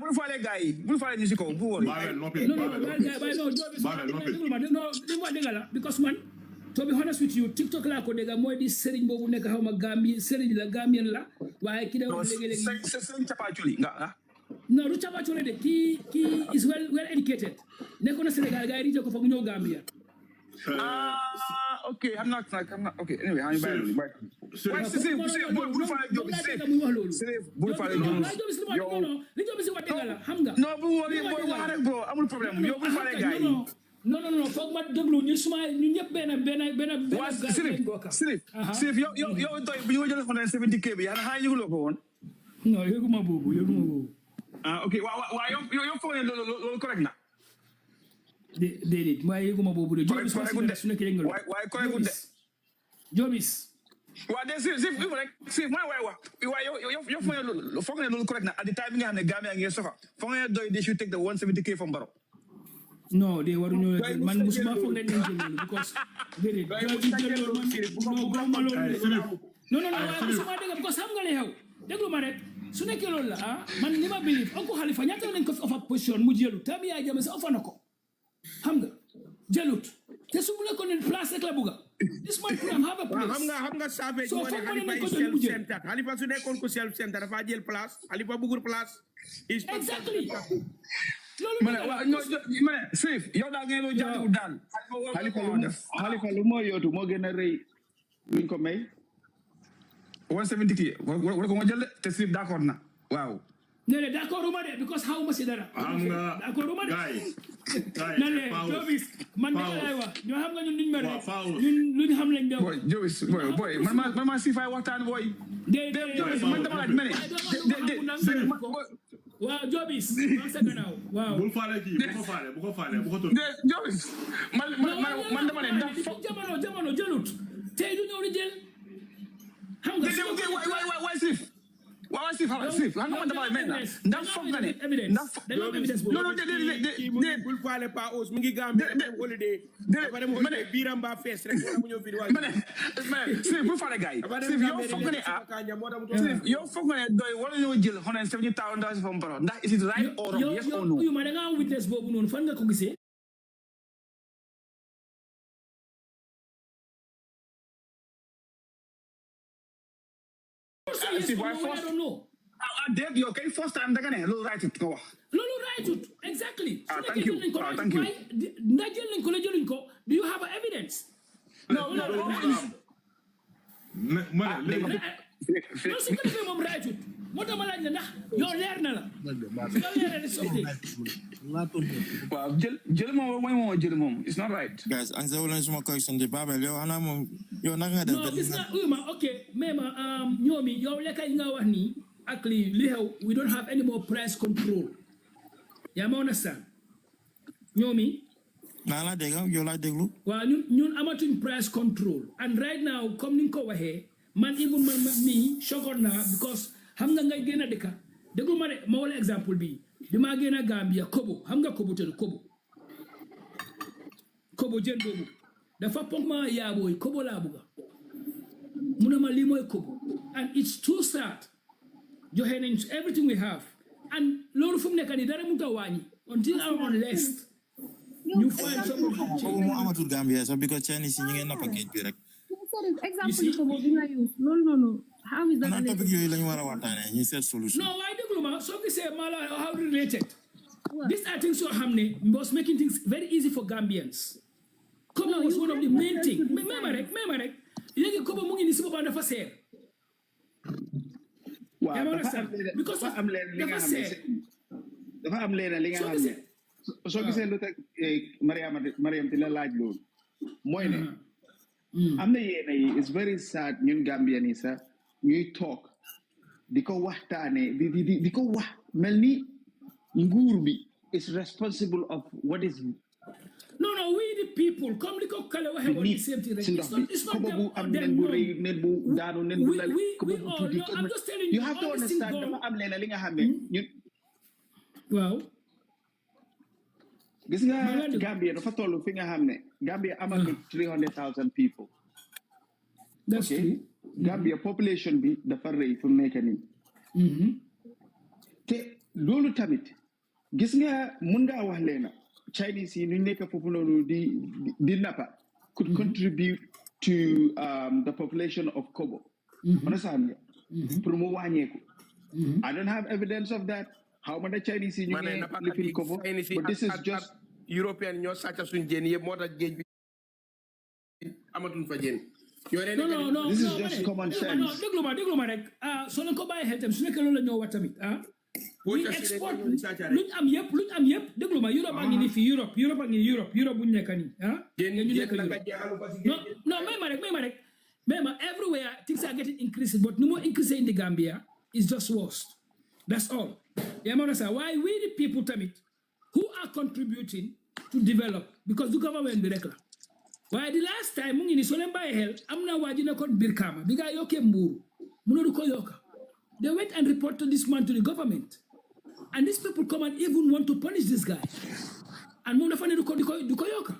bu falé gaay bu falé ni ci ko bu wori because man to be honest with you TikTok la ko dega moy di serigne bobu nek xawma Gambie serigne la Gambian la waye ki daw legi serigne tapatuli nga no du tapatuli de ki is well educated nekona Sénégal gaay di ko fa ñew Gambia okay I'm not okay anyway I'm bad why say bu falé job bu falé yo li job ci wadé la xam nga no bu wori boy wax rek bro amul problème yo bu falé gaay non foog ma déglu ñu suma ñu ñëpp benn Sirif yo doy bu ñu jël 170K bi yana ha yëgulo ko woon non yëguma boobu okay wa yo foog ne loolu correct na déedéet waaye yëguma boobu de Jobis su nekk yëngal waaye correct de Jobis waa de Sirif ma waaye yo foog ne loolu correct na at the time nga xam ne Gambia ngi sofa foog ne doy they should take the 170K from Barrow no they waruñu man musuma foog ne dañ jël loolu because déedéet non waaye musuma dégg because xam nga li xew déglu ma rek su nekkee loolu la man li ma believe Uncle Halifa ñaata nañ ko fi offer position mu jëlu tam Yahya Jammeh sa offer na ko xam nga jëlut te su mu nekkoon ne place rek la bugga This man could have a place. Xam nga savage So mo ne foog Halifa ne is ko self-centered. Halifa su nekkoon ko self-centered dafa jël place. Halifa bugul place. Exactly. Sif, yow da ngeen lo jaatu dal. Halifa lu mo yotu mo gëna reuy luñ ko may 170 wala ko mo jël te Sif d'accord na. Waaw. Nene d'accord uma de because how much dara. D'accord uma de. Guys. Nene Jovis man de lay wax. Ñoo xam nga ñun niñ mel ñun luñ xam lañ dew. Boy Jovis boy man Sif ay waxtaan boy. Jovis man dama laaj mané. Waaw Jobis ma sa gannaaw waaw bu faale ki bu ko faale bu ko ton Jobis man dama ne ndax jamono jëlut tey du ñëw di jël xam nga waay Sif waaw Sif xam nga man dama mel na ndax foog nga ne ndax non de bul faale pa os mu ngi Gambia holiday dafa dem holiday biram ba fees rek mu ñëw fi mané Sif bul faale gaay Sif yow foog nga ne Sif yow foog nga ne doy wala ñoo jël $170,000 from baro ndax is it right or wrong yes or no yu ma da nga am witness boobu noonu fan nga ko gisee Sif why first dégg yow kay first time daga ne loolu right ko wax loolu right exactly thank you thank you ndax jël nañ ko la jëluñ ko do you have evidence no su ko defee moom right moo tax ma laaj la ndax yow leer na la yow leer na sotti waaw jël moom jël moom it's not right guys answer wala suma question di Babel yow ana moom yow naka nga def non gis nga uyuma ok mais ma ñoomi yow lekka yi nga wax nii ak li xew we don't have any more price control yaa ma understand ñoomi naa la dégg yow laa déglu waaw ñun amatuñ price control and right now comme ni nga ko waxee man even man mi chocolat na because xam nga ngay génn dëkka déglu ma de ma wala exemple bi maa génn Gambia kobo xam nga kobo te kobo jën boobu dafa pomp ma yaabooy kobo laa bugga mu ne ma lii mooy kobo and it's too sad joxe nañ everything we have and loolu fu mu nekk nii dara mu ta wàññi until I'm on list ñu find some kobo mu amatul Gambia so because Chinese ñi ngeen nappa géej bi rek example kobo bi nga use loolu noonu how is that na topic yooyu lañu war a waxtaanee ñu seet solution no waaye déglu ma soo gisee mala how related this I think so xam ne was making things very easy for Gambians kobo was one of the main thing même rek léegi kobo mu ngi ni si boppam dafa seer waaw dafa am leen li nga xam ne dafa am leen li nga xam ne soo gisee lu tax Mariama di la laaj loolu mooy ne am na yéena yi it's very sad ñun Gambian yi sax ñuy toog di ko waxtaane di ko wax mel ni nguur bi is responsible of what is no we the people comme li ko kale waxe woon di same thing rek it's not kobo bu am nen bu rëy nen bu daanu nen bu lal kobo bu tuuti you have to understand dafa am leen li nga xam ne ñun waaw gis nga Gambia dafa toll fi nga xam ne Gambia amal na 300,000 people that's true Gambia population bi dafa rëy fu mu nekk nii te loolu tamit gis nga mun ngaa wax leena Chinese yi ñu nekk foofu noonu di nappa could contribute to the population of Kobo understand nga pour mu wàññeeku I don't have evidence of that how many Chinese yi ñu ngi live in Kobo but this is just European ñoo sàcca suñ jën yëpp moo tax géej bi amatuñ fa jën non this is just common sense non déglu ma rek soo leen ko bàyyi xel tamit su nekkee loolu la ñoo wax tamit we export luñ am yëpp déglu ma Europe a ngi ni fii Europe a ngi ni Europe buñ nekk nii ñu nekk non may ma rek everywhere things are getting increased but no more increase in the Gambia is just worse that's all yaa ma sa why we the people tamit who are contributing to develop because the government bi rek la waaye the last time mu ngi ni soo leen bàyyi xel am na waa ji nekkoon Birkama bi nga yokkee Mbuuru mu ne du ko yokka they went and reported this man to the government and these people come and even want to punish this guy and moom dafa ne du ko yokka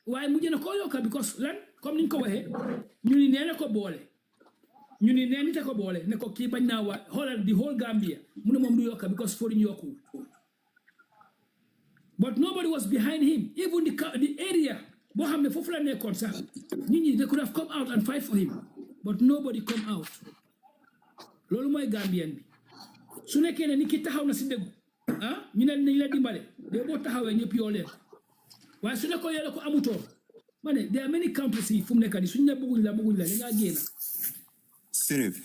waaye mujj na ko yokka because lan comme niñ ko waxee ñu ni nee na ko boole ñu ni nee nite ko boole ne ko kii bañ naa waa xoolal the whole Gambia mu ne moom du yokka because foreign yokkuwul but nobody was behind him even the area boo xam ne foofu la nekkoon sax nit ñi they could have come out and fight for him but nobody come out loolu mooy Gambian bi su nekkee ne nit ki taxaw na si dëggu ñu ne nañ la dimbale de boo taxawee ñëpp yoo leen waaye su nekkoon yàlla ko amutoon ma ne there are many countries yi fu mu nekk nii suñu ne bëgguñ la da ngaa génn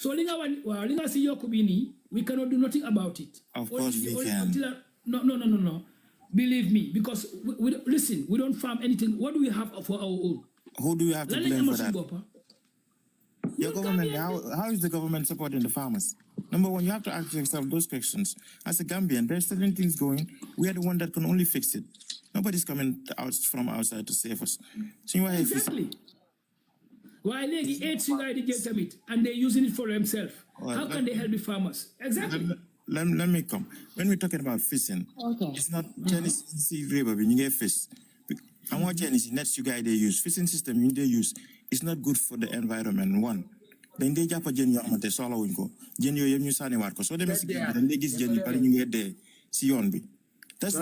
so li nga wax waaw li nga si yokk bi nii we cannot do nothing about it of course we can no believe me because listen we don't farm anything what do we have for our own who do we have to blame for that your government how is the government supporting the farmers? Number one, you have to ask yourself those questions. As a Gambian, there's certain things going. We are the one that can only fix it. Nobody's coming out from outside to save us. So exactly. Why legi AIDS and they're using it for themselves? How can they help the farmers? Exactly. Let me come. When we're talking about fishing, it's not Chinese river. We need fish. And what Chinese nets you guys they use fishing system they use is not good for the environment. One. Then they jàpp jën yoo xamante soxla wuñ ko jën yooyu yëpp ñu sànniwaat ko soo demee si géej dañ lay gis jën yu bari ñu ngi dee si yoon bi. That's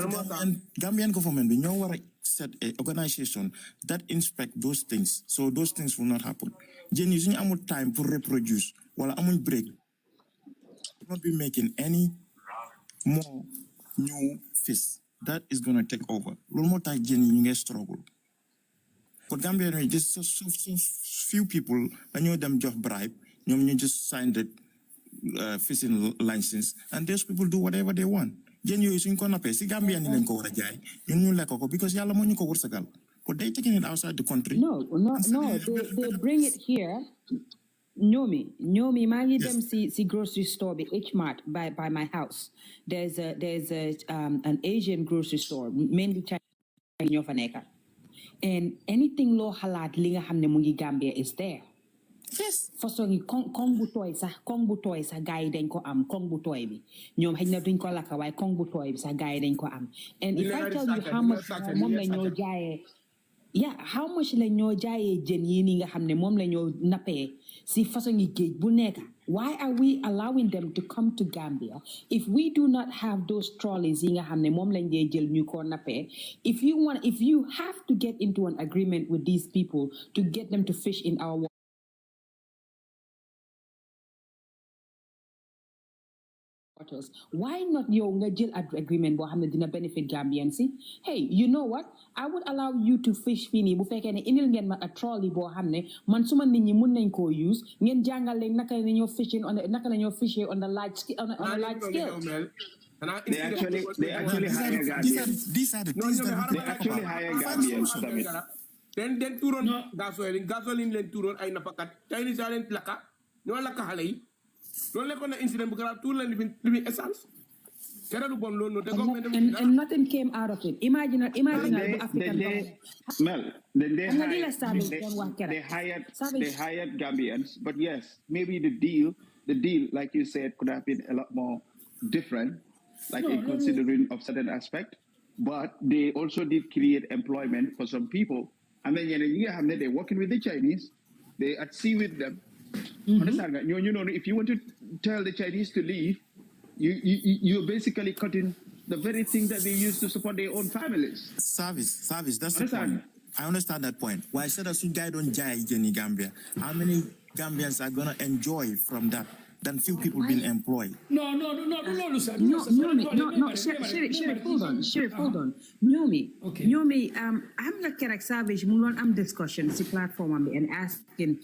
Gambian government bi ñoo war a set a organisation that inspect those things so those things will not happen. Jën yi suñu amul time pour reproduce wala amuñ break will not be making any more new fish that is gonna take over. Loolu moo tax jën yi ñu ngi struggle. But Gambia, just so few people, I know them just bribe, you just signed the fishing license, and those people do whatever they want. Then you in Konape, see Gambia in Korajai, you like because Yalamoniko Wursagal. But they taking it outside the country. No, they bring it here. Nyomi, mangi them see grocery store be H-Mart by my house. There's an Asian grocery store, mainly Chinese. And anything law halad linga hamne mungi Gambia is there. Yes. For so ni kong butoy sa guy den ko am kong butoy bi. Ñom xeyna duñ ko laka way kong butoy sa guy den ko am. And if I tell you how much mom la ñoo jaayé how much la ñoo jaayé jën yi ni nga xamne mom la ñoo nappé si façon ni geej bu nekk. Why are we allowing them to come to Gambia if we do not have those trolleys? If you have to get into an agreement with these people to get them to fish in our waters, why not your agreement dina benefit Gambians? Hey, you know what? I would allow you to fish fini bu fekkee ne indil ngeen ma a trolley boo xam ne man suma nit ñi mun nañ koo use ngeen jàngal leen naka la ñoo fishing on the large scale They actually hire Gambians. These are the things that they actually hire Gambians. Then turon gasoline len turon ay napakat Chinese len laka ñoo laka xale yi loolu lekkoon na incident bu grave tour len li essence. And nothing came out of it. Imagine African they hired Gambians, but yes, maybe the deal, like you said, could have been a lot more different, in considering of certain aspect. But they also did create employment for some people. And then they're working with the Chinese, they at sea with them. Understand that? If you want to tell the Chinese to leave, you're basically cutting the very thing that they use to support their own families. Service, that's the point. I understand that point. Why I said as you guys don't jai in Gambia, how many Gambians are gonna enjoy from that than few people being employed? No, Sheriff, hold on. Nyomi, I'm not correct savage, I'm discussion, the platform and asking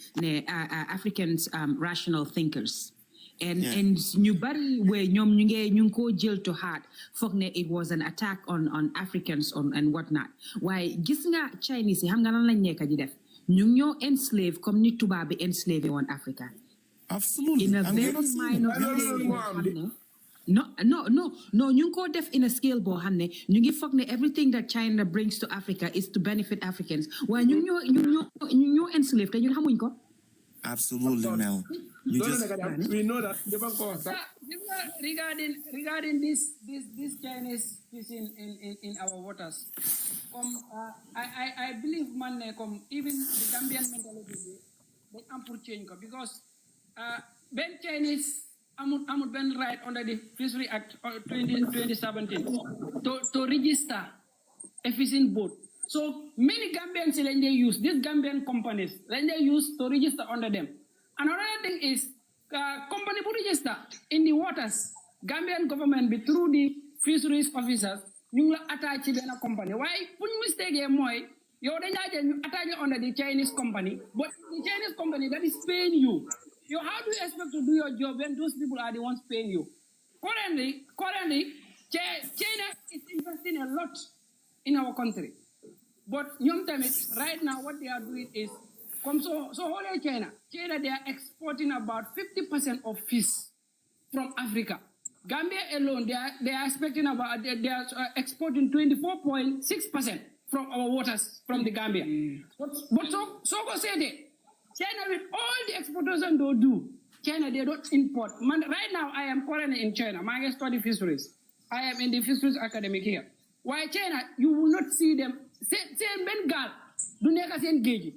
Africans rational thinkers. And ñu bari where ñom ñu ko jël to heart foog ne it was an attack on Africans and whatnot. Why gis nga Chinese xam nga lan lañ nekk di def ñu ñoo enslave comme ni tubaab bi enslave on Africa. Absolutely. In a very minor scale. No, ñu ko def in a scale boo xam ne ñu ngi foog ne everything that China brings to Africa is to benefit Africans. Waaye ñu ñoo enslave te ñun xamuñ ko. Absolutely, Mel. We know that. Regarding this Chinese fishing in our waters, I believe even the Gambian mentality they am change because Ben Chinese amut ben right under the Fishery Act 2017 to register a fishing boat So many Gambians when they use these Gambian companies, when they use to register under them. Another thing is company who register in the waters, Gambian government be through the fisheries officers, you attach in a company. Why put mistake more? You're attached under the Chinese company, but the Chinese company that is paying you. How do you expect to do your job when those people are the ones paying you? Currently, China is investing a lot in our country. But right now what they are doing is, whole China, they are exporting about 50% of fish from Africa. Gambia alone, they are expecting about, they are exporting 24.6% from our waters from the Gambia. But so say that China with all the exporters and they do, China they don't import. Right now I am currently in China. I study fisheries. I am in the fisheries academy here. Why China? You will not see them. Say Bengal, do neka sen geji.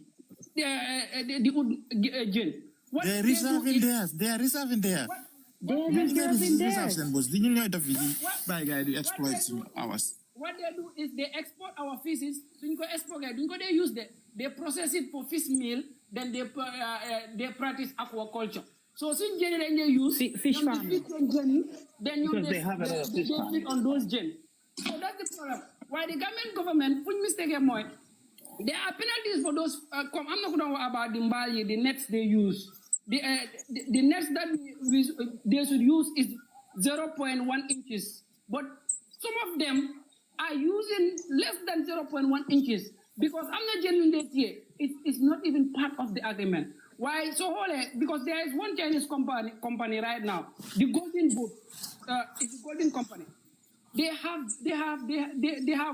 They're reserving theirs. They are reserving theirs. Did you know the by guy to exploit ours? What they do is they export our fishes. So they use they process it for fish meal. Then they practice aquaculture. So since generally they use fish farming, then you they feed on those gen. So that's the problem. Why the government put mistake in mind? There are penalties for those. I'm not going to know about the Mbali, the nets they use. The nets that they should use is 0.1 inches, but some of them are using less than 0.1 inches because I'm not genuine here. It's not even part of the agreement. Why? So because there is one Chinese company right now, the Golden Boat, it's a golden company. They have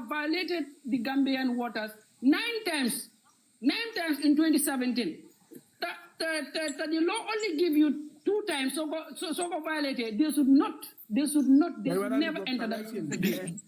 violated the Gambian waters 9 times in 2017. The law only give you 2 times, so violated. They should never enter that.